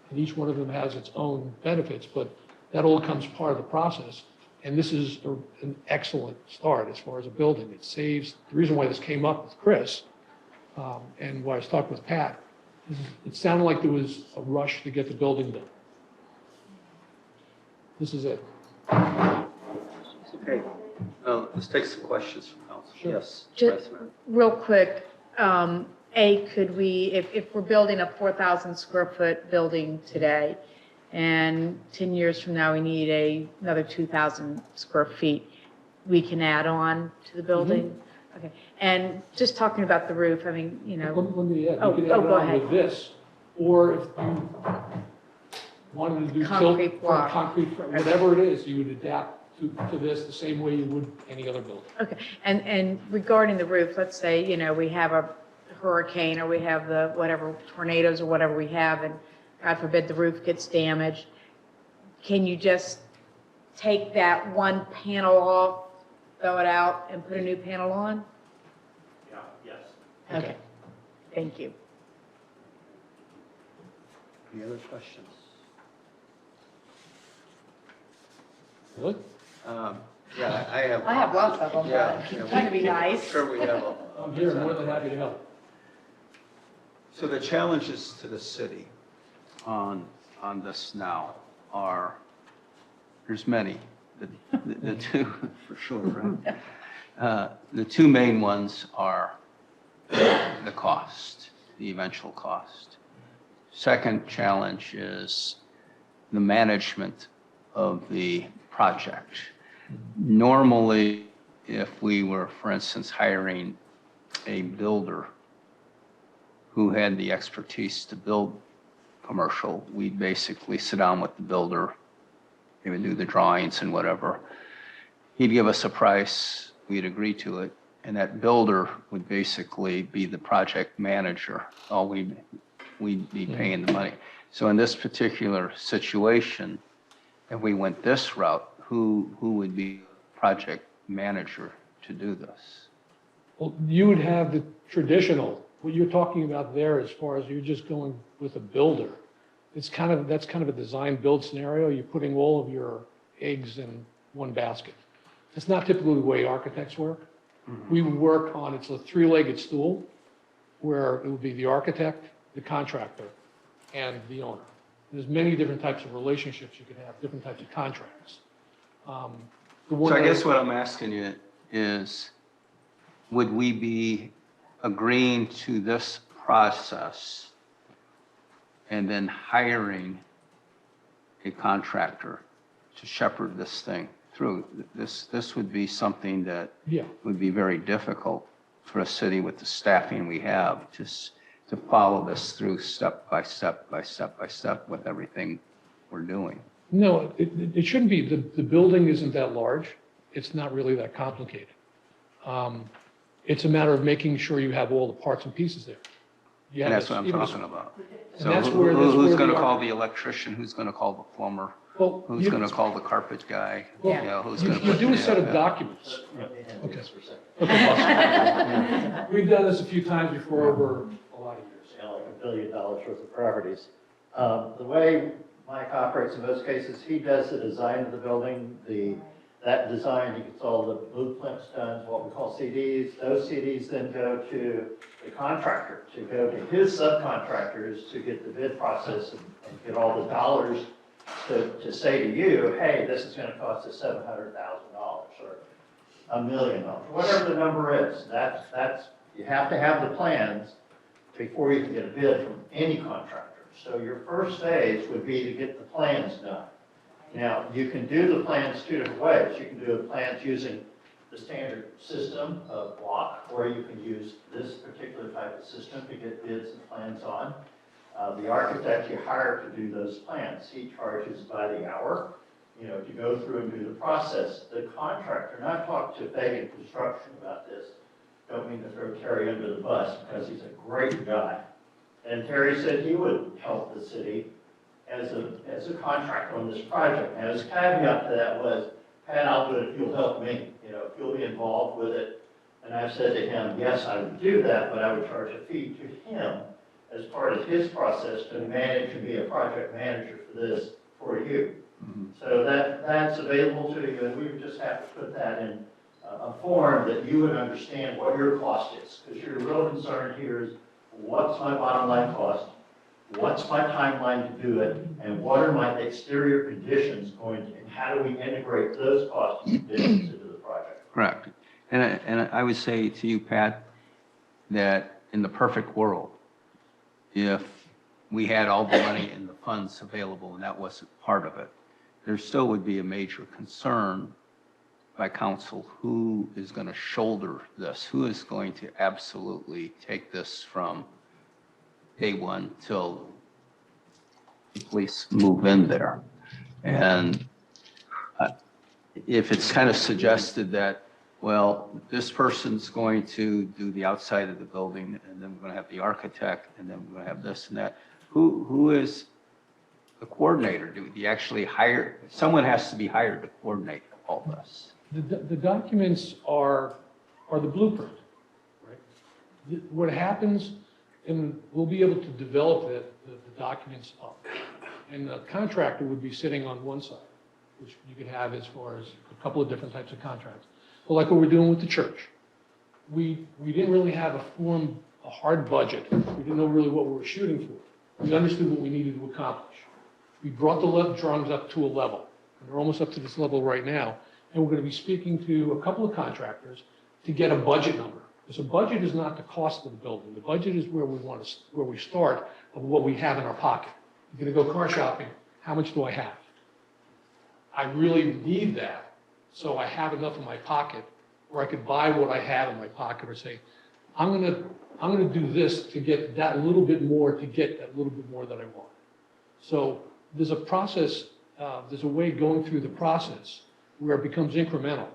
And each one of them has its own benefits, but that all comes part of the process. And this is an excellent start as far as a building. It saves, the reason why this came up with Chris, and why I was talking with Pat, is it sounded like there was a rush to get the building done. This is it. Okay. Let's take some questions from council. Sure. Yes. Just real quick, could we, if we're building a 4,000 square foot building today, and 10 years from now we need another 2,000 square feet, we can add on to the building? Okay. And just talking about the roof, I mean, you know. Let me add, Oh, you could add go on ahead. with this, or if you wanted to do Concrete tilt, block. concrete, whatever it is, you would adapt to this the same way you would any other building. Okay, and regarding the roof, let's say, you know, we have a hurricane, or we have the whatever tornadoes or whatever we have, and God forbid the roof gets damaged. Can you just take that one panel off, throw it out, and put a new panel on? Yeah, yes. Okay, thank you. Any other questions? Really? Yeah, I have. I have lots of them, Yeah, but yeah, trying to be nice. Sure we have. I'm here, more than happy to help. So the challenges to the city on this now are, there's many. The two, for sure, right? The two main ones are the cost, the eventual cost. Second challenge is the management of the project. Normally, if we were, for instance, hiring a builder who had the expertise to build commercial, we'd basically sit down with the builder, he would do the drawings and whatever. He'd give us a price, we'd agree to it, and that builder would basically be the project manager. All we'd be paying the money. So in this particular situation, if we went this route, who would be project manager to do this? Well, you would have the traditional, what you're talking about there as far as you're just going with a builder. That's kind of a design build scenario. You're putting all of your eggs in one basket. It's not typically the way architects work. We work on, it's a three-legged stool where it would be the architect, the contractor, and the owner. There's many different types of relationships you could have, different types of contracts. So I guess what I'm asking you is, would we be agreeing to this process and then hiring a contractor to shepherd this thing through? This would be something that would be very difficult for a city with the staffing we have, just to follow this through step by step by step by step with everything we're doing. No, it shouldn't be. The building isn't that large. It's not really that complicated. It's a matter of making sure you have all the parts and pieces there. And that's what I'm talking about. So that's who's going to call the electrician? Who's going to call the plumber? Well, Who's going to call the carpet guy? Well, You know, who's you going to do a set of documents. Okay. We've done this a few times before over a lot of years. Yeah, like $1 billion worth of properties. The way Mike operates in most cases, he does the design of the building. That design, he gets all the blueprints done, what we call CDs. Those CDs then go to the contractor, to go to his subcontractors to get the bid process and get all the dollars to say to you, hey, this is going to cost us $700,000 or $1 million, whatever the number is. That's you have to have the plans before you can get a bid from any contractor. So your first phase would be to get the plans done. Now, you can do the plans two different ways. You can do the plans using the standard system of block, or you can use this particular type of system to get bids and plans on. The architect you hire to do those plans, he charges by the hour. you know, to go through and do the process. The contractor, and I've talked to Fagan Construction about this, don't mean to throw Terry under the bus because he's a great guy. And Terry said he would help the city as a contractor on this project. Now, his caveat to that was, Pat, I'll do it if you'll help me, you know, if you'll be involved with it. And I've said to him, yes, I would do that, but I would charge a fee to him as part of his process to manage and be a project manager for this for you. So that's available to you, and we would just have to put that in a form that you would understand what your cost is. Because your real concern here is, what's my bottom line cost? What's my timeline to do it? And what are my exterior conditions going to, and how do we integrate those costs and conditions into the project? Correct. And I would say to you, Pat, that in the perfect world, if we had all the money and the funds available and that wasn't part of it, there still would be a major concern by council, who is going to shoulder this? Who is going to absolutely take this from day one till the police move in there? And if it's kind of suggested that, well, this person's going to do the outside of the building, and then we're going to have the architect, and then we're going to have this and that, who is the coordinator? Do you actually hire, someone has to be hired to coordinate all this? The documents are the blueprint, right? What happens, and we'll be able to develop the documents up. And the contractor would be sitting on one side, which you could have as far as a couple of different types of contracts. But like what we're doing with the church, we didn't really have a hard budget. We didn't know really what we were shooting for. We understood what we needed to accomplish. We brought the drawings up to a level, and we're almost up to this level right now. And we're going to be speaking to a couple of contractors to get a budget number. Because a budget is not the cost of the building. The budget is where we start of what we have in our pocket. You're going to go car shopping. How much do I have? I really need that, so I have enough in my pocket, or I could buy what I have in my pocket, or say, I'm going to do this to get that little bit more, to get that little bit more that I want. So there's a process, there's a way going through the process where it becomes incremental.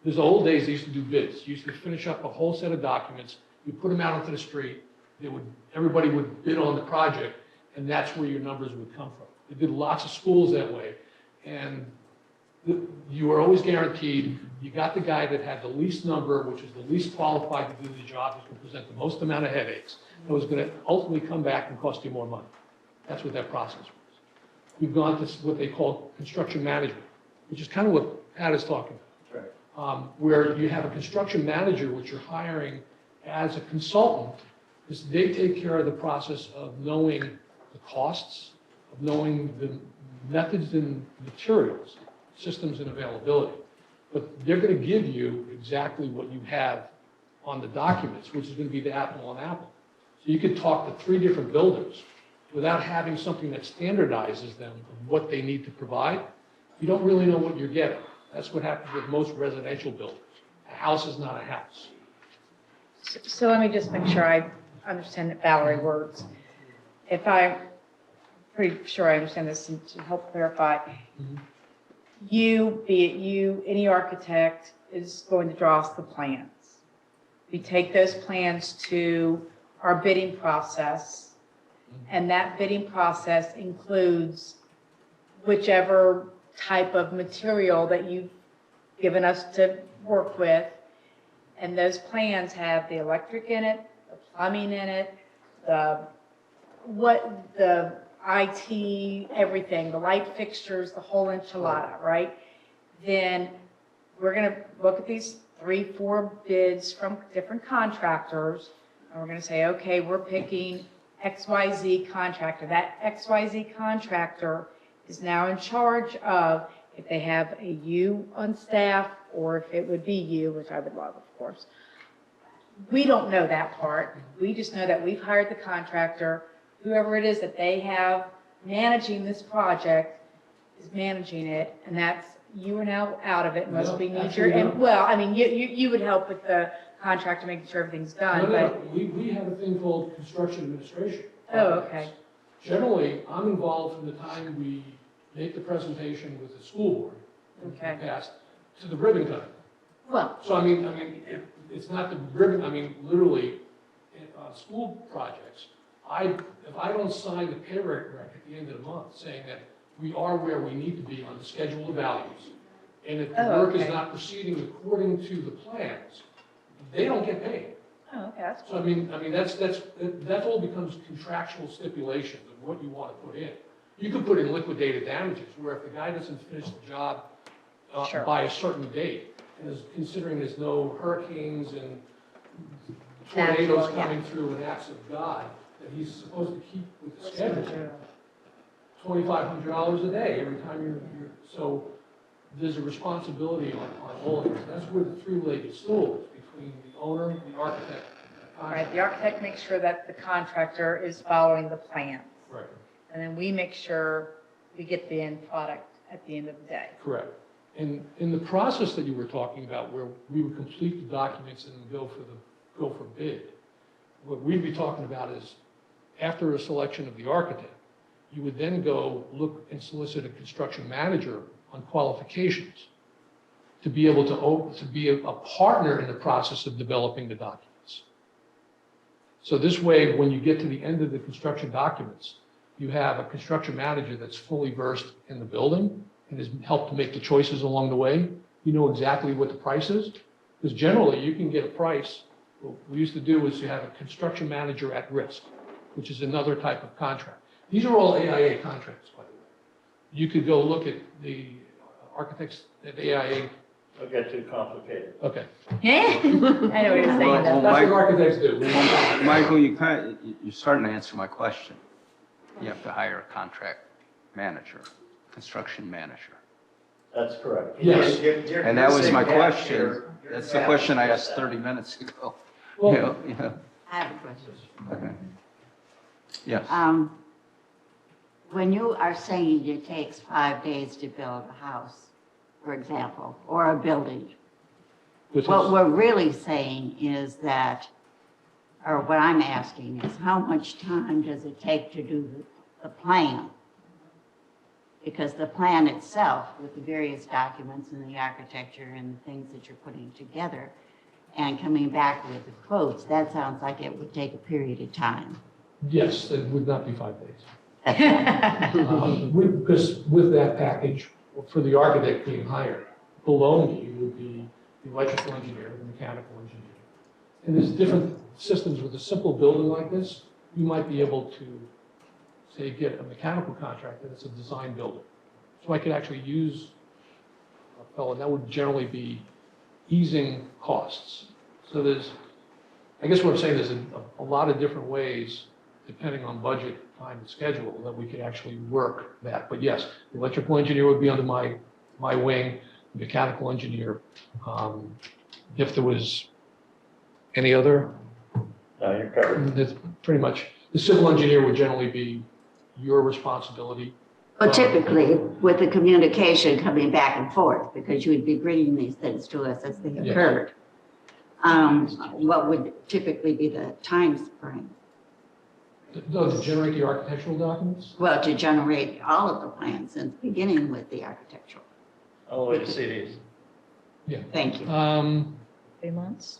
There's the old days, they used to do bids. You used to finish up a whole set of documents, you put them out onto the street, everybody would bid on the project, and that's where your numbers would come from. They did lots of schools that way, and you were always guaranteed, you got the guy that had the least number, which is the least qualified to do the job, who's going to present the most amount of headaches, and was going to ultimately come back and cost you more money. That's what that process was. We've gone to what they call construction management, which is kind of what Pat is talking about. Where you have a construction manager, which you're hiring as a consultant, is they take care of the process of knowing the costs, of knowing the methods and materials, systems and availability. But they're going to give you exactly what you have on the documents, which is going to be the apple on apple. So you could talk to 3 different builders without having something that standardizes them of what they need to provide. You don't really know what you're getting. That's what happens with most residential buildings. A house is not a house. So let me just make sure I understand that Valerie works. If I'm pretty sure I understand this, and to help clarify, you, be it you, any architect, is going to draw us the plans. We take those plans to our bidding process, and that bidding process includes whichever type of material that you've given us to work with. And those plans have the electric in it, the plumbing in it, the IT, everything, the light fixtures, the whole enchilada, right? Then we're going to look at these 3-4 bids from different contractors, and we're going to say, okay, we're picking XYZ contractor. That XYZ contractor is now in charge of if they have a you on staff, or if it would be you, which I would love, of course. We don't know that part. We just know that we've hired the contractor. Whoever it is that they have managing this project is managing it, and that's, you are now out of it, must be knee-jerk. And, well, I mean, you would help with the contractor making sure everything's done, but. We have a thing called construction administration. Oh, okay. Generally, I'm involved from the time we make the presentation with the school board, Okay. passed, to the ribbon cutting. Well, So it's not the ribbon, literally, in school projects, if I don't sign the pay rec at the end of the month saying that we are where we need to be on the schedule of values, and if the work is not proceeding according to the plans, they don't get paid. Oh, okay, that's So that all becomes contractual stipulations of what you want to put in. You could put in liquidated damages, where if the guy doesn't finish the job Sure. by a certain date, and considering there's no hurricanes and Natural, tornadoes yeah. coming through and acts of God, that he's supposed to keep with the schedule. $2,500 a day every time you're, so there's a responsibility on all of us. That's where the three-legged stool is, between the owner, the architect, and the All right, contractor. the architect makes sure that the contractor is following the plans. Right, And then we make sure we get the end product at the end of the day. correct. And in the process that you were talking about, where we would complete the documents and go for bid, what we'd be talking about is, after a selection of the architect, you would then go look and solicit a construction manager on qualifications to be able to be a partner in the process of developing the documents. So this way, when you get to the end of the construction documents, you have a construction manager that's fully versed in the building and has helped to make the choices along the way. You know exactly what the price is, because generally you can get a price. What we used to do is you have a construction manager at risk, which is another type of contract. These are all AIA contracts, by the way. You could go look at the architects at AIA. Don't get too complicated. Okay. I know what you're saying. Well, That's what architects do. Michael, you're starting to answer my question. You have to hire a contract manager, construction manager. That's correct. Yes. And that was my question. That's the question I asked 30 minutes ago. Well, I have a question. Okay. Yes. When you are saying it takes 5 days to build a house, for example, or a building, what we're really saying is that, or what I'm asking is, how much time does it take to do the plan? Because the plan itself, with the various documents and the architecture and the things that you're putting together and coming back with the quotes, that sounds like it would take a period of time. Yes, it would not be 5 days. Because with that package, for the architect being hired, below me would be the electrical engineer, the mechanical engineer. And there's different systems. With a simple building like this, you might be able to, say, get a mechanical contractor that's a design builder. So I could actually use a fellow, that would generally be easing costs. So I guess what I'm saying is a lot of different ways, depending on budget, time, and schedule, that we could actually work that. But yes, the electrical engineer would be under my wing, the mechanical engineer. If there was any other, No, you're covered. that's pretty much, the civil engineer would generally be your responsibility. But typically, with the communication coming back and forth, because you would be bringing these things to us as they Yes. occurred, what would typically be the time frame? To generate the architectural documents? Well, to generate all of the plans and beginning with the architectural. All the way to CDs. Yeah. Thank you. 3 months?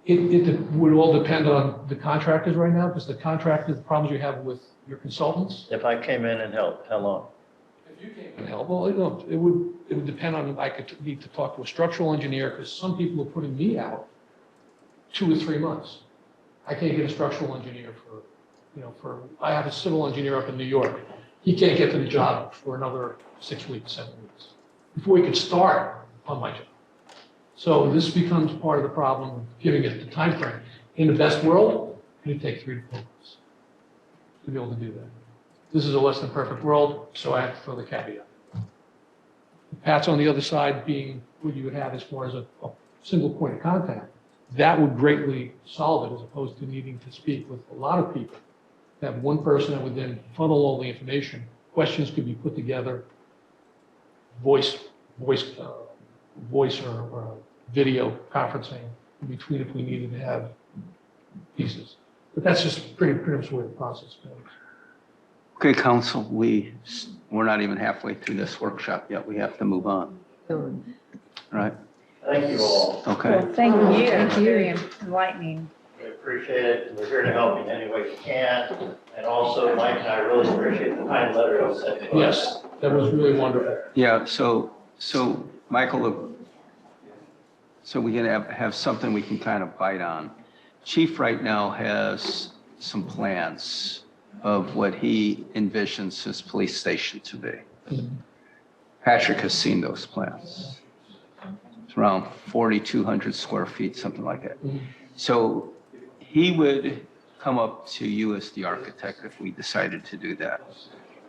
It would all depend on the contractors right now, because the contractors, the problems you have with your consultants. If I came in and helped, how long? If you came and helped, well, it would depend on, I could need to talk to a structural engineer, because some people are putting me out 2 or 3 months. I can't get a structural engineer I have a civil engineer up in New York. He can't get to the job for another 6 weeks, 7 weeks, before he could start on my job. So this becomes part of the problem of giving it the time frame. In the best world, it would take 3 to 4 months to be able to do that. This is a less than perfect world, so I have to throw the caveat. Pat's on the other side being what you would have as far as a single point of contact. That would greatly solve it, as opposed to needing to speak with a lot of people. Have one person that would then funnel all the information. Questions could be put together, voice or video conferencing in between if we needed to have pieces. But that's just pretty much the way the process goes. Okay, council, we're not even halfway through this workshop yet. We have to move on. Right? Thank you all. Okay. Well, thank you. It's very enlightening. We appreciate it, and we're here to help in any way we can. And also, Mike and I really appreciate the kind letter you sent to us. Yes, that was really wonderful. Yeah, so Michael, so we can have something we can kind of bite on. Chief right now has some plans of what he envisions his police station to be. Patrick has seen those plans. It's around 4,200 square feet, something like that. So he would come up to you as the architect if we decided to do that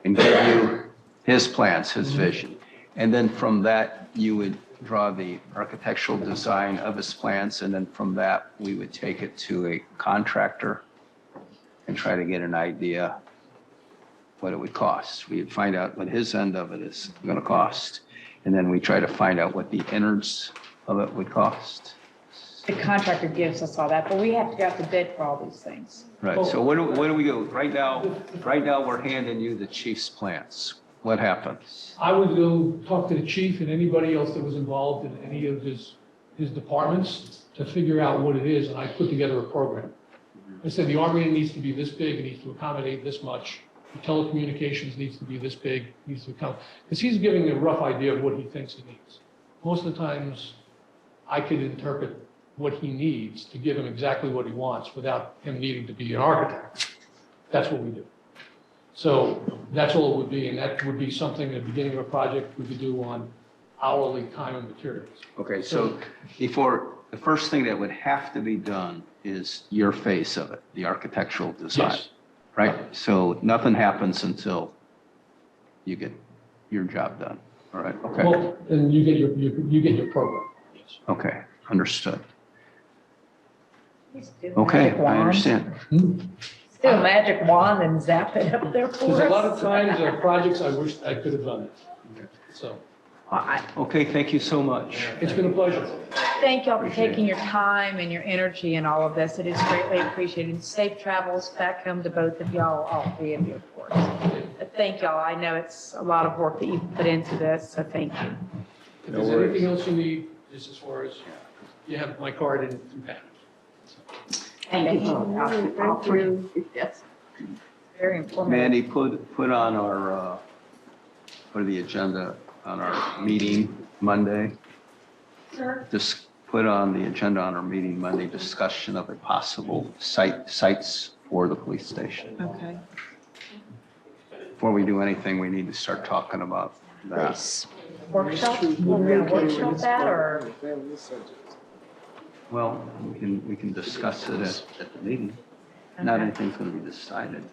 and give you his plans, his vision. And then from that, you would draw the architectural design of his plans. And then from that, we would take it to a contractor and try to get an idea what it would cost. We'd find out what his end of it is going to cost. And then we try to find out what the innards of it would cost. The contractor gives us all that, but we have to go out to bid for all these things. Right, so what do we do? Right now, we're handing you the chief's plans. What happens? I would go talk to the chief and anybody else that was involved in any of his departments to figure out what it is, and I put together a program. I said the Army needs to be this big, it needs to accommodate this much. The telecommunications needs to be this big, needs to accommodate, because he's giving a rough idea of what he thinks he needs. Most of the times, I could interpret what he needs to give him exactly what he wants without him needing to be an architect. That's what we do. So that's all it would be, and that would be something at the beginning of a project we could do on hourly time and materials. Okay, so the first thing that would have to be done is your face of it, the architectural design. Yes. Right? So nothing happens until you get your job done. All right, okay. Well, and you get your program. Yes. Okay, understood. Just do a Okay, magic I wand. understand. Just do a magic wand and zap it up there for us. There's a lot of times, projects I wish I could have done it. So, Okay, thank you so much. it's been a pleasure. Thank y'all for taking your time and your energy and all of this. It is greatly appreciated. Safe travels back home to both of y'all, all three of you, of course. Thank y'all. I know it's a lot of work that you've put into this, so thank you. If there's anything else you need, just as far as, you have my card and Pat. Thank you. All through, yes. Very important. Mandy, put on our, for the agenda on our meeting Monday. Sir? Just put on the agenda on our meeting Monday, discussion of a possible sites for the police station. Okay. Before we do anything, we need to start talking about that. Workshop? We're gonna workshop that or? Well, we can discuss it at the meeting. Not Okay. anything's going to be decided.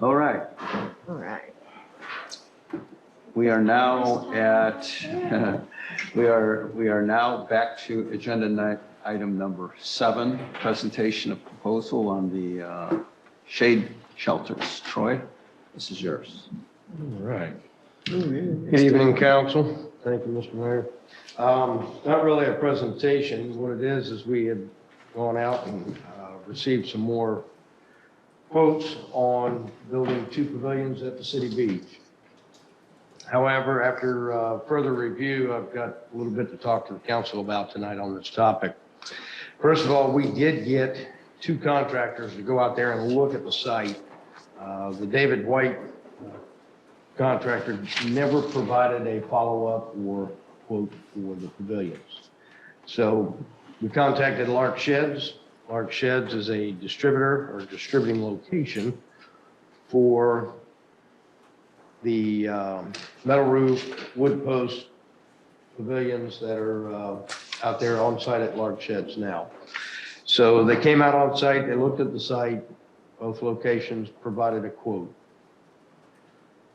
All right. All right. We are now at, we are now back to agenda item number 7, presentation of proposal on the shade shelters. Troy, this is yours. All right. Good evening, council. Thank you, Mr. Mayor. Not really a presentation. What it is we have gone out and received some more quotes on building 2 pavilions at the city beach. However, after further review, I've got a little bit to talk to the council about tonight on this topic. First of all, we did get 2 contractors to go out there and look at the site. The David White contractor never provided a follow-up or quote for the pavilions. So we contacted Lark Sheds. Lark Sheds is a distributor or distributing location for the metal roof, wood post pavilions that are out there on site at Lark Sheds now. So they came out on site, they looked at the site, both locations provided a quote.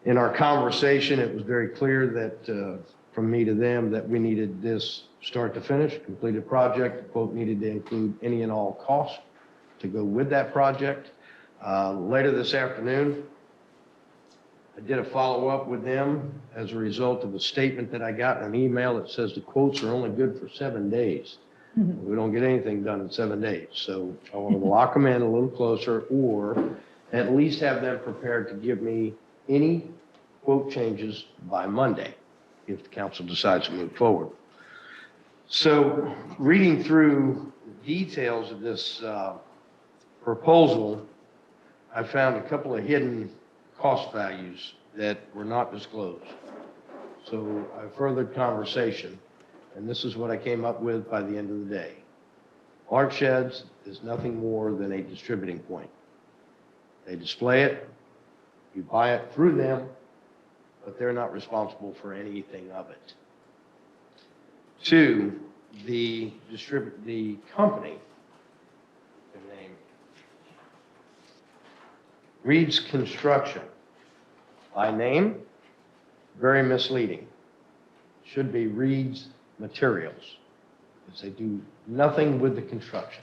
In our conversation, it was very clear that from me to them that we needed this start to finish, completed project. The quote needed to include any and all costs to go with that project. Later this afternoon, I did a follow-up with them as a result of a statement that I got in an email that says the quotes are only good for 7 days. We don't get anything done in 7 days. So I want to lock them in a little closer, or at least have them prepared to give me any quote changes by Monday, if the council decides to move forward. So reading through the details of this proposal, I found a couple of hidden cost values that were not disclosed. So I furthered conversation, and this is what I came up with by the end of the day. Lark Sheds is nothing more than a distributing point. They display it, you buy it through them, but they're not responsible for anything of it. Two, the company, their name, Reed's Construction. By name, very misleading. Should be Reed's Materials, because they do nothing with the construction.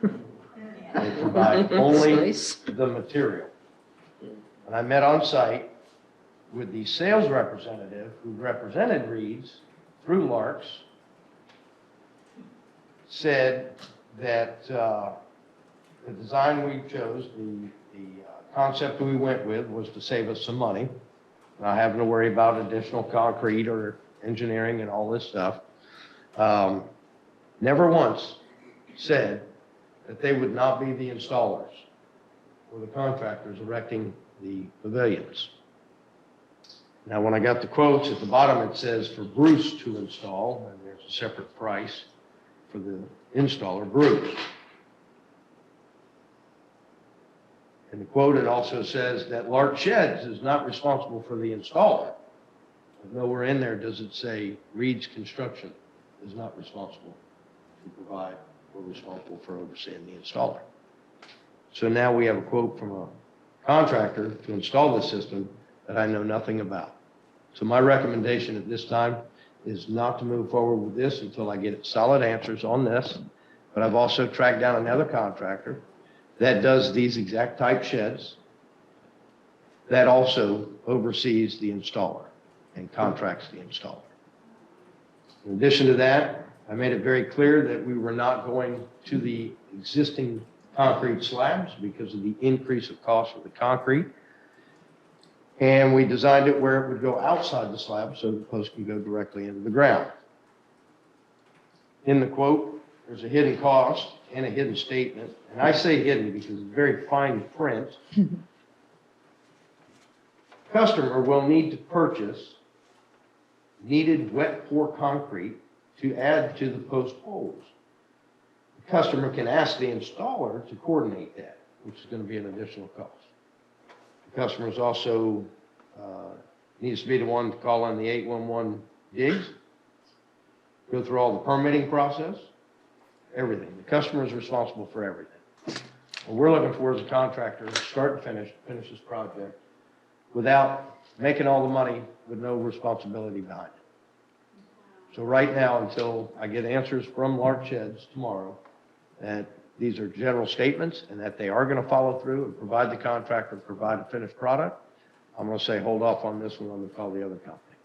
They provide only the material. And I met on site with the sales representative who represented Reed's through Larks, said that the design we chose, the concept we went with was to save us some money, not having to worry about additional concrete or engineering and all this stuff. Never once said that they would not be the installers or the contractors erecting the pavilions. Now, when I got the quotes, at the bottom it says for Bruce to install, and there's a separate price for the installer, Bruce. In the quote, it also says that Lark Sheds is not responsible for the installer. But nowhere in there does it say Reed's Construction is not responsible to provide or responsible for overseeing the installer. So now we have a quote from a contractor to install the system that I know nothing about. So my recommendation at this time is not to move forward with this until I get solid answers on this. But I've also tracked down another contractor that does these exact type sheds that also oversees the installer and contracts the installer. In addition to that, I made it very clear that we were not going to the existing concrete slabs because of the increase of cost of the concrete. And we designed it where it would go outside the slab so the post can go directly into the ground. In the quote, there's a hidden cost and a hidden statement. And I say hidden because it's very fine print. Customer will need to purchase needed wet pour concrete to add to the post poles. The customer can ask the installer to coordinate that, which is going to be an additional cost. The customer is also needs to be the one to call on the 811 digs, go through all the permitting process, everything. The customer is responsible for everything. What we're looking for is a contractor, start to finish this project without making all the money with no responsibility behind it. So right now, until I get answers from Lark Sheds tomorrow, that these are general statements and that they are going to follow through and provide the contractor, provide a finished product, I'm going to say hold off on this one. I'm going to call the other company.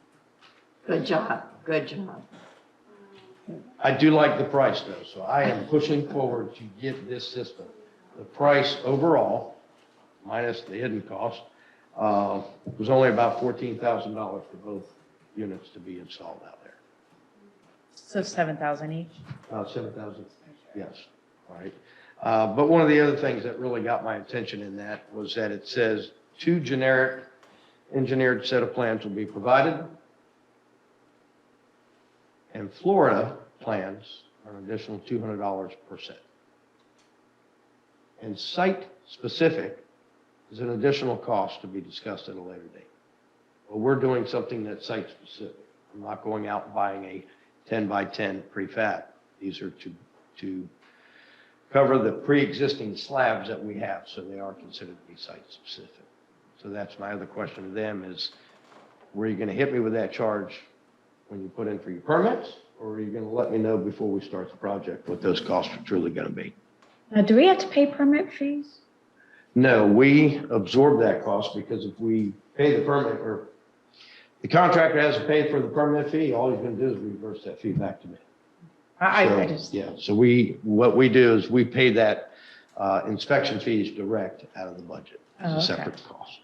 Good job, good job. I do like the price though, so I am pushing forward to get this system. The price overall, minus the hidden cost, was only about $14,000 for both units to be installed out there. So 7,000 each? 7,000, yes, all right. But one of the other things that really got my attention in that was that it says 2 generic engineered set of plans will be provided, and Florida plans are an additional $200 per set. And site-specific is an additional cost to be discussed at a later date. But we're doing something that's site-specific. I'm not going out and buying a 10 by 10 prefab. These are to cover the pre-existing slabs that we have, so they are considered to be site-specific. So that's my other question to them is, were you going to hit me with that charge when you put in for your permits, or are you going to let me know before we start the project what those costs are truly going to be? Now, do we have to pay permit fees? No, we absorb that cost because if we pay the permit, or the contractor has to pay for the permit fee, all he's going to do is reverse that fee back to me. I just, Yeah, so what we do is we pay that inspection fees direct out of the budget as Oh, a okay. separate cost.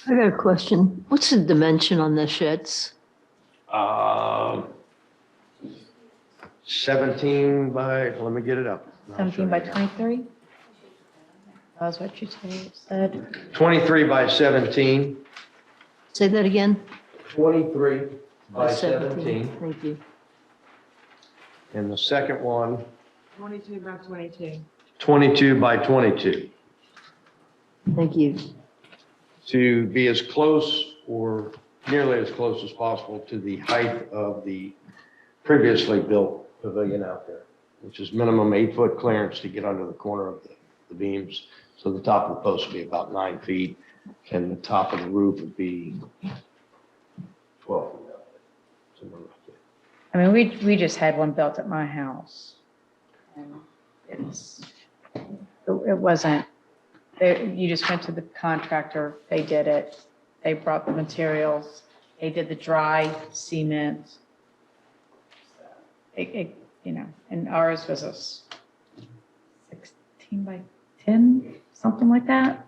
I got a question. What's the dimension on the sheds? 17 by, let me get it up. I'll show 17 you by now. 23? That's what you said. 23 by 17, Say that again? 23 by 17. Thank you. And the second one, 22 by 22. 22 by 22. Thank you. To be as close or nearly as close as possible to the height of the previously built pavilion out there, which is minimum 8-foot clearance to get under the corner of the beams. So the top of the post would be about 9 feet, and the top of the roof would be 12 feet. Somewhere like that. I mean, we just had one built at my house. And it wasn't, you just went to the contractor, they did it, they brought the materials, they did the dry cement. And ours was a 16 by 10, something like that.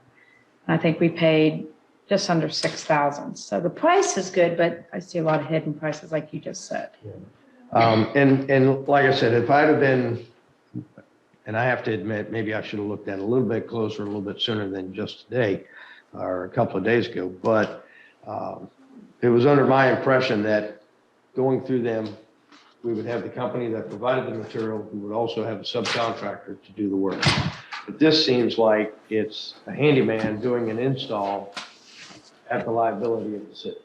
I think we paid just under 6,000. So the price is good, but I see a lot of hidden prices like you just said. And like I said, if I'd have been, and I have to admit, maybe I should have looked at it a little bit closer, a little bit sooner than just today or a couple of days ago, but it was under my impression that going through them, we would have the company that provided the material, who would also have a subcontractor to do the work. But this seems like it's a handyman doing an install at the liability of the city.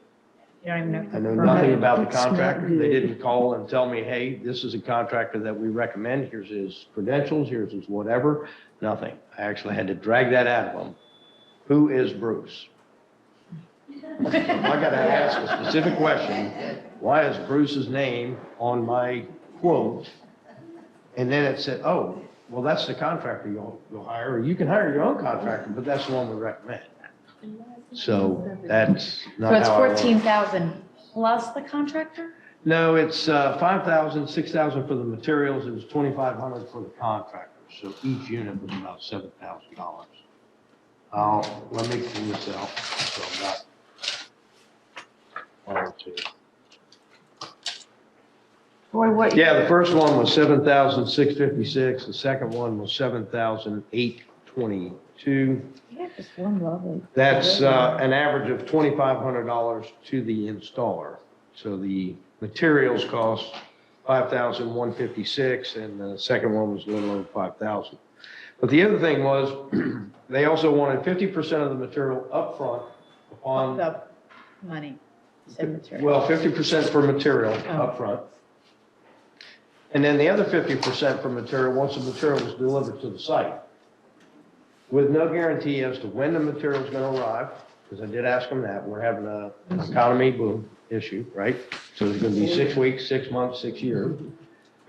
You don't even know. I know nothing about the That's not contractor. They good. didn't call and tell me, hey, this is a contractor that we recommend. Here's his credentials, here's his whatever. Nothing. I actually had to drag that out of them. Who is Bruce? I got to ask a specific question. Why is Bruce's name on my quote? And then it said, oh, well, that's the contractor you'll hire. Or you can hire your own contractor, but that's the one we recommend. So that's not So it's how I work. 14,000 plus the contractor? No, it's 5,000, 6,000 for the materials. It was 2,500 for the contractor. So each unit was about $7,000. Let me pull this out. So I'm not. Boy, what? Yeah, the first one was 7,656. The second one was 7,822. Yeah, just one lovely. That's an average of $2,500 to the installer. So the materials cost $5,156, and the second one was a little over $5,000. But the other thing was, they also wanted 50% of the material upfront upon, The money, said material. well, 50% for material Oh. upfront. And then the other 50% for material once the material was delivered to the site, with no guarantee as to when the material is going to arrive, because I did ask them that. We're having an economy boom issue, right? So it's going to be 6 weeks, 6 months, 6 years.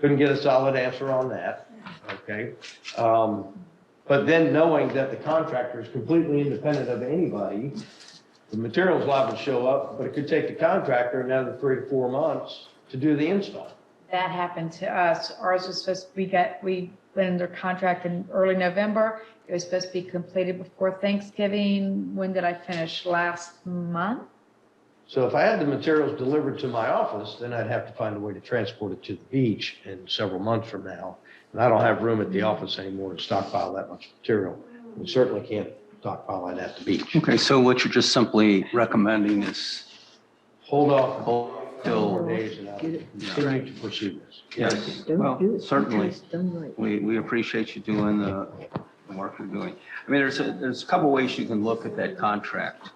Couldn't get a solid answer on that, okay? But then knowing that the contractor is completely independent of anybody, the material's liable to show up, but it could take the contractor another 3 to 4 months to do the install. That happened to us. Ours was supposed, we went under contract in early November. It was supposed to be completed before Thanksgiving. When did I finish? Last month? So if I had the materials delivered to my office, then I'd have to find a way to transport it to the beach in several months from now. And I don't have room at the office anymore to stockpile that much material. We certainly can't stockpile it at the beach. Okay, so what you're just simply recommending is Hold off till, 4 days and I'll continue to pursue this. yes, well, certainly. We appreciate you doing the work you're doing. I mean, there's a couple ways you can look at that contract.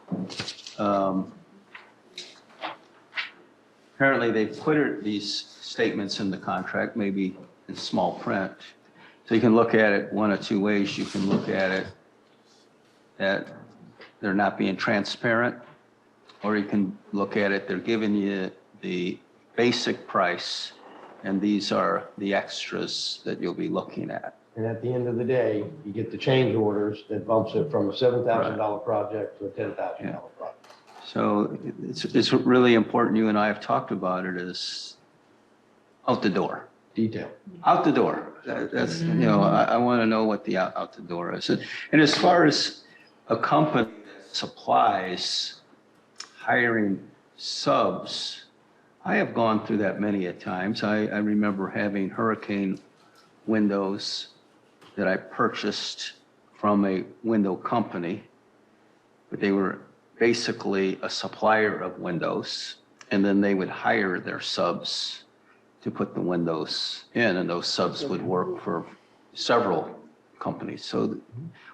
Apparently, they've put these statements in the contract, maybe in small print. So you can look at it one of two ways. You can look at it that they're not being transparent, or you can look at it, they're giving you the basic price, and these are the extras that you'll be looking at. And at the end of the day, you get the change orders that bumps it from a $7,000 project to a $10,000 project. So it's really important, you and I have talked about it, is Out the door. Detail. Out the door. That's, you know, I want to know what the out the door is. And as far as a company that supplies hiring subs, I have gone through that many a times. I remember having hurricane windows that I purchased from a window company, but they were basically a supplier of windows, and then they would hire their subs to put the windows in, and those subs would work for several companies. So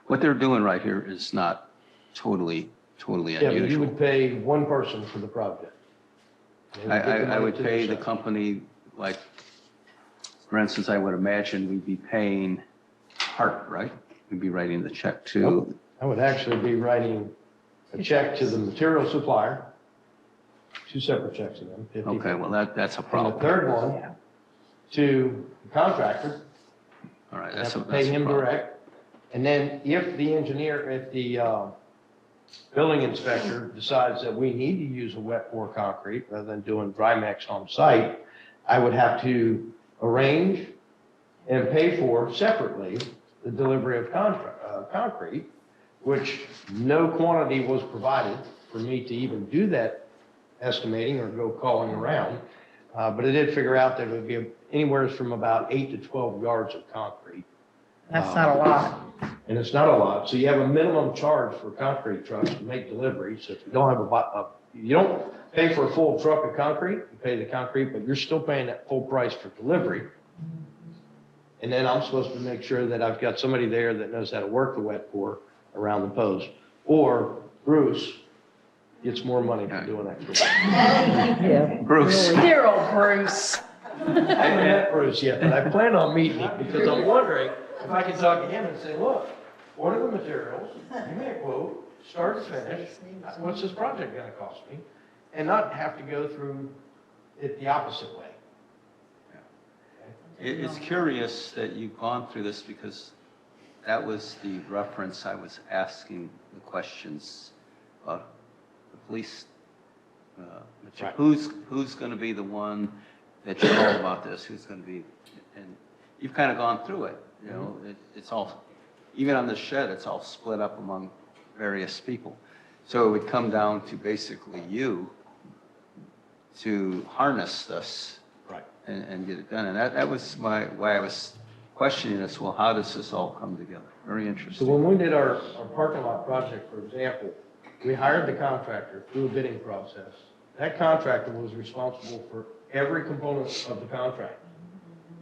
what they're doing right here is not totally Yeah, but you unusual. would pay one person for the project. They would give the I money would to pay the sub. company, like, for instance, I would imagine we'd be paying Hart, right? We'd be writing the check to. I would actually be writing a check to the material supplier, 2 separate checks to them. 50. Okay, well, that's a And the problem. third one to the contractor. All right, I'd that's have a, to pay that's a him problem. direct. And then if the building inspector decides that we need to use a wet pour concrete rather than doing dry mix on site, I would have to arrange and pay for separately the delivery of concrete, which no quantity was provided for me to even do that estimating or go calling around. But I did figure out that it would be anywhere from about 8 to 12 yards of concrete. That's not a lot. And it's not a lot. So you have a minimum charge for concrete trucks to make deliveries. So if you don't have you don't pay for a full truck of concrete, you pay the concrete, but you're still paying that full price for delivery. And then I'm supposed to make sure that I've got somebody there that knows how to work the wet pour around the post. Or Bruce gets more money for doing that. Yeah. Bruce. Dear old Bruce. I haven't met Bruce yet, but I plan on meeting him because I'm wondering if I can talk to him and say, look, what are the materials? Give me a quote, start to finish. What's this project going to cost me? And not have to go through it the opposite way. It's curious that you've gone through this because that was the reference I was asking the questions about the police. Right. Who's going to be the one that you know about this? Who's going to be, and you've kind of gone through it. You know, it's all, even on the shed, it's all split up among various people. So it would come down to basically you to harness this. Right. And get it done. And that was why I was questioning this. Well, how does this all come together? Very So interesting. when we did our parking lot project, for example, we hired the contractor through a bidding process. That contractor was responsible for every component of the contract.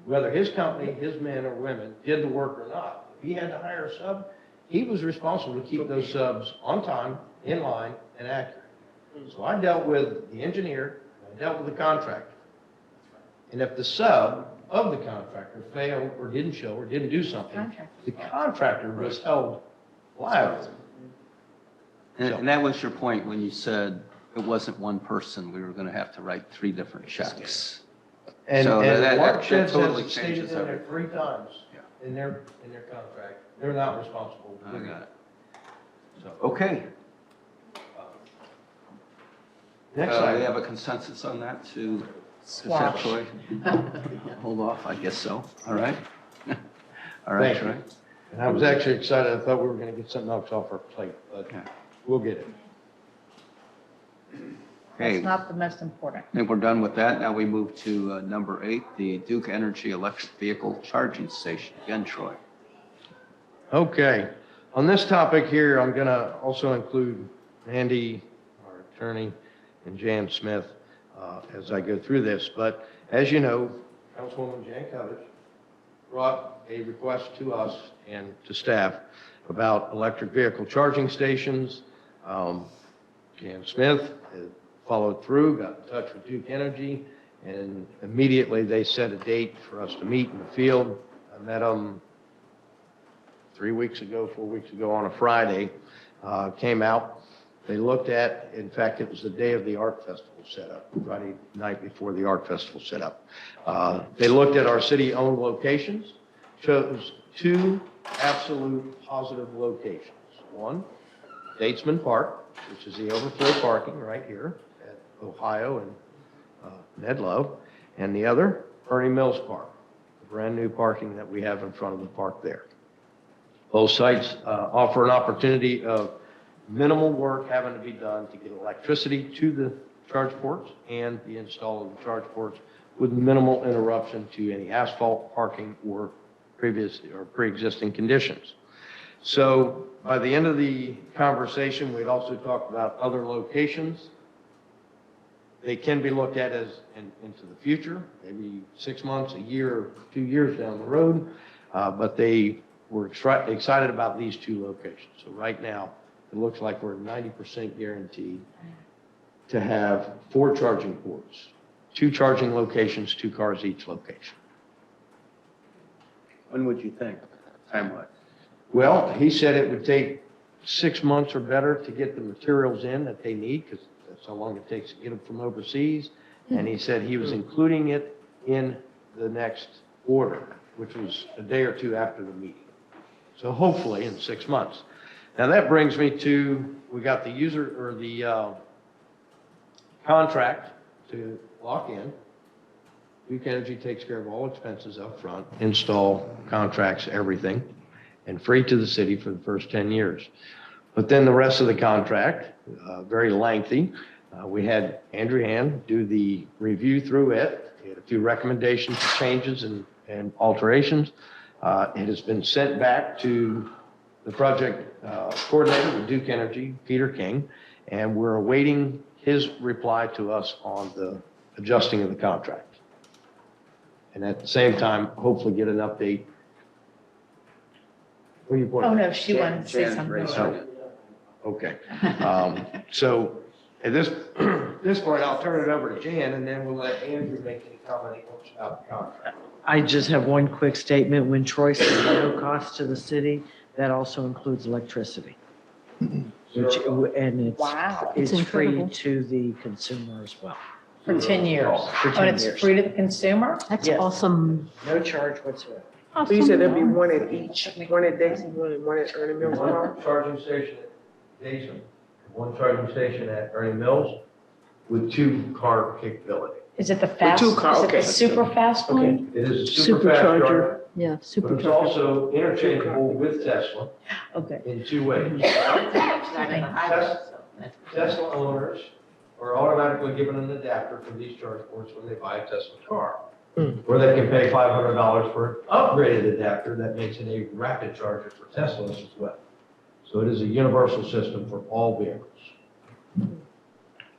Whether his company, his men or women did the work or not. If he had to hire a sub, he was responsible to keep those subs on time, in line, and accurate. So I dealt with the engineer, I dealt with the contractor. And if the sub of the contractor failed or didn't show or didn't do something, the contractor was held liable. And that was your point when you said it wasn't one person. We were going to have to write 3 different checks. And So that Watersheds totally has stated changes in there everything. 3 times in their contract. They're not responsible. I got it. Okay. Next We item. have a consensus on that to Squash. Troy? Hold off, I guess so. All right. All right, Thank you. Troy. And I was actually excited. I thought we were going to get something else off our plate, but we'll get it. Okay. That's not the most important. I think we're done with that. Now we move to number 8, the Duke Energy Electric Vehicle Charging Station. Again, Troy. Okay. On this topic here, I'm going to also include Andy, our attorney, and Jan Smith as I go through this. But as you know, Councilwoman Jan Covich brought a request to us and to staff about electric vehicle charging stations. Jan Smith followed through, got in touch with Duke Energy, and immediately they set a date for us to meet in the field. I met them 4 weeks ago on a Friday, came out. They looked at, in fact, it was the day of the art festival setup, Friday night before the art festival setup. They looked at our city-owned locations, chose 2 absolute positive locations. One, Statesman Park, which is the overflow parking right here at Ohio and Medlow. And the other, Ernie Mills Park, the brand-new parking that we have in front of the park there. Both sites offer an opportunity of minimal work having to be done to get electricity to the charge ports and the install of the charge ports with minimal interruption to any asphalt, parking, or previous or pre-existing conditions. So by the end of the conversation, we'd also talked about other locations. They can be looked at as into the future, maybe 6 months, a year, 2 years down the road, but they were excited about these two locations. So right now, it looks like we're 90% guaranteed to have 4 charging ports, 2 charging locations, 2 cars each location. When would you think, time-wise? Well, he said it would take 6 months or better to get the materials in that they need, because that's how long it takes to get them from overseas. And he said he was including it in the next order, which was a day or 2 after the meeting. So hopefully in 6 months. Now that brings me to, we got the user or the contract to lock in. Duke Energy takes care of all expenses up front, install, contracts, everything, and free to the city for the first 10 years. But then the rest of the contract, very lengthy. We had Andrew Hand do the review through it. He had a few recommendations, changes, and alterations. It has been sent back to the project coordinator with Duke Energy, Peter King, and we're awaiting his reply to us on the adjusting of the contract. And at the same time, hopefully get an update. What are you pointing Oh, at? no, she wanted to say something. Oh, okay. So at this point, I'll turn it over to Jan, and then we'll let Andrew make any comment about the contract. I just have one quick statement. When Troy says no cost to the city, that also includes electricity. And Wow. it's It's free incredible. to the consumer as well. For 10 years. For 10 And it's years. free to the consumer? That's Yes. awesome. No charge whatsoever. So you said there'll be one at each, one at Daisy, one at Ernie Mills Park? One charging station at Daisy, one charging station at Ernie Mills with 2 car capability. Is it the fast, two car- is it okay. the super fast one? It is a super fast Supercharger. charger, Yeah, super. but it's also interchangeable with Tesla Okay. in 2 ways. Tesla owners are automatically given an adapter for these charge ports when they buy a Tesla car. Or they can pay $500 for an upgraded adapter that makes it a rapid charger for Teslas as well. So it is a universal system for all vehicles.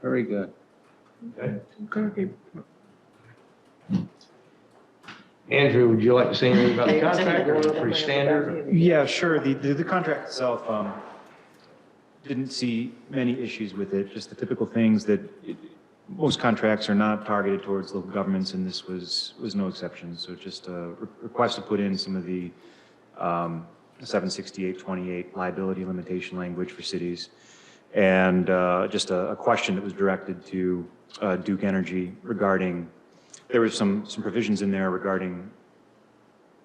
Very good. Okay. Okay. Andrew, would you like to say anything about the contract, or is it pretty standard? Yeah, sure. The contract itself, didn't see many issues with it, just the typical things that most contracts are not targeted towards local governments, and this was no exception. So just a request to put in some of the 76828 liability limitation language for cities, and just a question that was directed to Duke Energy regarding, there was some provisions in there regarding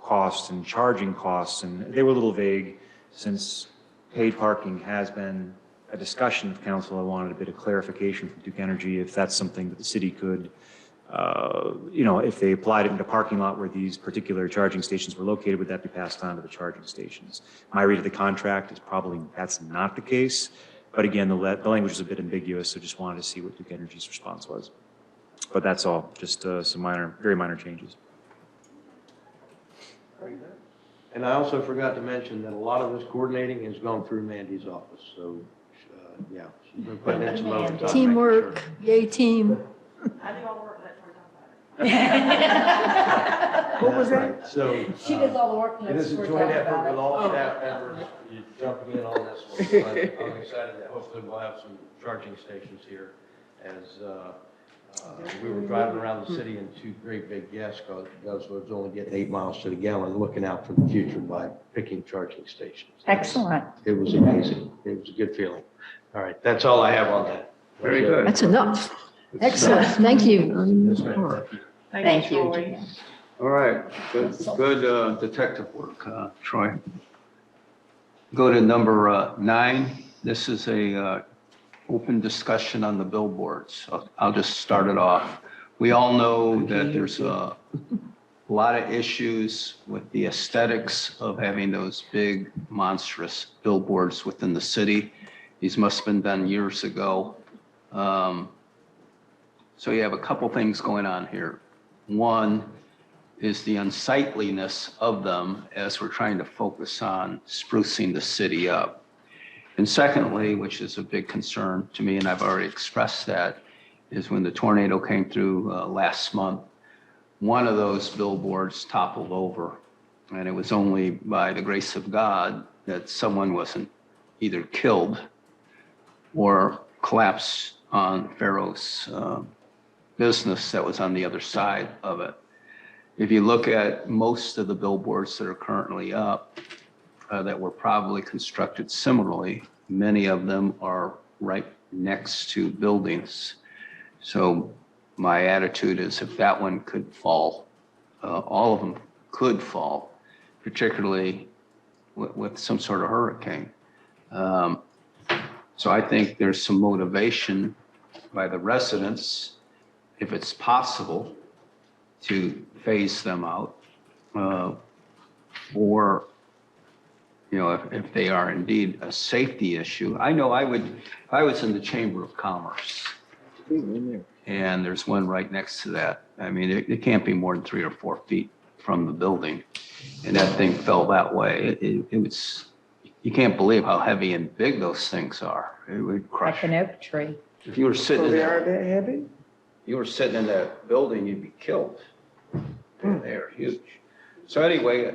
costs and charging costs, and they were a little vague. Since paid parking has been a discussion with council, I wanted a bit of clarification from Duke Energy if that's something that the city could, if they applied it in the parking lot where these particular charging stations were located, would that be passed on to the charging stations? My read of the contract is probably that's not the case, but again, the language is a bit ambiguous, so just wanted to see what Duke Energy's response was. But that's all, just some very minor changes. And I also forgot to mention that a lot of this coordinating has gone through Mandy's office, so, yeah, she's been putting in some overtime. Teamwork, yay team. I do all the work, let Troy What was that? So. She does all the work, and It lets is a Troy joint talk effort about with it. all staff members, you jumping in on this one. So I'm excited that hopefully we'll have some charging stations here as, we were driving around the city in 2 great big gas cars was only getting 8 miles to the gallon, looking out for the future by picking charging stations. Excellent. It was amazing. It was a good feeling. All right, that's all I have on that. Very good. That's enough. Excellent, thank you. Yes, ma'am. Thank you. All right, good detective work, Troy. Go to number 9. This is a open discussion on the billboards. I'll just start it off. We all know that there's a lot of issues with the aesthetics of having those big monstrous billboards within the city. These must have been done years ago. So you have a couple things going on here. One is the unsightliness of them as we're trying to focus on sprucing the city up. And secondly, which is a big concern to me, and I've already expressed that, is when the tornado came through last month, one of those billboards toppled over. And it was only by the grace of God that someone wasn't either killed or collapsed on Pharaoh's business that was on the other side of it. If you look at most of the billboards that are currently up, that were probably constructed similarly, many of them are right next to buildings. So my attitude is if that one could fall, all of them could fall, particularly with some sort of hurricane. So I think there's some motivation by the residents, if it's possible, to phase them out, or if they are indeed a safety issue. I know I would, if I was in the Chamber of Commerce, and there's one right next to that, I mean, it can't be more than 3 or 4 feet from the building, and that thing fell that way. It was, you can't believe how heavy and big those things are. It would crush. Like an oak tree. If you were sitting in They that, are that heavy? you were sitting in that building, you'd be killed. They are huge. So anyway,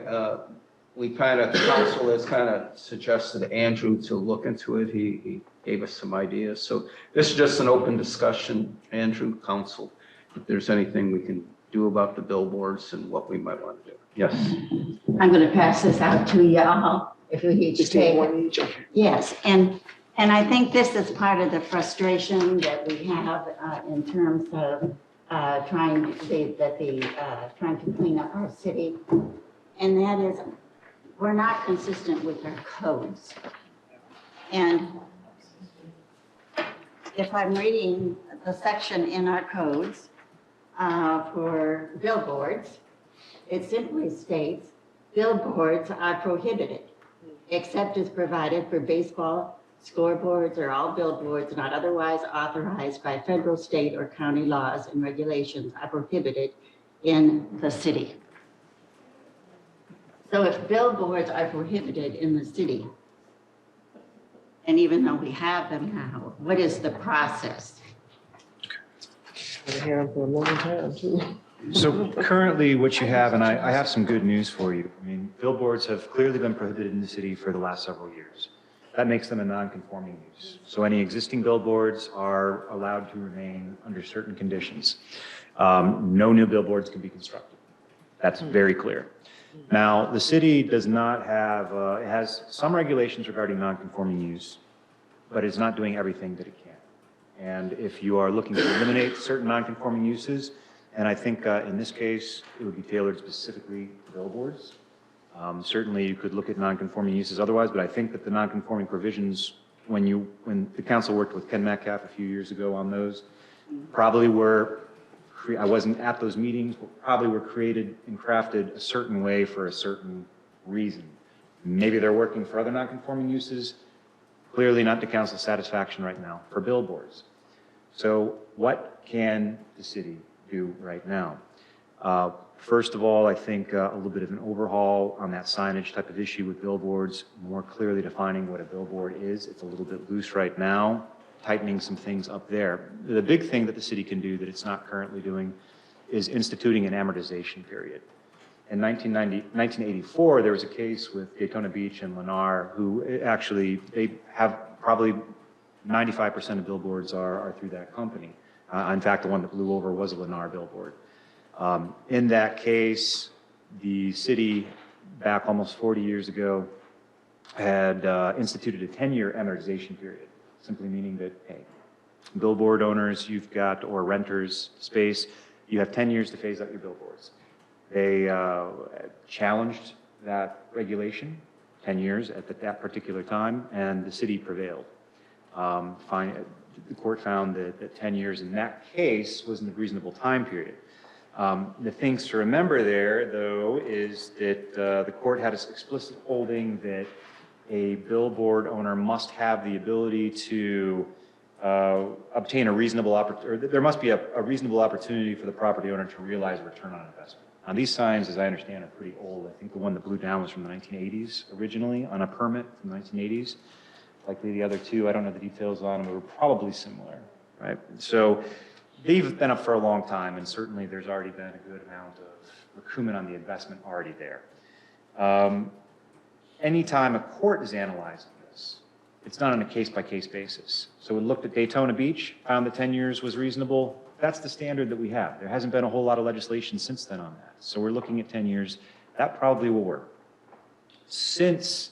we kind of, council has kind of suggested Andrew to look into it. He gave us some ideas. So this is just an open discussion, Andrew, council, if there's anything we can do about the billboards and what we might want to do. Yes. I'm going to pass this out to y'all, if you each Just take take. one each, okay. Yes, and I think this is part of the frustration that we have in terms of trying to clean up our city. And that is, we're not consistent with our codes. And if I'm reading the section in our codes for billboards, it simply states, billboards are prohibited, except as provided for baseball scoreboards or all billboards not otherwise authorized by federal, state, or county laws and regulations are prohibited in the city. So if billboards are prohibited in the city, and even though we have them now, what is the process? I've had them for a long time, too. So currently what you have, and I have some good news for you. I mean, billboards have clearly been prohibited in the city for the last several years. That makes them a non-conforming use. So any existing billboards are allowed to remain under certain conditions. No new billboards can be constructed. That's very clear. Now, the city does not have, it has some regulations regarding non-conforming use, but it's not doing everything that it can. And if you are looking to eliminate certain non-conforming uses, and I think in this case, it would be tailored specifically to billboards. Certainly, you could look at non-conforming uses otherwise, but I think that the non-conforming provisions, when the council worked with Ken Metcalf a few years ago on those, probably were, I wasn't at those meetings, but probably were created and crafted a certain way for a certain reason. Maybe they're working for other non-conforming uses, clearly not to council's satisfaction right now for billboards. So what can the city do right now? First of all, I think a little bit of an overhaul on that signage type of issue with billboards, more clearly defining what a billboard is. It's a little bit loose right now, tightening some things up there. The big thing that the city can do that it's not currently doing is instituting an amortization period. In 1984, there was a case with Daytona Beach and Lennar who actually, they have probably 95% of billboards are through that company. In fact, the one that blew over was a Lennar billboard. In that case, the city, back almost 40 years ago, had instituted a 10-year amortization period, simply meaning that, hey, billboard owners, you've got, or renters space, you have 10 years to phase out your billboards. They challenged that regulation, 10 years at that particular time, and the city prevailed. the court found that 10 years in that case wasn't a reasonable time period. The things to remember there, though, is that the court had an explicit holding that a billboard owner must have the ability to obtain a reasonable opportunity, or there must be a reasonable opportunity for the property owner to realize a return on investment. Now, these signs, as I understand, are pretty old. I think the one that blew down was from the 1980s originally on a permit from the 1980s. Likely the other two, I don't know the details on them, but were probably similar, right? So they've been up for a long time, and certainly there's already been a good amount of recoupment on the investment already there. Anytime a court is analyzing this, it's done on a case-by-case basis. So we looked at Daytona Beach, found that 10 years was reasonable. That's the standard that we have. There hasn't been a whole lot of legislation since then on that. So we're looking at 10 years. That probably will work. Since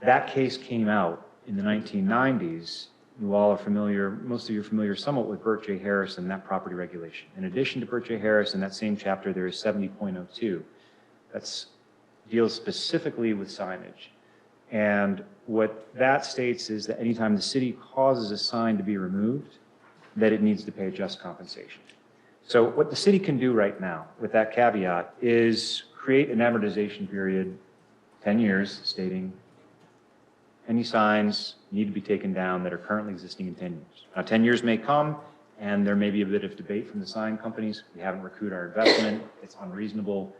that case came out in the 1990s, you all are familiar, most of you are familiar somewhat with Burt J. Harris and that property regulation. In addition to Burt J. Harris, in that same chapter, there is 70.02. That deals specifically with signage. And what that states is that anytime the city causes a sign to be removed, that it needs to pay just compensation. So what the city can do right now with that caveat is create an amortization period, 10 years, stating any signs need to be taken down that are currently existing in 10 years. Now, 10 years may come, and there may be a bit of debate from the sign companies. We haven't recouped our investment. It's unreasonable.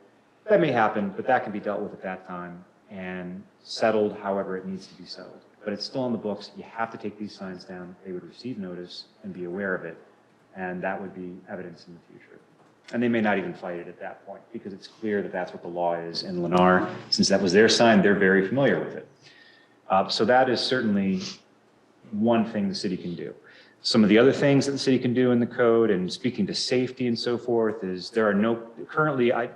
That may happen, but that can be dealt with at that time and settled however it needs to be settled. But it's still on the books. You have to take these signs down. They would receive notice and be aware of it, and that would be evidence in the future. And they may not even fight it at that point because it's clear that that's what the law is in Lennar. Since that was their sign, they're very familiar with it. So that is certainly one thing the city can do. Some of the other things that the city can do in the code, and speaking to safety and so forth, is there are no, currently, I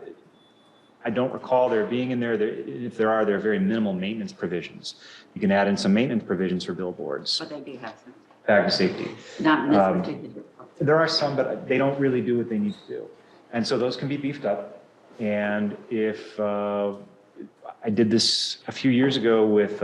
don't recall there being in there, if there are very minimal maintenance provisions. You can add in some maintenance provisions for billboards. But they do have some. Back to safety. Not in this particular. There are some, but they don't really do what they need to do. And so those can be beefed up. And if, I did this a few years ago with,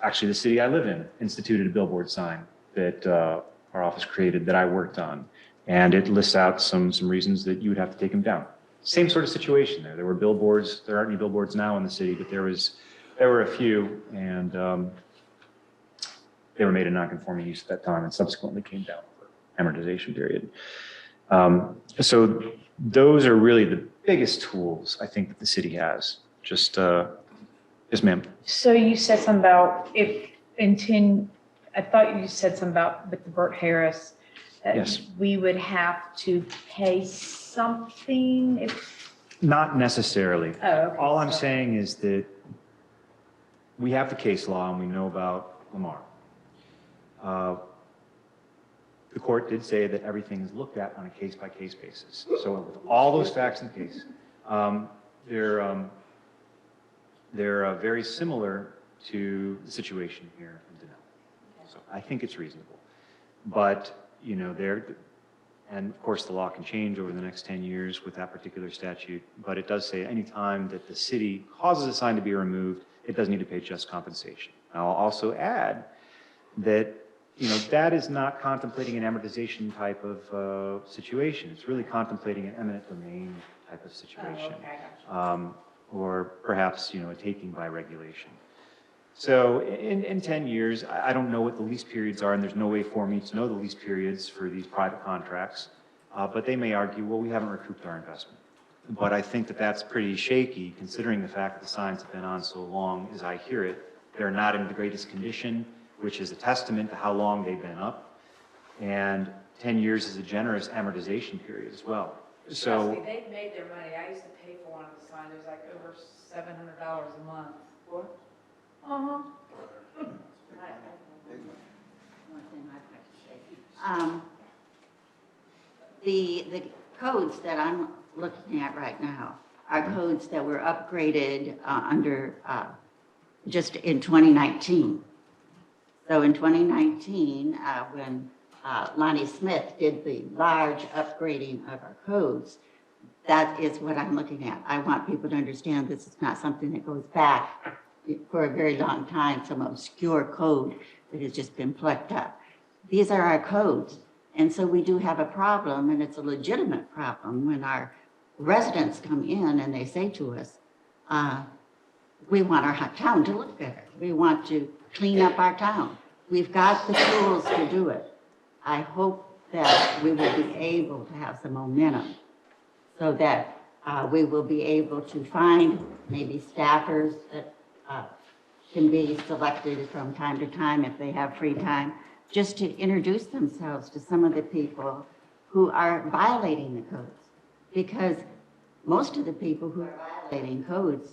actually the city I live in instituted a billboard sign that our office created that I worked on. And it lists out some reasons that you would have to take them down. Same sort of situation there. There were billboards, there aren't any billboards now in the city, but there were a few, and they were made a non-conforming use at that time and subsequently came down for amortization period. So those are really the biggest tools I think that the city has. Just, yes, ma'am. So you said something about if in 10, I thought you said something about with the Burt Harris, that Yes. we would have to pay something if. Not necessarily. Oh, okay. All I'm saying is that we have the case law and we know about Lamar. The court did say that everything is looked at on a case-by-case basis. So with all those facts in the case, they're very similar to the situation here in Dunnellon. So I think it's reasonable. But, you know, and of course the law can change over the next 10 years with that particular statute, but it does say any time that the city causes a sign to be removed, it does need to pay just compensation. I'll also add that, you know, that is not contemplating an amortization type of situation. It's really contemplating an eminent domain type of situation. Oh, okay, I got you. Or perhaps, you know, a taking by regulation. So in 10 years, I don't know what the lease periods are, and there's no way for me to know the lease periods for these private contracts, but they may argue, well, we haven't recouped our investment. But I think that that's pretty shaky, considering the fact that the signs have been on so long as I hear it. They're not in the greatest condition, which is a testament to how long they've been up. And 10 years is a generous amortization period as well. So They've made their money. I used to pay for one of the signs. It was like over $700 a month. What? One thing I'd like to say. The codes that I'm looking at right now are codes that were upgraded under just in 2019. So in 2019, when Lonnie Smith did the large upgrading of our codes, that is what I'm looking at. I want people to understand this is not something that goes back for a very long time, some obscure code that has just been plucked up. these are our codes. And so we do have a problem, and it's a legitimate problem when our residents come in and they say to us, we want our town to look better. We want to clean up our town. We've got the tools to do it. I hope that we will be able to have some momentum so that we will be able to find maybe staffers that can be selected from time to time if they have free time, just to introduce themselves to some of the people who are violating the codes. Because most of the people who are violating codes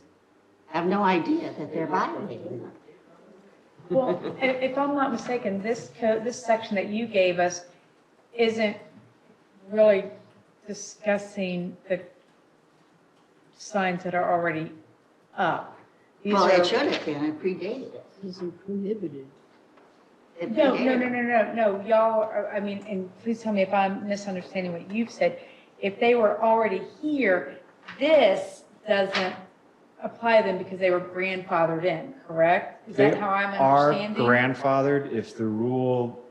have no idea that they're violating them. Well, if I'm not mistaken, this code, this section that you gave us isn't really discussing the signs that are already up. Well, it should have been, it predated it. Isn't prohibited. No, y'all are, I mean, and please tell me if I'm misunderstanding what you've said. If they were already here, this doesn't apply to them because they were grandfathered in, correct? Is that how I'm understanding? Are grandfathered if the rule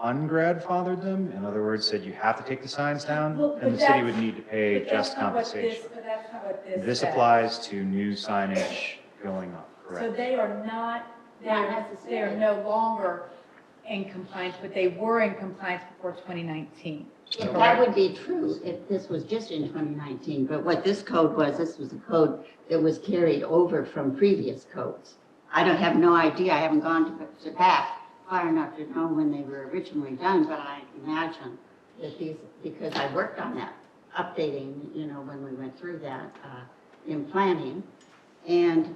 ungrandfathered them, in other words, said you have to take the signs down, Well, then the city would need to pay just compensation. But that's not what this This says. applies to new signage going up, So correct? they are not, they are no longer in compliance, but they were in compliance before 2019. If that would be true, if this was just in 2019, but what this code was, this was a code that was carried over from previous codes. I don't have no idea, I haven't gone to back far enough to know when they were originally done, but I imagine that these, because I worked on that, updating, you know, when we went through that in planning. And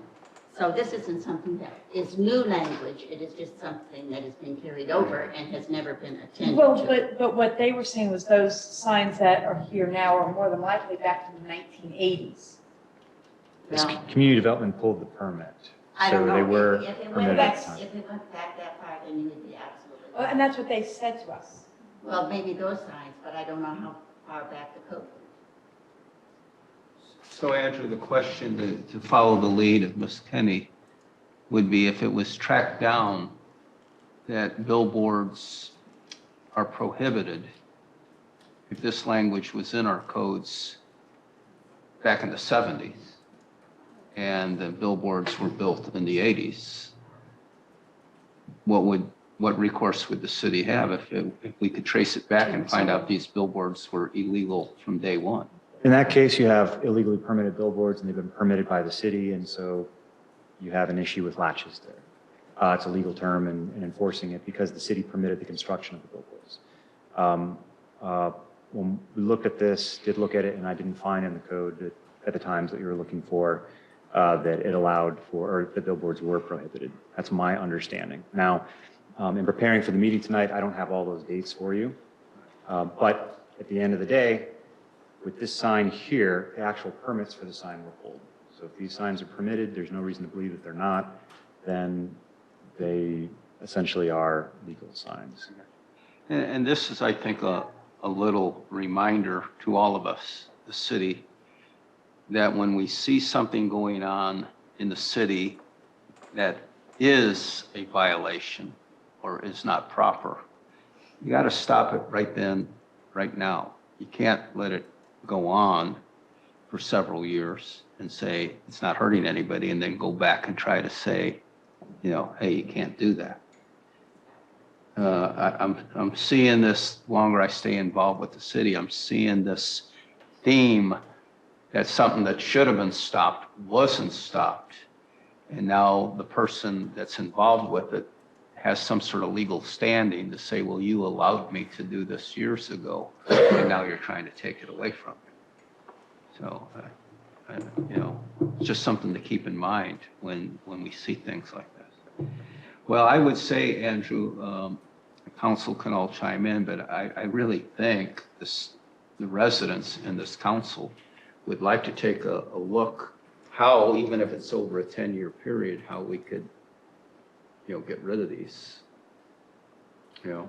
so this isn't something that is new language, it is just something that has been carried over and has never been attended Well, to. but what they were saying was those signs that are here now are more than likely back in the 1980s. This Well, community development pulled the permit, I so don't know. they were If it went permitted back, at the time. if it went back that far, then you would be absolutely Well, and that's what they said to us. well, maybe those signs, but I don't know how far back the code. So Andrew, the question to follow the lead of Ms. Kenny would be if it was tracked down that billboards are prohibited, if this language was in our codes back in the 70s and the billboards were built in the 80s, what recourse would the city have if we could trace it back and find out these billboards were illegal from day one? In that case, you have illegally permitted billboards, and they've been permitted by the city, and so you have an issue with latches there. It's a legal term in enforcing it because the city permitted the construction of the billboards. When we looked at this, did look at it, and I didn't find in the code that at the times that you were looking for that it allowed for, or the billboards were prohibited. That's my understanding. Now, in preparing for the meeting tonight, I don't have all those dates for you, but at the end of the day, with this sign here, the actual permits for the sign were pulled. So if these signs are permitted, there's no reason to believe that they're not, then they essentially are legal signs. And this is, I think, a little reminder to all of us, the city, that when we see something going on in the city that is a violation or is not proper, you got to stop it right then, right now. You can't let it go on for several years and say it's not hurting anybody and then go back and try to say, you know, hey, you can't do that. I'm seeing this, longer I stay involved with the city, I'm seeing this theme that something that should have been stopped wasn't stopped. And now the person that's involved with it has some sort of legal standing to say, well, you allowed me to do this years ago, and now you're trying to take it away from me. So, you know, it's just something to keep in mind when we see things like this. Well, I would say, Andrew, the council can all chime in, but I really think the residents in this council would like to take a look how, even if it's over a 10-year period, how we could, you know, get rid of these, you know.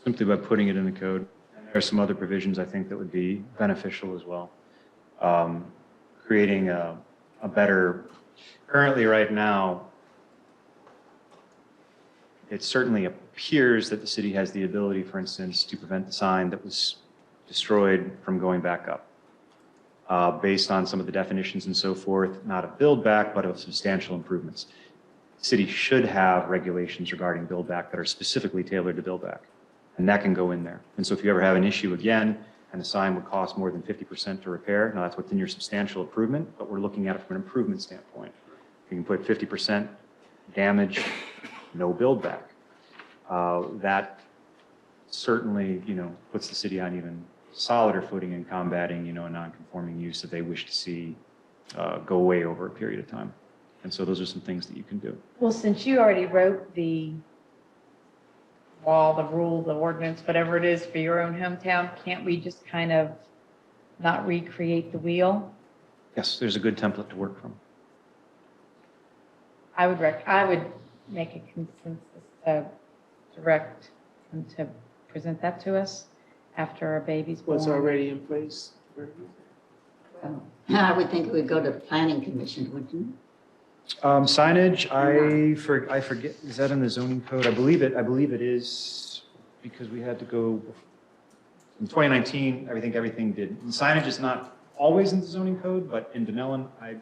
Simply by putting it in the code. And there are some other provisions I think that would be beneficial as well. Creating a better, currently right now, it certainly appears that the city has the ability, for instance, to prevent the sign that was destroyed from going back up. Based on some of the definitions and so forth, not of build back, but of substantial improvements. The city should have regulations regarding build back that are specifically tailored to build back. And that can go in there. And so if you ever have an issue again, and the sign would cost more than 50% to repair, now that's within your substantial improvement, but we're looking at it from an improvement standpoint. You can put 50% damage, no build back. That certainly, puts the city on even solider footing in combating, a non-conforming use that they wish to see go away over a period of time. And so those are some things that you can do. Well, since you already wrote the law, the rule, the ordinance, whatever it is for your own hometown, can't we just kind of not recreate the wheel? Yes, there's a good template to work from. I would make a consensus direct them to present that to us after our baby's born. What's already in place. I would think it would go to the planning commission, wouldn't it? Signage, I forget, is that in the zoning code? I believe it is, because we had to go, in 2019, everything did. And signage is not always in the zoning code, but in Dunnellon, I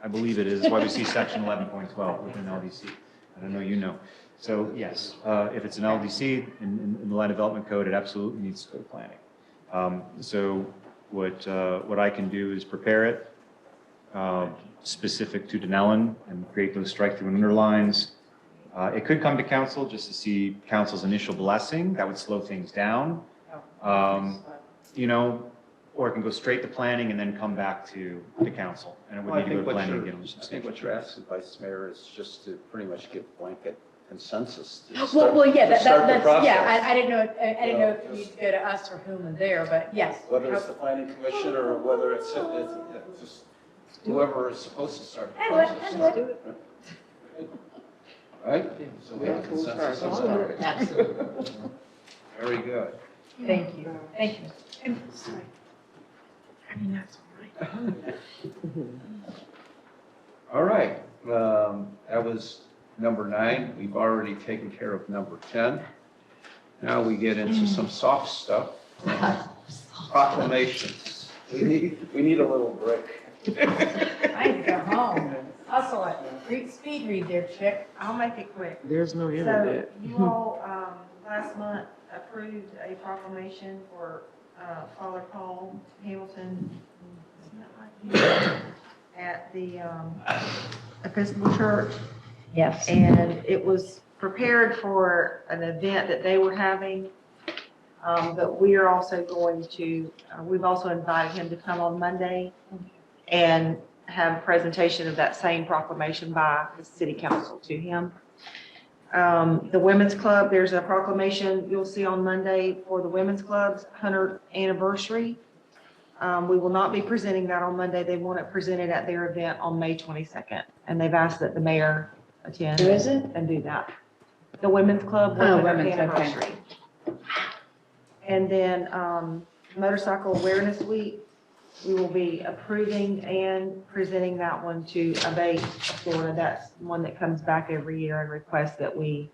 believe it is. That's why we see section 11.12 within LDC. I don't know, you know. So yes, if it's an LDC in the land development code, it absolutely needs to go to planning. So what I can do is prepare it specific to Dunnellon and create those strike-through and underlines. It could come to council just to see council's initial blessing. That would slow things down. Or it can go straight to planning and then come back to the council. And it would need to go to planning again. I think what you're asking, Vice Mayor, is just to pretty much give blanket consensus. Well, yeah, that's, yeah, I didn't know if you need to go to us or whom and there, but yes. Whether it's the planning commission or whether it's just whoever is supposed to start the process. Right? So we have consensus on that. Absolutely. Very good. Thank you. Thank you. I'm sorry. I mean, that's All right. That was number 9. We've already taken care of number 10. Now we get into some soft stuff. Proclamations. We need a little break. I need to go home. Hustle it. Read, speed read there, chick. I'll make it quick. There's no internet. So you all, last month approved a proclamation for Father Paul Hamilton, isn't that right? At the Episcopal Church. Yes. And it was prepared for an event that they were having. But we are also going to, we've also invited him to come on Monday and have a presentation of that same proclamation by the city council to him. The Women's Club, there's a proclamation you'll see on Monday for the Women's Club's 100th anniversary. We will not be presenting that on Monday. They want it presented at their event on May 22nd. And they've asked that the mayor attend. Who is it? And do that. The Women's Club, 100th anniversary. And then Motorcycle Awareness Week, we will be approving and presenting that one to Abate, Florida. That's one that comes back every year and requests that we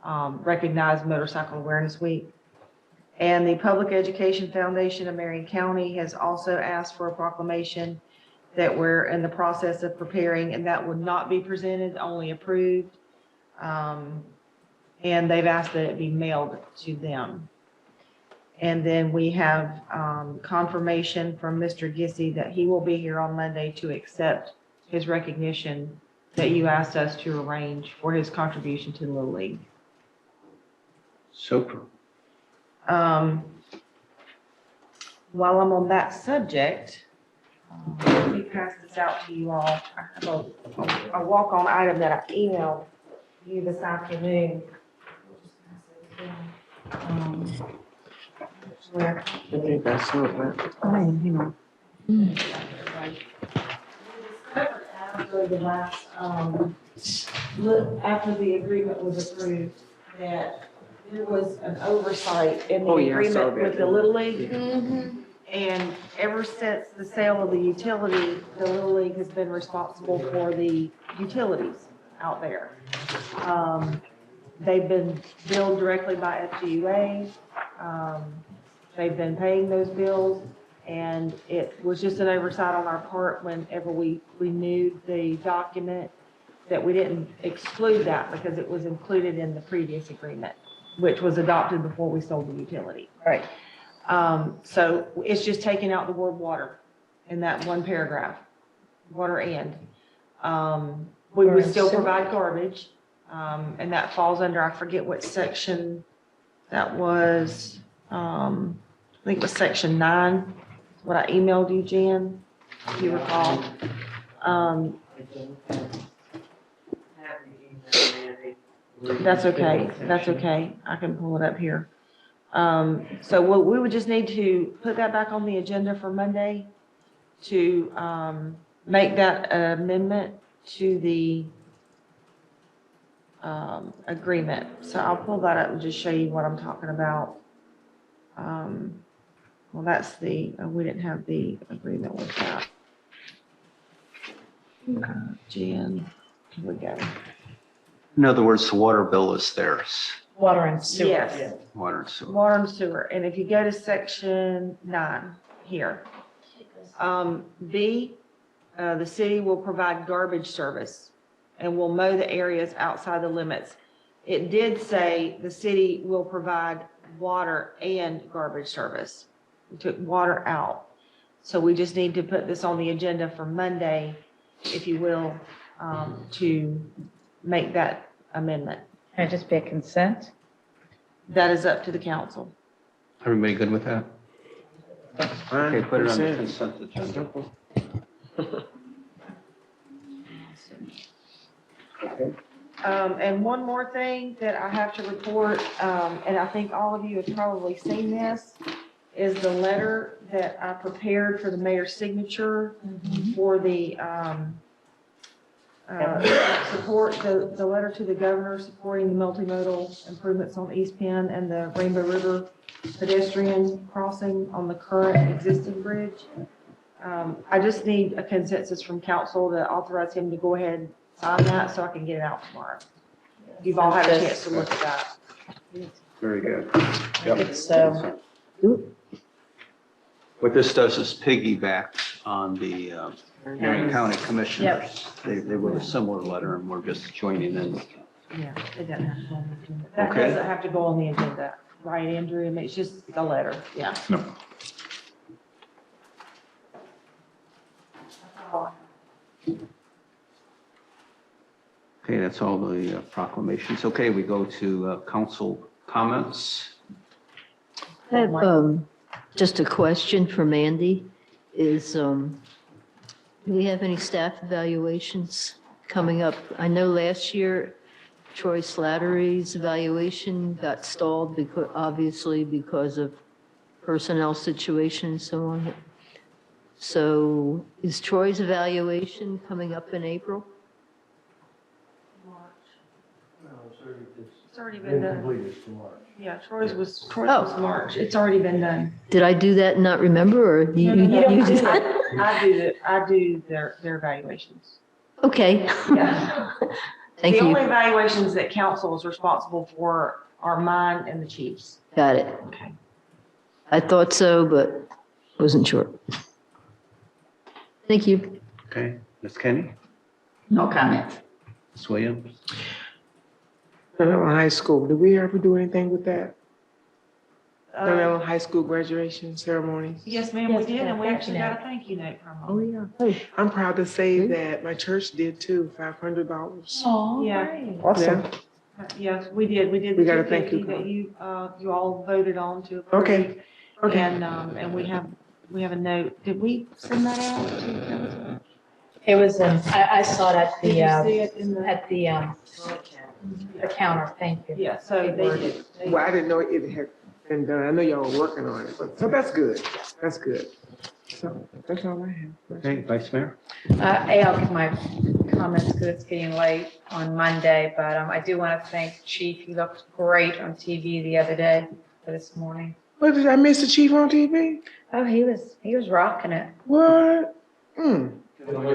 recognize Motorcycle Awareness Week. And the Public Education Foundation of Marion County has also asked for a proclamation that we're in the process of preparing, and that would not be presented, only approved. And they've asked that it be mailed to them. And then we have confirmation from Mr. Gissy that he will be here on Monday to accept his recognition that you asked us to arrange for his contribution to the Little League. Super. While I'm on that subject, let me pass this out to you all. I have a walk-on item that I emailed you this afternoon. I think I saw that. Hang on. After the last, after the agreement was approved, that there was an oversight in the agreement with the Little League. And ever since the sale of the utility, the Little League has been responsible for the utilities out there. They've been billed directly by FGUA. They've been paying those bills, and it was just an oversight on our part whenever we renewed the document that we didn't exclude that because it was included in the previous agreement, which was adopted before we sold the utility. Right. So it's just taking out the word water in that one paragraph, water and. We would still provide garbage, and that falls under, I forget what section that was. I think it was section 9, what I emailed you, Jan, if you recall. That's okay, that's okay. I can pull it up here. So we would just need to put that back on the agenda for Monday to make that amendment to the agreement. So I'll pull that up and just show you what I'm talking about. Well, that's the, we didn't have the agreement with that. Jan, here we go. In other words, the water bill is theirs. Water and sewer. Yes. Water and sewer. Water and sewer. And if you go to section 9 here, B, the city will provide garbage service and will mow the areas outside the limits. It did say the city will provide water and garbage service. We took water out. So we just need to put this on the agenda for Monday, if you will, to make that amendment. Can it just be a consent? That is up to the council. Everybody good with that? Fine. Okay, put it on the Consent. consent agenda. Okay. And one more thing that I have to report, and I think all of you have probably seen this, is the letter that I prepared for the mayor's signature for the support, the letter to the governor supporting the multimodal improvements on East Penn and the Rainbow River pedestrian crossing on the current existing bridge. I just need a consensus from council to authorize him to go ahead and sign that so I can get it out tomorrow. You've all had a chance to look at that. Very good. It's, What this does is piggyback on the Marion County Commissioners. They wrote a similar letter and we're just joining in. Yeah, it doesn't have to go on the agenda. That Okay. doesn't have to go on the agenda, right, Andrew? I mean, it's just a letter, yeah. No. Okay, that's all the proclamations. Okay, we go to council comments. I have just a question for Mandy. Do we have any staff evaluations coming up? I know last year Troy Slattery's evaluation got stalled because, obviously because of personnel situation and so on. So is Troy's evaluation coming up in April? It's already been done. Completed for March. Yeah, Troy's was March. It's already been done. Did I do that and not remember, or you You don't you do did? that. I do their evaluations. Okay. Yeah. Thank The you. only evaluations that council is responsible for are mine and the chief's. Got it. Okay. I thought so, but wasn't sure. Thank you. Okay, Ms. Kenny? No comment. Ms. Williams? Dunnellon High School, did we ever do anything with that? Dunnellon Uh, High School graduation ceremony? Yes, ma'am, we Yes, did, and we thank actually you. got a thank you note from Oh, them. yeah. I'm proud to say that my church did too, $500. Oh, Yeah. great. Awesome. Yes, we did. We did We the got a thank you 250 that you all voted on to approve. Okay. Okay. And we have a note. Did we send that out to the council? It was, I saw it at Did the, you see it in the? at the counter, thank you. Yeah, so they did. Well, I didn't know it had been done. I know y'all were working on it, so that's good. That's good. So that's all I have. Okay, Vice Mayor? I'll give my comments because it's getting late on Monday, but I do want to thank Chief. He looked great on TV the other day, or this morning. What, did I miss the chief on TV? Oh, he was rocking it. What? Hmm. Only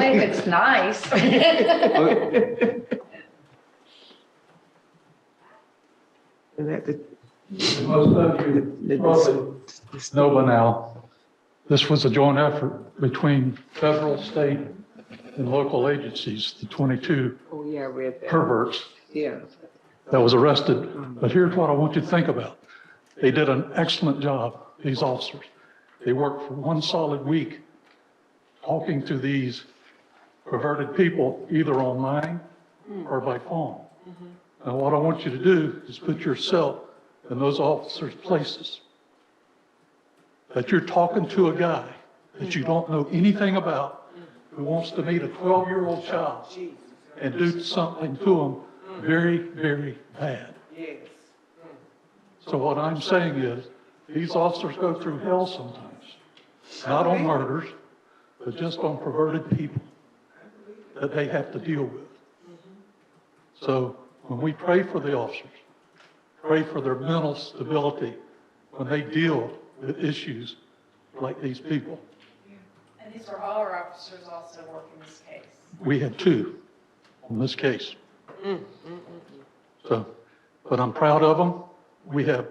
if it's nice. And that the. Most of you probably know by now, this was a joint effort between federal, state, and local agencies, the 22 Oh, yeah, I read that. perverts Yeah. that was arrested. But here's what I want you to think about. They did an excellent job, these officers. They worked for one solid week talking to these perverted people, either online or by phone. Now, what I want you to do is put yourself in those officers' places. That you're talking to a guy that you don't know anything about who wants to meet a 12-year-old child and do something to him very, very bad. Yes. So what I'm saying is, these officers go through hell sometimes, not on murders, but just on perverted people that they have to deal with. So when we pray for the officers, pray for their mental stability when they deal with issues like these people. And these are all our officers also working this case. We had 2 on this case. So, but I'm proud of them. We have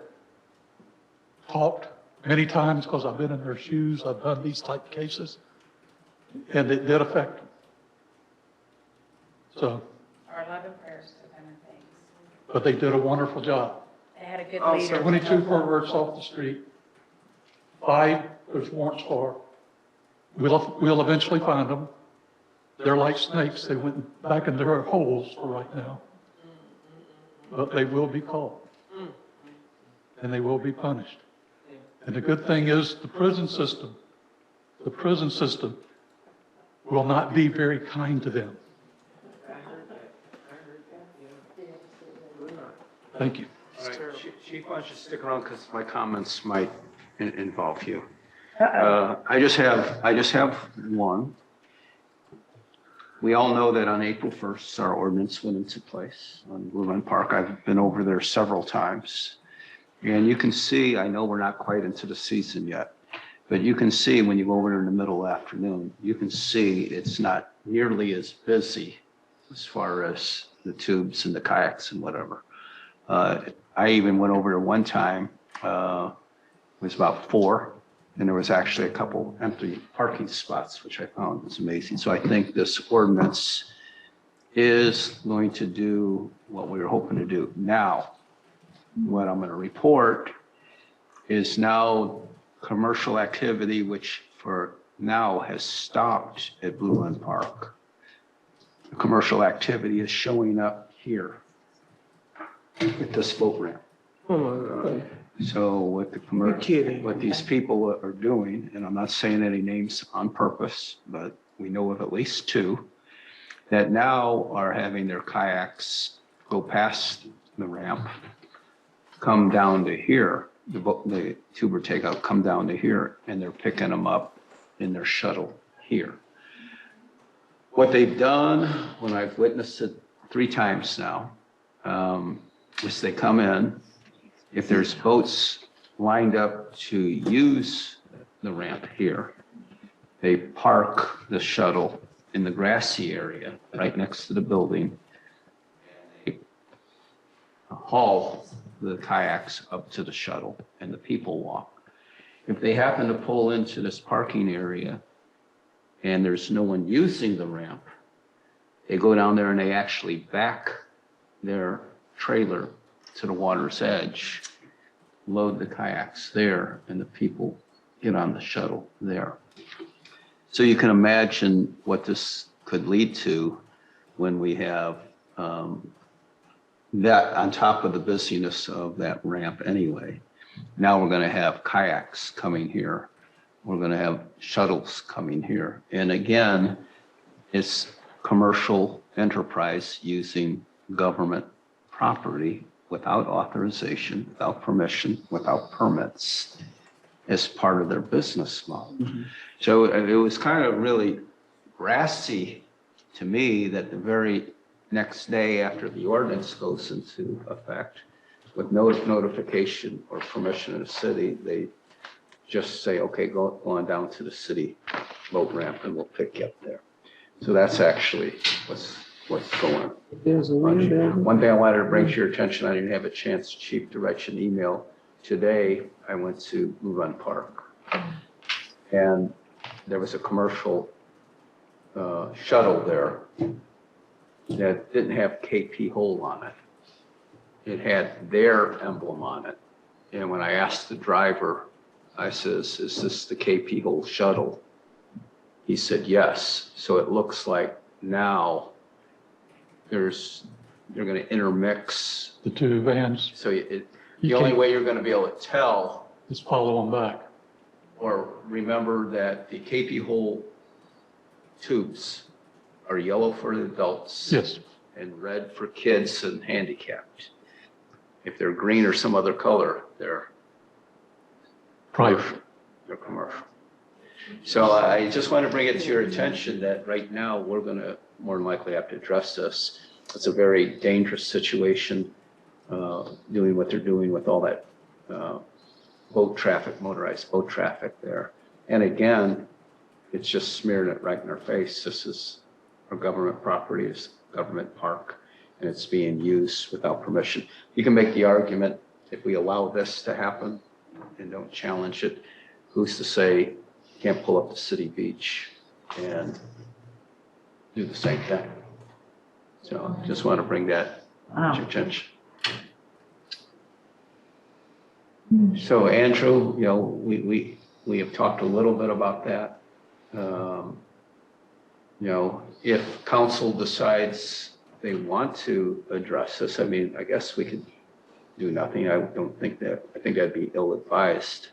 talked many times because I've been in their shoes. I've done these type cases, and it did affect them. So, Our love and prayers to them and thanks. but they did a wonderful job. They had a good Oh, leader. 22 perverts off the street. 5 there's warrants for. We'll eventually find them. They're like snakes. They went back in their holes for right now. But they will be caught. And they will be punished. And the good thing is the prison system will not be very kind to them. Thank you. All right, Chief, why don't you stick around because my comments might involve you. I just have one. We all know that on April 1st, our ordinance went into place on Blue Run Park. I've been over there several times. And you can see, I know we're not quite into the season yet, but you can see when you go over there in the middle of the afternoon, you can see it's not nearly as busy as far as the tubes and the kayaks and whatever. I even went over there one time, it was about 4, and there was actually a couple empty parking spots, which I found was amazing. So I think this ordinance is going to do what we were hoping to do. Now, what I'm going to report is now commercial activity, which for now has stopped at Blue Run Park. The commercial activity is showing up here at this boat ramp. Oh, my God. So what what these people are doing, and I'm not saying any names on purpose, but we know of at least 2 that now are having their kayaks go past the ramp, come down to here, the tuber takeout, come down to here, and they're picking them up in their shuttle here. What they've done, when I've witnessed it 3 times now, is they come in. If there's boats lined up to use the ramp here, they park the shuttle in the grassy area right next to the building. They haul the kayaks up to the shuttle and the people walk. If they happen to pull into this parking area and there's no one using the ramp, they go down there and they actually back their trailer to the water's edge, load the kayaks there, and the people get on the shuttle there. So you can imagine what this could lead to when we have that on top of the busyness of that ramp anyway. Now we're going to have kayaks coming here. We're going to have shuttles coming here. And again, it's commercial enterprise using government property without authorization, without permission, without permits as part of their business model. So it was kind of really brassy to me that the very next day after the ordinance goes into effect, with no notification or permission of the city, they just say, okay, go on down to the city boat ramp and we'll pick you up there. So that's actually what's what's going on. There's a wind building. One thing I wanted to bring to your attention, I didn't have a chance, Chief, to write you an email. Today, I went to Luron Park, and there was a commercial shuttle there that didn't have KP Hole on it. It had their emblem on it. And when I asked the driver, I says, is this the KP Hole shuttle? He said, yes. So it looks like now they're going to intermix. The two vans, So the only way you're going to be able to tell, just follow them back. or remember that the KP Hole tubes are yellow for the adults. Yes. And red for kids and handicapped. If they're green or some other color, they're Private. They're commercial. So I just want to bring it to your attention that right now, we're going to more than likely have to address this. It's a very dangerous situation, doing what they're doing with all that boat traffic, motorized boat traffic there. And again, it's just smearing it right in our face. This is our government property, it's government park, and it's being used without permission. You can make the argument, if we allow this to happen and don't challenge it, who's to say you can't pull up to City Beach and do the same thing? So just want to bring that to your attention. So Andrew, we have talked a little bit about that. If council decides they want to address this, I mean, I guess we could do nothing. I think that'd be ill-advised.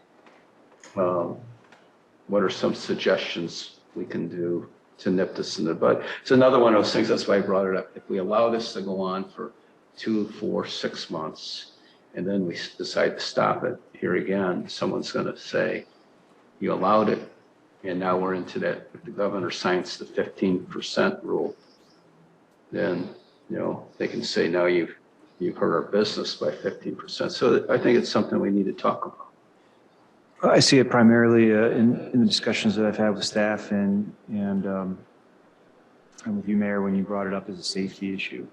What are some suggestions we can do to nip this in the bud? It's another one of those things, that's why I brought it up. If we allow this to go on for 2, 4, 6 months, and then we decide to stop it, here again, someone's going to say, you allowed it, and now we're into that. If the governor signs the 15% rule, then, they can say, now you've hurt our business by 15%. So I think it's something we need to talk about. I see it primarily in the discussions that I've had with staff and with you, Mayor, when you brought it up as a safety issue.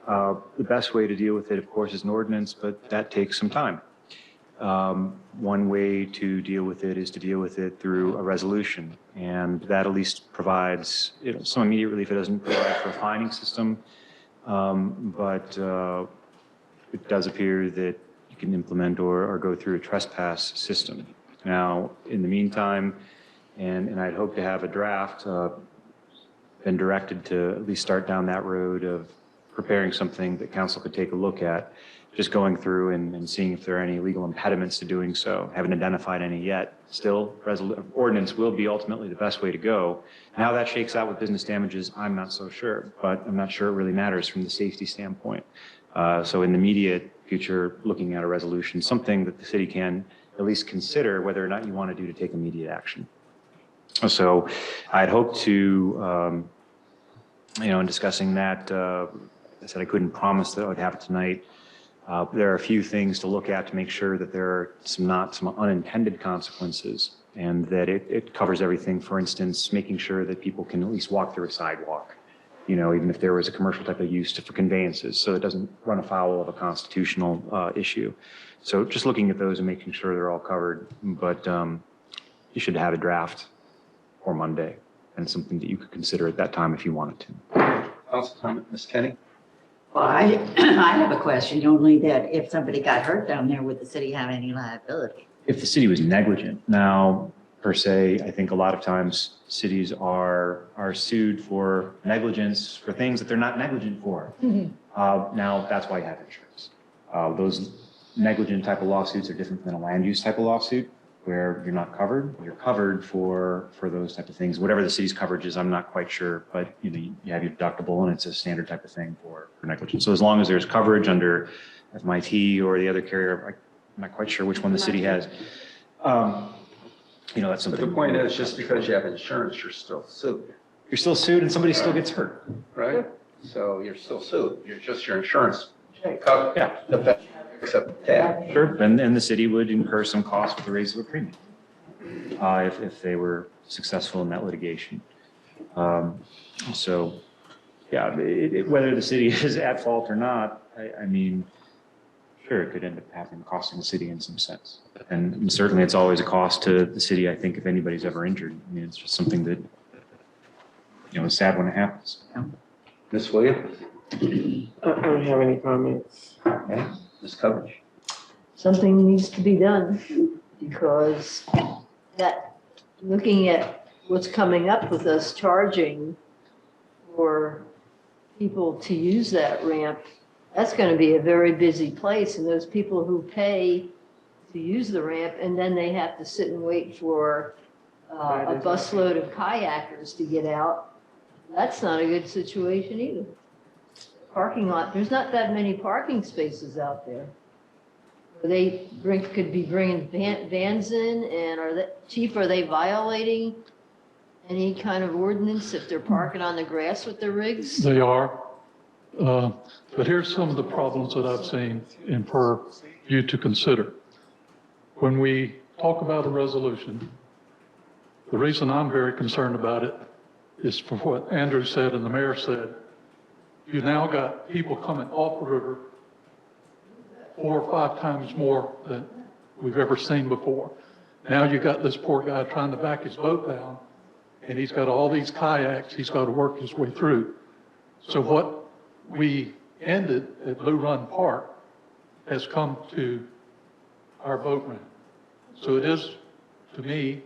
The best way to deal with it, of course, is an ordinance, but that takes some time. One way to deal with it is to deal with it through a resolution, and that at least provides some immediate relief. It doesn't provide for a fining system, but it does appear that you can implement or go through a trespass system. Now, in the meantime, and I'd hope to have a draft, been directed to at least start down that road of preparing something that council could take a look at, just going through and seeing if there are any legal impediments to doing so. Haven't identified any yet. Still, ordinance will be ultimately the best way to go. And how that shakes out with business damages, I'm not so sure, but I'm not sure it really matters from the safety standpoint. So in the immediate future, looking at a resolution, something that the city can at least consider whether or not you want to do to take immediate action. So I'd hope to, in discussing that, I said I couldn't promise that I would have it tonight. There are a few things to look at to make sure that there are some unintended consequences, and that it covers everything. For instance, making sure that people can at least walk through a sidewalk, even if there was a commercial type of use for conveyances, so it doesn't run afoul of a constitutional issue. So just looking at those and making sure they're all covered, but you should have a draft for Monday, and something that you could consider at that time if you wanted to. Council comment, Ms. Kenny? Well, I have a question, only that if somebody got hurt down there, would the city have any liability? If the city was negligent, now, per se, I think a lot of times cities are sued for negligence for things that they're not negligent for. Now, that's why you have insurance. Those negligent type of lawsuits are different than a land use type of lawsuit, where you're not covered. You're covered for those type of things. Whatever the city's coverage is, I'm not quite sure, but you have your deductible, and it's a standard type of thing for negligence. So as long as there's coverage under FMIT or the other carrier, I'm not quite sure which one the city has. That's something. But the point is, just because you have insurance, you're still sued. You're still sued, and somebody still gets hurt. Right? So you're still sued. You're just your insurance. Yeah. Except that. Sure, and the city would incur some cost for the raise of a premium if they were successful in that litigation. So Yeah, whether the city is at fault or not, I mean, sure, it could end up costing the city in some sense. And certainly it's always a cost to the city, I think, if anybody's ever injured. I mean, it's just something that, is sad when it happens. Ms. Williams? I don't have any comments. Okay. Ms. Coverage? Something needs to be done because that, looking at what's coming up with us charging for people to use that ramp, that's going to be a very busy place. And those people who pay to use the ramp and then they have to sit and wait for a busload of kayakers to get out, that's not a good situation either. Parking lot, there's not that many parking spaces out there. They could be bringing vans in, and Chief, are they violating any kind of ordinance if they're parking on the grass with their rigs? They are. But here's some of the problems that I've seen and for you to consider. When we talk about a resolution, the reason I'm very concerned about it is for what Andrew said and the mayor said. You now got people coming off the river 4 or 5 times more than we've ever seen before. Now you got this poor guy trying to back his boat down, and he's got all these kayaks he's got to work his way through. So what we ended at Blue Run Park has come to our boat ramp. So it is, to me,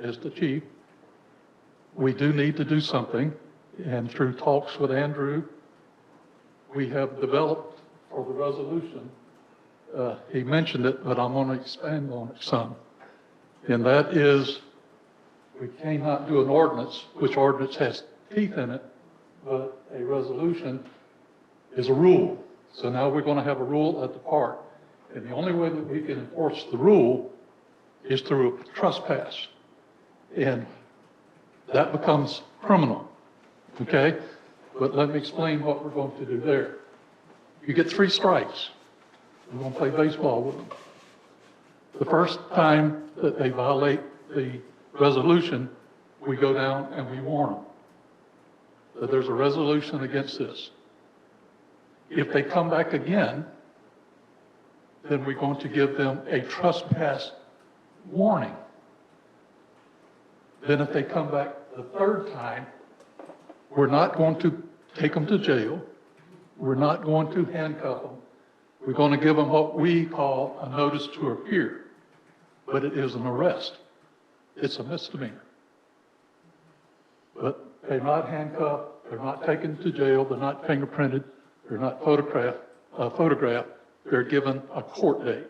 as the chief, we do need to do something. And through talks with Andrew, we have developed for the resolution. He mentioned it, but I'm going to expand on it some. And that is, we cannot do an ordinance, which ordinance has teeth in it, but a resolution is a rule. So now we're going to have a rule at the park. And the only way that we can enforce the rule is through a trespass. And that becomes criminal, okay? But let me explain what we're going to do there. You get 3 strikes. We're going to play baseball with them. The first time that they violate the resolution, we go down and we warn them that there's a resolution against this. If they come back again, then we're going to give them a trespass warning. Then if they come back the 3rd time, we're not going to take them to jail. We're not going to handcuff them. We're going to give them what we call a notice to appear, but it is an arrest. It's a misdemeanor. But they're not handcuffed, they're not taken to jail, they're not fingerprinted, they're not photographed, they're given a court date.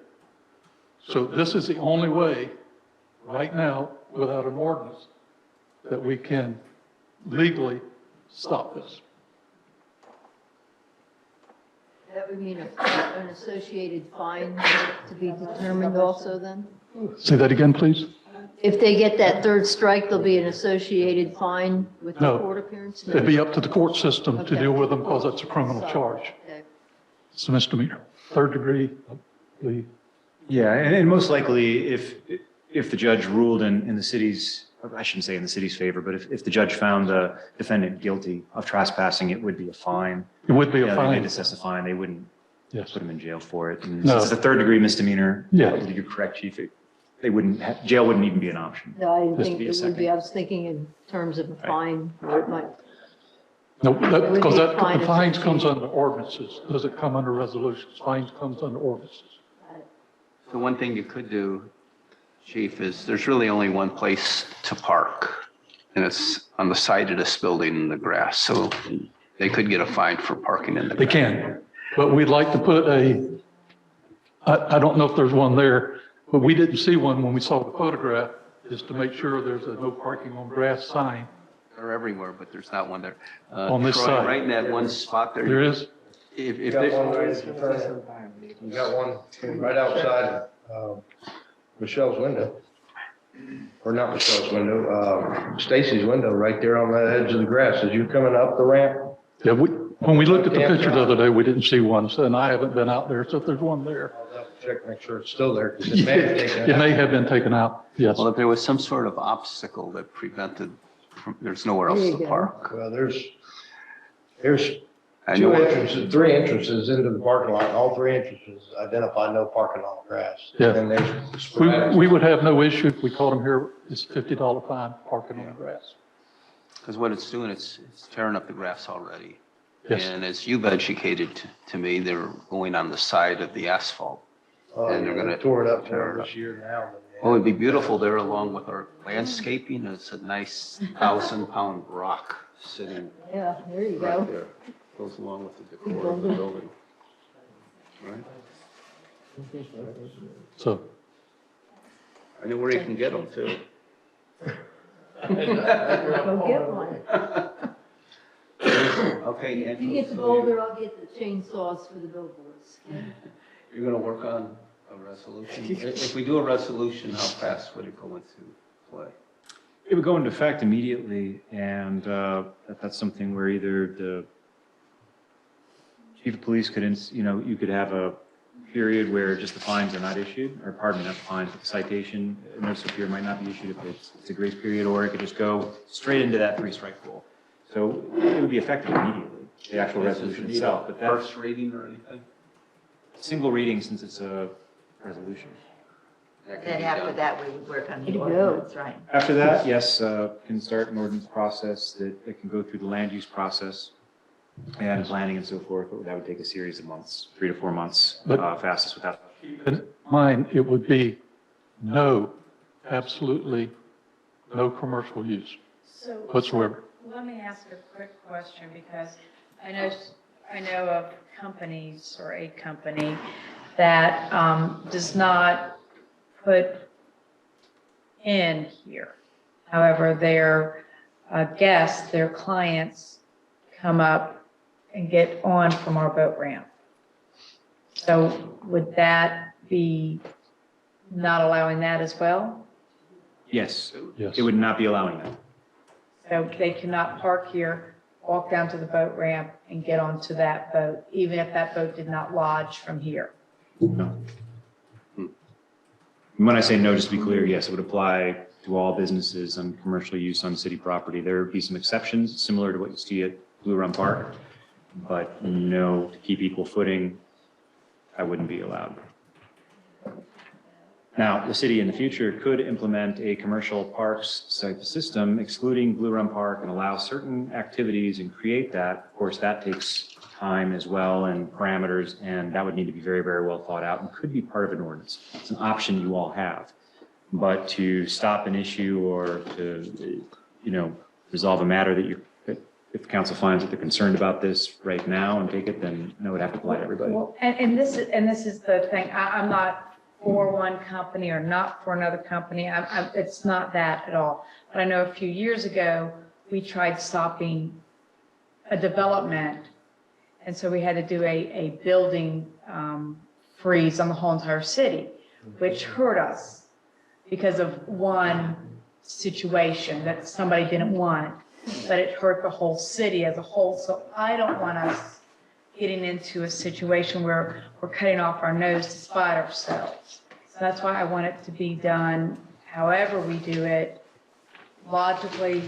So this is the only way right now, without an ordinance, that we can legally stop this. That would mean an associated fine to be determined also then? Say that again, please? If they get that 3rd strike, there'll be an associated fine with the No. court appearance? It'd be up to the court system to Okay. deal with them because it's a criminal charge. Okay. It's a misdemeanor. 3rd degree, I believe. Yeah, and most likely, if the judge ruled in the city's, I shouldn't say in the city's favor, but if the judge found the defendant guilty of trespassing, it would be a fine. It would be a Yeah, fine. they'd assess a fine. They wouldn't put him in jail for it. And No. since it's a 3rd degree misdemeanor, Yeah. you're correct, Chief. Jail wouldn't even be an option. No, I didn't Just think be a it would be. second. I was thinking in terms of a fine, where it might. No, It would because be a fine the if fines it's- comes under ordinances. Doesn't come under resolutions. Fines comes under ordinances. The one thing you could do, Chief, is there's really only one place to park, and it's on the side of this building in the grass. So they could get a fine for parking in the They grass. can, but we'd like to put I don't know if there's one there, but we didn't see one when we saw the photograph, is to make sure there's a no parking on grass sign. They're everywhere, but there's not one there. On this Troy, side. right in that one spot there. There is? If You got there's. one right at the front. You got one right outside Michelle's window. Or not Michelle's window, Stacy's window, right there on that edge of the grass. As you're coming up the ramp. Yeah, when we looked at the picture the other day, we didn't see one, so, and I haven't been out there, so if there's one there. I'll have to check, make sure it's still there, because it may have taken it It out. may have been taken out, yes. Well, if there was some sort of obstacle that prevented, there's nowhere else There to you go. park. Well, there's There's I two know- entrances, three entrances into the parking lot. All three entrances identify no parking on grass. Yeah. And then there's sporadic. We would have no issue if we caught them here, it's $50 fine parking on the grass. Because what it's doing, it's tearing up the grass already. Yes. And as you've educated to me, they're going on the side of the asphalt. And they're gonna Tore it up tear it this up. year now. Well, it'd be beautiful there along with our landscaping. It's a nice 1,000-pound rock sitting Yeah, there you right go. there. Goes along with the decor of the building. Right? So, I know where you can get them too. Go get one. Okay, If you Angela, get the so boulder, I'll get the chainsaws for the billboards. you're gonna work on a resolution? If we do a resolution, how fast would it go into play? It would go into effect immediately, and that's something where either the chief of police could, you could have a period where just the fines are not issued, or pardon me, not the fines, but the citation, notice of appear might not be issued if it's a grace period, or it could just go straight into that three-strike rule. So it would be effective immediately, the actual resolution itself, but that's First reading or anything? single reading since it's a resolution. That can Then be after done. that, we would work on Way the to go. ordinance, right? After that, yes, can start an ordinance process that can go through the land use process and planning and so forth, but that would take a series of months, 3 to 4 months, But- fastest without. in mine, it would be no, absolutely no commercial use So whatsoever. let me ask a quick question, because I know of companies or a company that does not put in here. However, their guests, their clients come up and get on from our boat ramp. So would that be not allowing that as well? Yes, Yes. it would not be allowing that. So they cannot park here, walk down to the boat ramp and get onto that boat, even if that boat did not lodge from here? No. When I say no, just to be clear, yes, it would apply to all businesses on commercial use on city property. There would be some exceptions, similar to what you see at Blue Run Park, but no, to keep equal footing, I wouldn't be allowed. Now, the city in the future could implement a commercial parks type system excluding Blue Run Park and allow certain activities and create that. Of course, that takes time as well and parameters, and that would need to be very, very well thought out and could be part of an ordinance. It's an option you all have. But to stop an issue or to, resolve a matter that if the council finds that they're concerned about this right now and take it, then no, it would have to apply to everybody. Well, and this is the thing, I'm not for one company or not for another company, it's not that at all. But I know a few years ago, we tried stopping a development, and so we had to do a building freeze on the whole entire city, which hurt us because of one situation that somebody didn't want, but it hurt the whole city as a whole. So I don't want us getting into a situation where we're cutting off our nose to spite ourselves. So that's why I want it to be done however we do it, logically,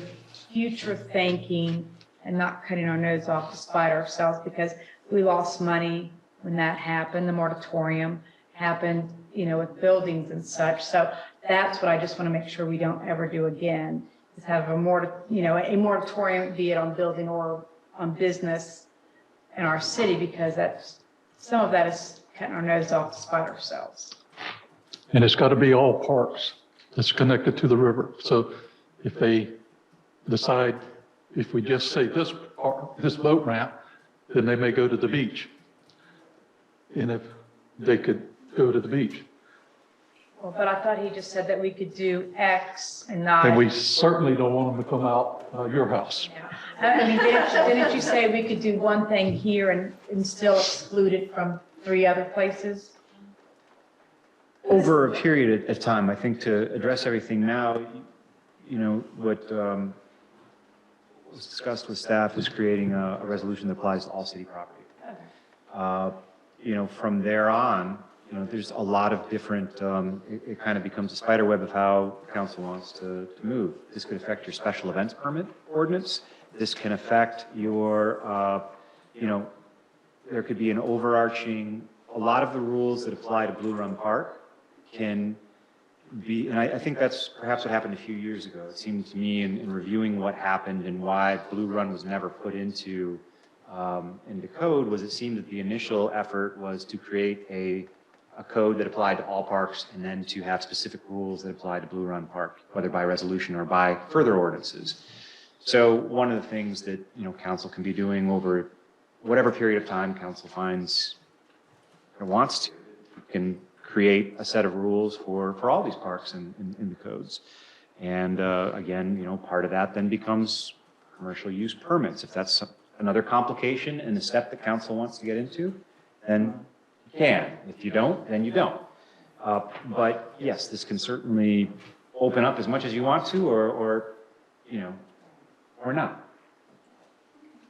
future thinking, and not cutting our nose off to spite ourselves, because we lost money when that happened. The moratorium happened, with buildings and such. So that's what I just want to make sure we don't ever do again, is have a moratorium, be it on building or on business in our city, because some of that is cutting our nose off to spite ourselves. And it's got to be all parks that's connected to the river. So if they decide, if we just say this park, this boat ramp, then they may go to the beach. And if they could go to the beach, Well, but I thought he just said that we could do X and not. then we certainly don't want them to come out your house. I mean, didn't you say we could do one thing here and still exclude it from 3 other places? Over a period of time, I think to address everything now, what was discussed with staff is creating a resolution that applies to all city property. From there on, there's a lot of different, it kind of becomes a spider web of how council wants to move. This could affect your special events permit ordinance. This can affect your, there could be an overarching, a lot of the rules that apply to Blue Run Park can be, and I think that's perhaps what happened a few years ago. It seemed to me in reviewing what happened and why Blue Run was never put into code was it seemed that the initial effort was to create a code that applied to all parks and then to have specific rules that apply to Blue Run Park, whether by resolution or by further ordinances. So one of the things that, council can be doing over whatever period of time council finds or wants to, can create a set of rules for all these parks in the codes. And again, part of that then becomes commercial use permits. If that's another complication and the step that council wants to get into, then you can. If you don't, then you don't. But yes, this can certainly open up as much as you want to, or not.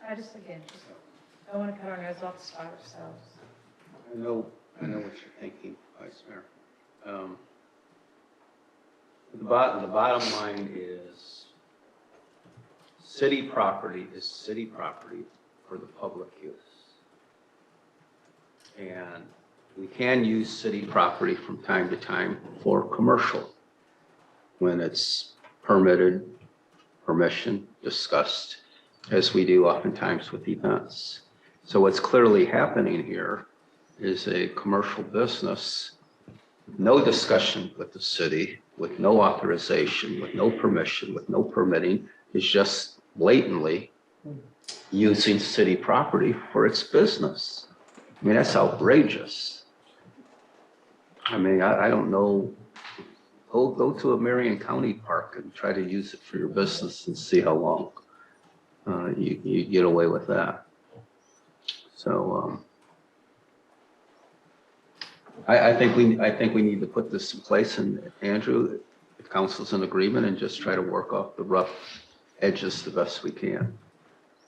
I just don't want to cut our nose off to spite ourselves. I know what you're thinking, Vice Mayor. The bottom line is city property is city property for the public use. And we can use city property from time to time for commercial when it's permitted, permission, discussed, as we do oftentimes with events. So what's clearly happening here is a commercial business, no discussion with the city, with no authorization, with no permission, with no permitting, is just blatantly using city property for its business. I mean, that's outrageous. I mean, I don't know. Go to a Marion County park and try to use it for your business and see how long you get away with that. So I think we need to put this in place, and Andrew, if council's in agreement, and just try to work off the rough edges the best we can.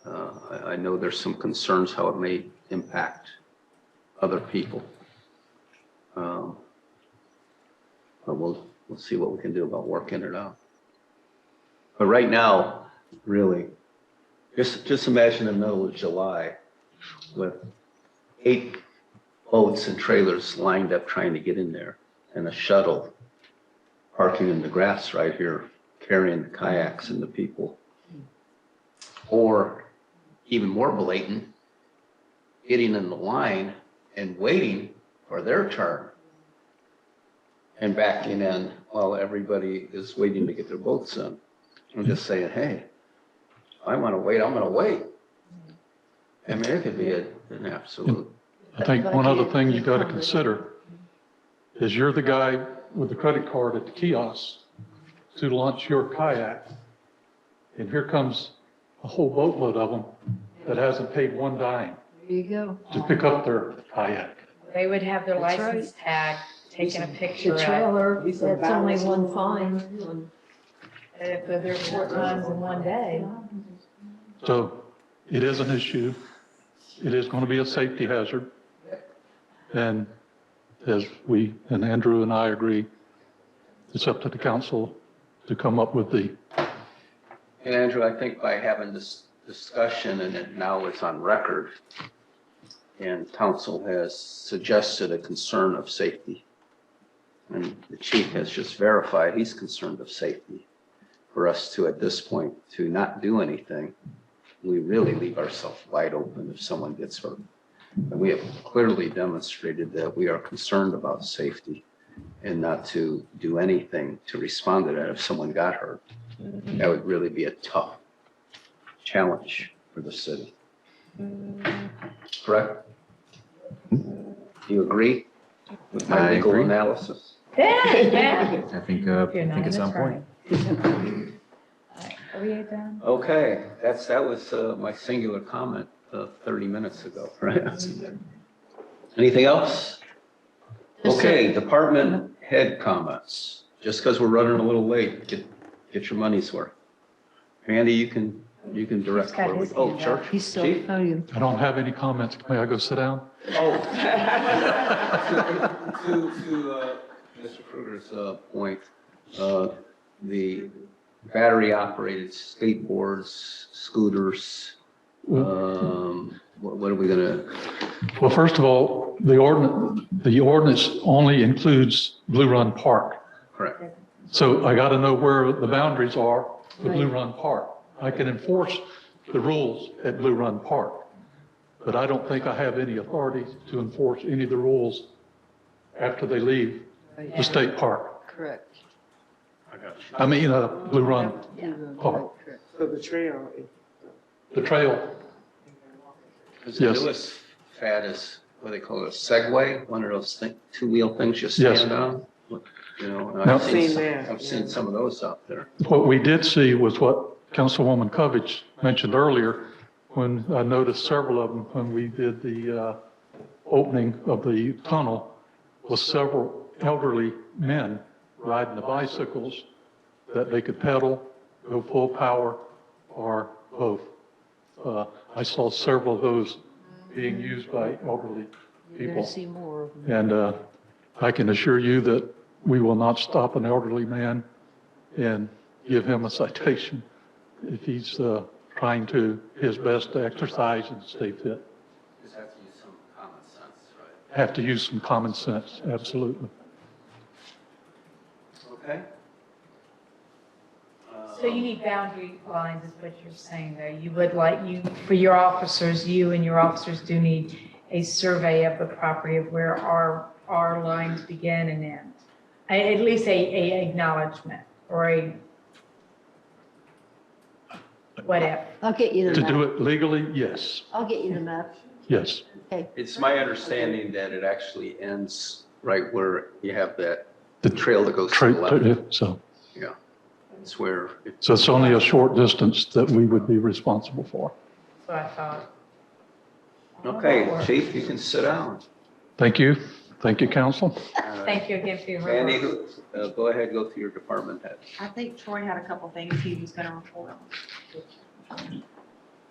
I know there's some concerns how it may impact other people. But we'll see what we can do about working it out. But right now, really, just imagine the middle of July with 8 boats and trailers lined up trying to get in there, and a shuttle parking in the grass right here, carrying the kayaks and the people. Or even more blatant, getting in the line and waiting for their turn and backing in while everybody is waiting to get their boats in. I'm just saying, hey, if I want to wait, I'm going to wait. I mean, it could be an absolute. I think one other thing you got to consider is you're the guy with the credit card at the kiosk to launch your kayak, and here comes a whole boatload of them that hasn't paid one dime There you go. to pick up their kayak. They would have their That's license tag taken a picture The of. trailer, that's only one fine. If they're 4 times in one day. So it is an issue. It is going to be a safety hazard. And as we, and Andrew and I agree, it's up to the council to come up with the. And Andrew, I think by having this discussion, and it now it's on record, and council has suggested a concern of safety. And the chief has just verified he's concerned of safety. For us to, at this point, to not do anything, we really leave ourselves wide open if someone gets hurt. And we have clearly demonstrated that we are concerned about safety and not to do anything to respond to that if someone got hurt. That would really be a tough challenge for the city. Correct? Do you agree with my legal analysis? Yeah. I think it's on point. Are we done? Okay, that was my singular comment 30 minutes ago, right? Anything else? Okay, department head comments. Just because we're running a little late, get your money's worth. Randy, you can You can direct He's got where we his go. hand Church? up. He's still at the podium. I don't have any comments. May I go sit down? Oh. To Mr. Kruger's point, the battery-operated skateboards, scooters, what are we gonna? Well, first of all, the ordinance only includes Blue Run Park. Correct. So I got to know where the boundaries are for Blue Run Park. I can enforce the rules at Blue Run Park, but I don't think I have any authority to enforce any of the rules after they leave the state park. Correct. I mean, Blue Run Park, So the trail, the trail. Because the Yes. newest fad is, what they call it, a Segway, one of those two-wheel things you Yes. stand on. You know, and Now- I've seen some of those out there. What we did see was what Councilwoman Covich mentioned earlier, when I noticed several of them when we did the opening of the tunnel, was several elderly men riding the bicycles that they could pedal, go full power, or both. I saw several of those being used by elderly You're going people. to see more of them. And I can assure you that we will not stop an elderly man and give him a citation if he's trying his best to exercise and stay fit. Just have to use some common sense, right? Have to use some common sense, absolutely. Okay. So you need boundary lines is what you're saying, though. You would like, for your officers, you and your officers do need a survey of the property of where our lines begin and end. At least a acknowledgement or a whatever. I'll get you the To map. do it legally, yes, I'll get you the map. yes. Okay. It's my understanding that it actually ends right where you have the trail that goes to the left. So Yeah. It's where, it's only a short distance that we would be responsible for. That's what I thought. okay, Chief, you can sit down. Thank you. Thank you, council. Thank you again for your hard Sandy, work. go ahead, go through your department head. I think Troy had a couple things he was gonna report on.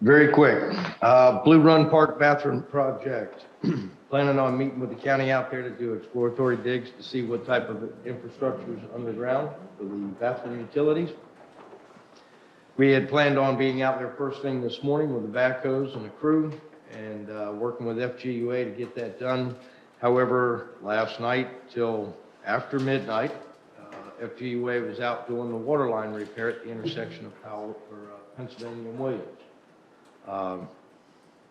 Very quick, Blue Run Park bathroom project. Planning on meeting with the county out there to do exploratory digs to see what type of infrastructure is underground for the bathroom utilities. We had planned on being out there first thing this morning with the backhoes and the crew and working with FGUA to get that done. However, last night till after midnight, FGUA was out doing the water line repair at the intersection of Pennsylvania and Williams.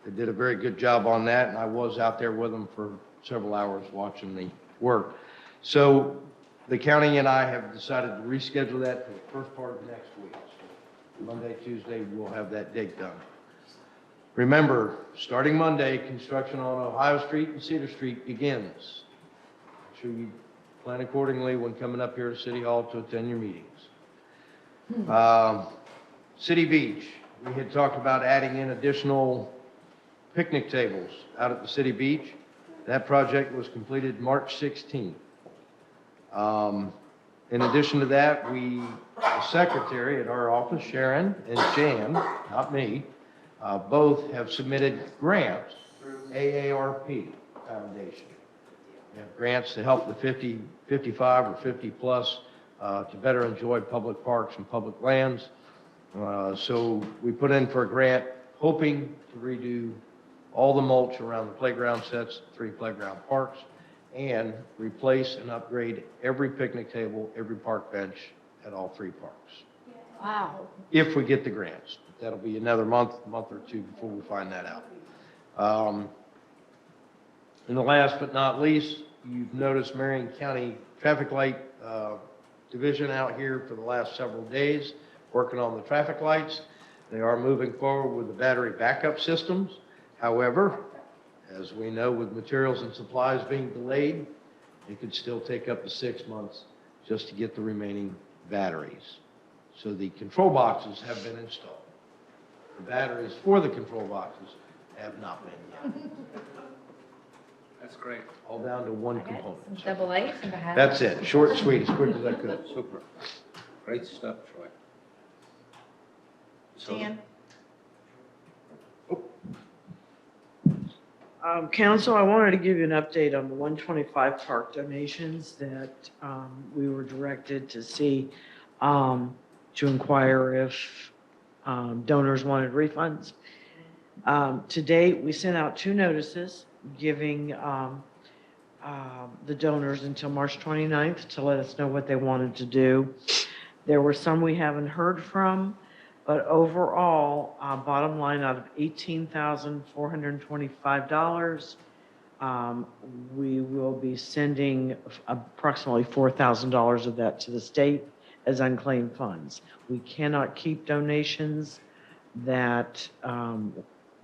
They did a very good job on that, and I was out there with them for several hours watching the work. So the county and I have decided to reschedule that to the first part of next week. So Monday, Tuesday, we'll have that dig done. Remember, starting Monday, construction on Ohio Street and Cedar Street begins. Make sure you plan accordingly when coming up here to City Hall to attend your meetings. City Beach, we had talked about adding in additional picnic tables out at the City Beach. That project was completed March 16th. In addition to that, the secretary at our office, Sharon and Jan, not me, both have submitted grants through AARP Foundation. We have grants to help the 55 or 50 plus to better enjoy public parks and public lands. So we put in for a grant hoping to redo all the mulch around the playground sets, 3 playground parks, and replace and upgrade every picnic table, every park bench at all 3 parks. Wow. If we get the grants. That'll be another month or two before we find that out. And the last but not least, you've noticed Marion County Traffic Light Division out here for the last several days, working on the traffic lights. They are moving forward with the battery backup systems. However, as we know, with materials and supplies being delayed, it could still take up to 6 months just to get the remaining batteries. So the control boxes have been installed. The batteries for the control boxes have not been yet. That's great. All down to one component. Some double A's in the hat. That's it. Short and sweet, as quick as I could. Super. Great stuff, Troy. So, Dan, Council, I wanted to give you an update on the 125 park donations that we were directed to see, to inquire if donors wanted refunds. To date, we sent out 2 notices giving the donors until March 29th to let us know what they wanted to do. There were some we haven't heard from, but overall, bottom line, out of $18,425, we will be sending approximately $4,000 of that to the state as unclaimed funds. We cannot keep donations that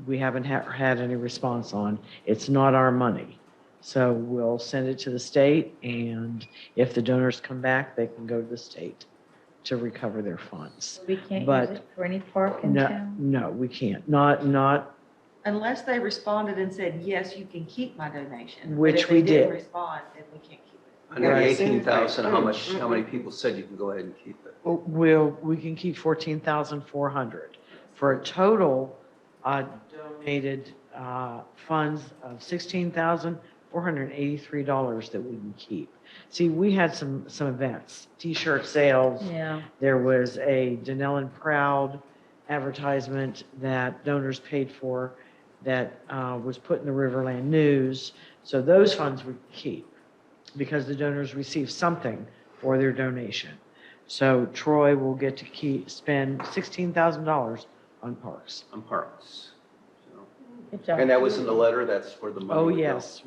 we haven't had any response on. It's not our money. So we'll send it to the state, and if the donors come back, they can go to the state to recover their funds. We can't But use it for any park in no, town? no, we can't. Not, Unless they responded and said, yes, you can keep my donation. Which But if they we didn't did. respond, then we can't keep it. Under the Right. 18,000, how many people said you can go ahead and keep it? we can keep 14,400 for a total donated funds of $16,483 that we can keep. See, we had some events, T-shirt sales. Yeah. There was a Dunnellon Proud advertisement that donors paid for that was put in the Riverland News. So those funds we keep because the donors receive something for their donation. So Troy will get to spend $16,000 on parks. On parks. Good job. And that was in the letter, that's where the money Oh, would go? yes,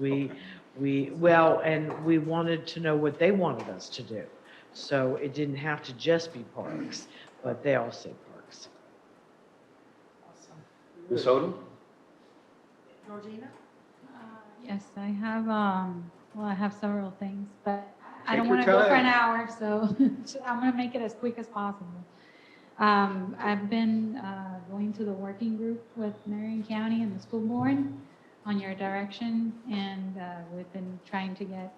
well, and we wanted to know what they wanted us to do. So it didn't have to just be parks, but they all say parks. Ms. Odom? Georgina? Yes, I have, well, I have several things, but I Take don't your want to go for time. an hour, so I'm going to make it as quick as possible. I've been going to the working group with Marion County and the school board on your direction, and we've been trying to get,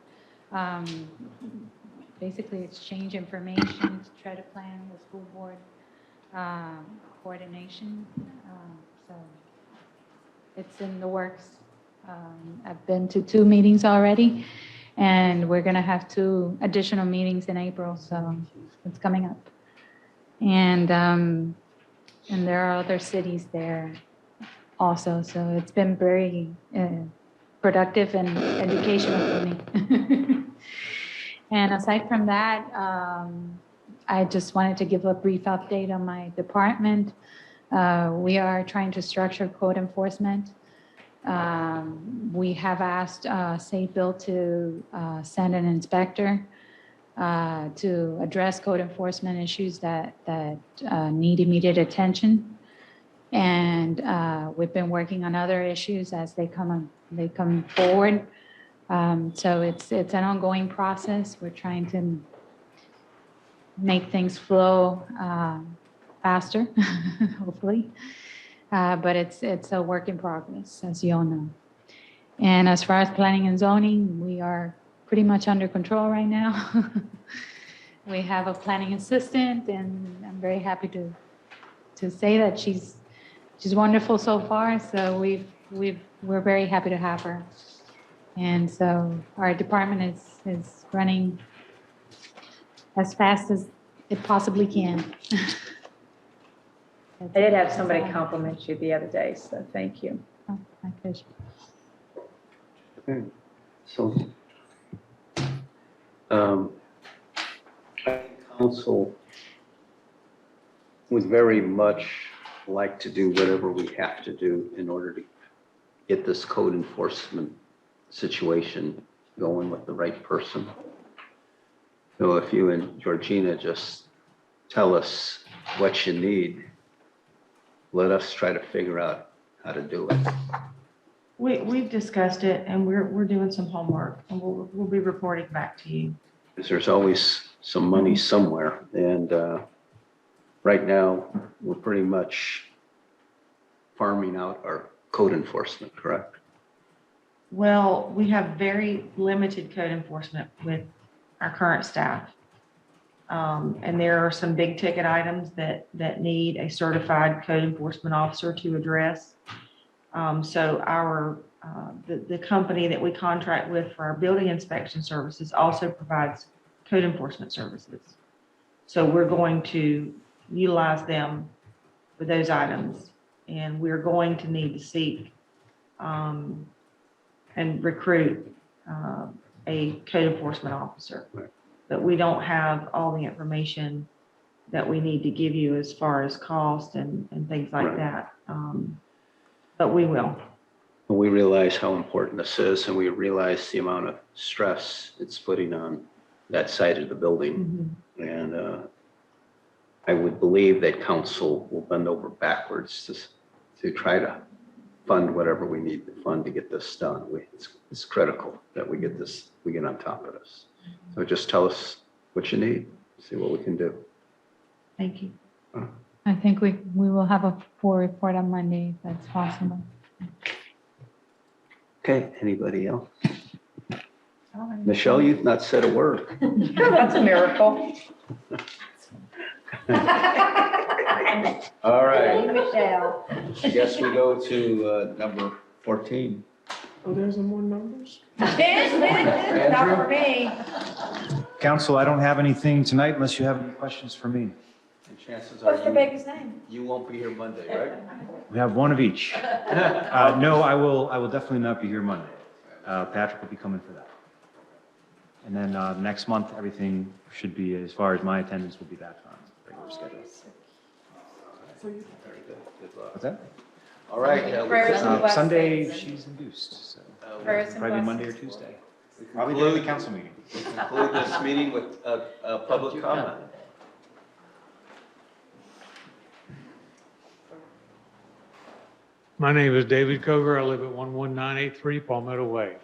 basically exchange information to try to plan the school board coordination. So it's in the works. I've been to 2 meetings already, and we're going to have 2 additional meetings in April, so it's coming up. And there are other cities there also, so it's been very productive and educational for me. And aside from that, I just wanted to give a brief update on my department. We are trying to structure code enforcement. We have asked State Bill to send an inspector to address code enforcement issues that need immediate attention. And we've been working on other issues as they come forward. So it's an ongoing process. We're trying to make things flow faster, hopefully. But it's a work in progress, as you all know. And as far as planning and zoning, we are pretty much under control right now. We have a planning assistant, and I'm very happy to say that she's wonderful so far. So we're very happy to have her. And so our department is running as fast as it possibly can. I did have somebody compliment you the other day, so thank you. Oh, my pleasure. Okay. So, council would very much like to do whatever we have to do in order to get this code enforcement situation going with the right person. So if you and Georgina just tell us what you need, let us try to figure out how to do it. We've discussed it, and we're doing some homework, and we'll be reporting back to you. Because there's always some money somewhere, and right now, we're pretty much farming out our code enforcement, correct? Well, we have very limited code enforcement with our current staff. And there are some big ticket items that need a certified code enforcement officer to address. So our the company that we contract with for our building inspection services also provides code enforcement services. So we're going to utilize them for those items, and we're going to need to seek and recruit a code enforcement officer. But we don't have all the information that we need to give you as far as cost and things like that. But we will. We realize how important this is, and we realize the amount of stress it's putting on that side of the building. And I would believe that council will bend over backwards to try to fund whatever we need to fund to get this done. It's critical that we get on top of this. So just tell us what you need, see what we can do. Thank you. I think we will have a full report on Monday, if that's possible. Okay, anybody else? Michelle, you've not said a word. That's a miracle. All right, Michelle. I guess we go to number 14. Oh, there's some more numbers? Not for me. Council, I don't have anything tonight unless you have any questions for me. And chances What's the are baby's name? you won't be here Monday, right? We have one of each. No, I will definitely not be here Monday. Patrick will be coming for that. And then next month, everything should be, as far as my attendance, will be back on regular schedule. Very good. Good luck. What's that? All right. Prayers and blessings. Sunday, she's induced, so Prayers and probably Monday or blessings. Tuesday. Probably during the council meeting. We conclude this meeting with a public comment. My name is David Coger. I live at 11983 Palmetto Way.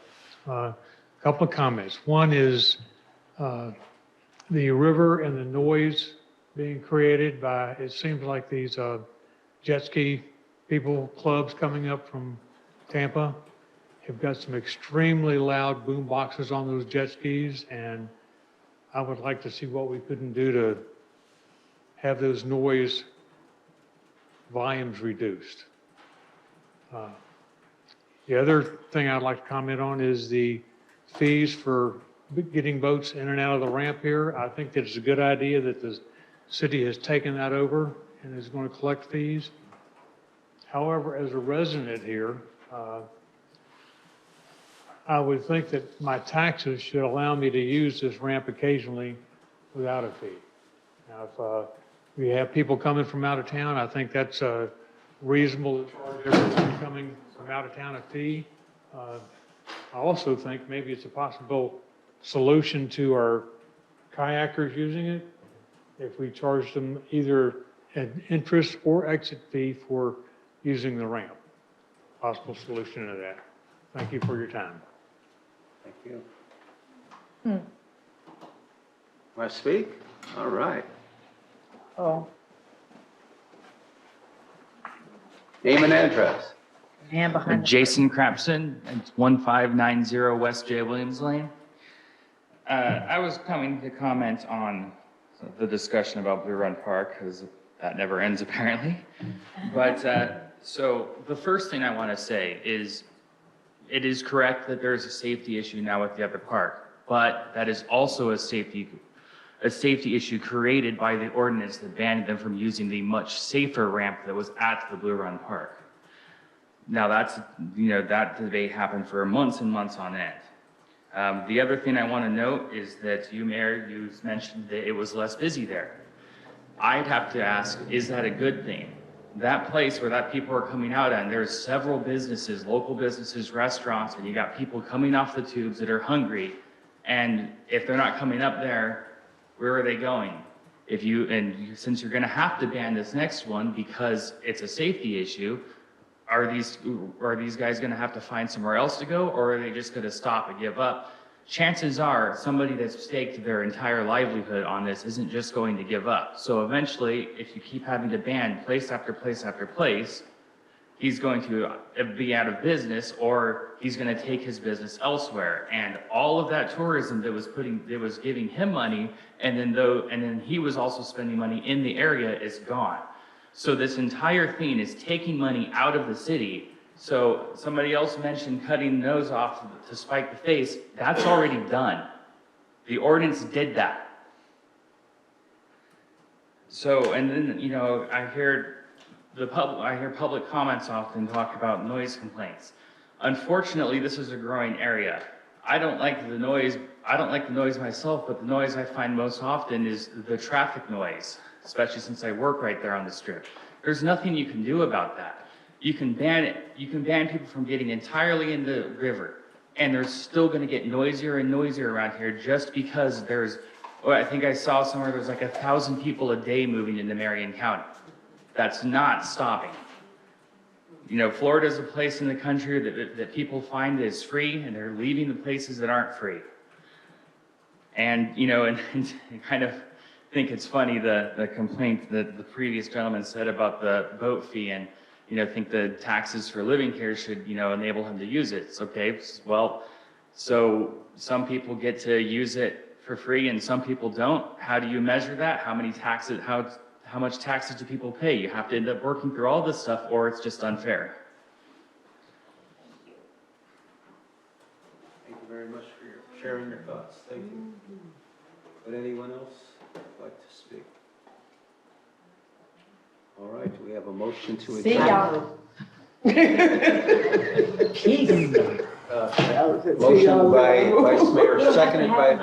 Couple of comments. One is the river and the noise being created by, it seems like these jet ski people, clubs coming up from Tampa have got some extremely loud boom boxes on those jet skis, and I would like to see what we couldn't do to have those noise volumes reduced. The other thing I'd like to comment on is the fees for getting boats in and out of the ramp here. I think that it's a good idea that the city has taken that over and is going to collect fees. However, as a resident here, I would think that my taxes should allow me to use this ramp occasionally without a fee. Now, if we have people coming from out of town, I think that's reasonable to charge everyone coming from out of town a fee. I also think maybe it's a possible solution to our kayakers using it if we charge them either an interest or exit fee for using the ramp. Possible solution to that. Thank you for your time. Thank you. Want to speak? All right. Oh. Name and address. Man behind. Jason Crapson, it's 1590 West J. Williams Lane. I was coming to comment on the discussion about Blue Run Park, because that never ends apparently. But so the first thing I want to say is it is correct that there's a safety issue now with the other park, but that is also a safety issue created by the ordinance that banned them from using the much safer ramp that was at the Blue Run Park. Now that's, that debate happened for months and months on end. The other thing I want to note is that you, Mayor, you mentioned that it was less busy there. I'd have to ask, is that a good thing? That place where that people are coming out and there's several businesses, local businesses, restaurants, and you got people coming off the tubes that are hungry. And if they're not coming up there, where are they going? Since you're going to have to ban this next one because it's a safety issue, are these guys going to have to find somewhere else to go, or are they just going to stop and give up? Chances are somebody that's staked their entire livelihood on this isn't just going to give up. So eventually, if you keep having to ban place after place after place, he's going to be out of business, or he's going to take his business elsewhere. And all of that tourism that was giving him money, and then he was also spending money in the area is gone. So this entire thing is taking money out of the city So somebody else mentioned cutting the nose off to spike the face. That's already done. The ordinance did that. So, and then, you know, I hear public comments often talk about noise complaints. Unfortunately, this is a growing area. I don't like the noise myself, but the noise I find most often is the traffic noise, especially since I work right there on the strip. There's nothing you can do about that. You can ban it. You can ban people from getting entirely in the river, and they're still going to get noisier and noisier around here just because well, I think I saw somewhere there's like 1,000 people a day moving into Marion County. That's not stopping. You know, Florida is a place in the country that people find is free, and they're leaving the places that aren't free. And, you know, and I kind of think it's funny, the complaint that the previous gentleman said about the boat fee, and, you know, think the taxes for living here should, you know, enable him to use it. It's okay. Well, so some people get to use it for free and some people don't. How do you measure that? How much taxes do people pay? You have to end up working through all this stuff, or it's just unfair. Thank you very much for sharing your thoughts. Thank you. Would anyone else like to speak? All right, we have a motion to adjourn. See y'all. Peace. Motion by Vice Mayor, seconded by...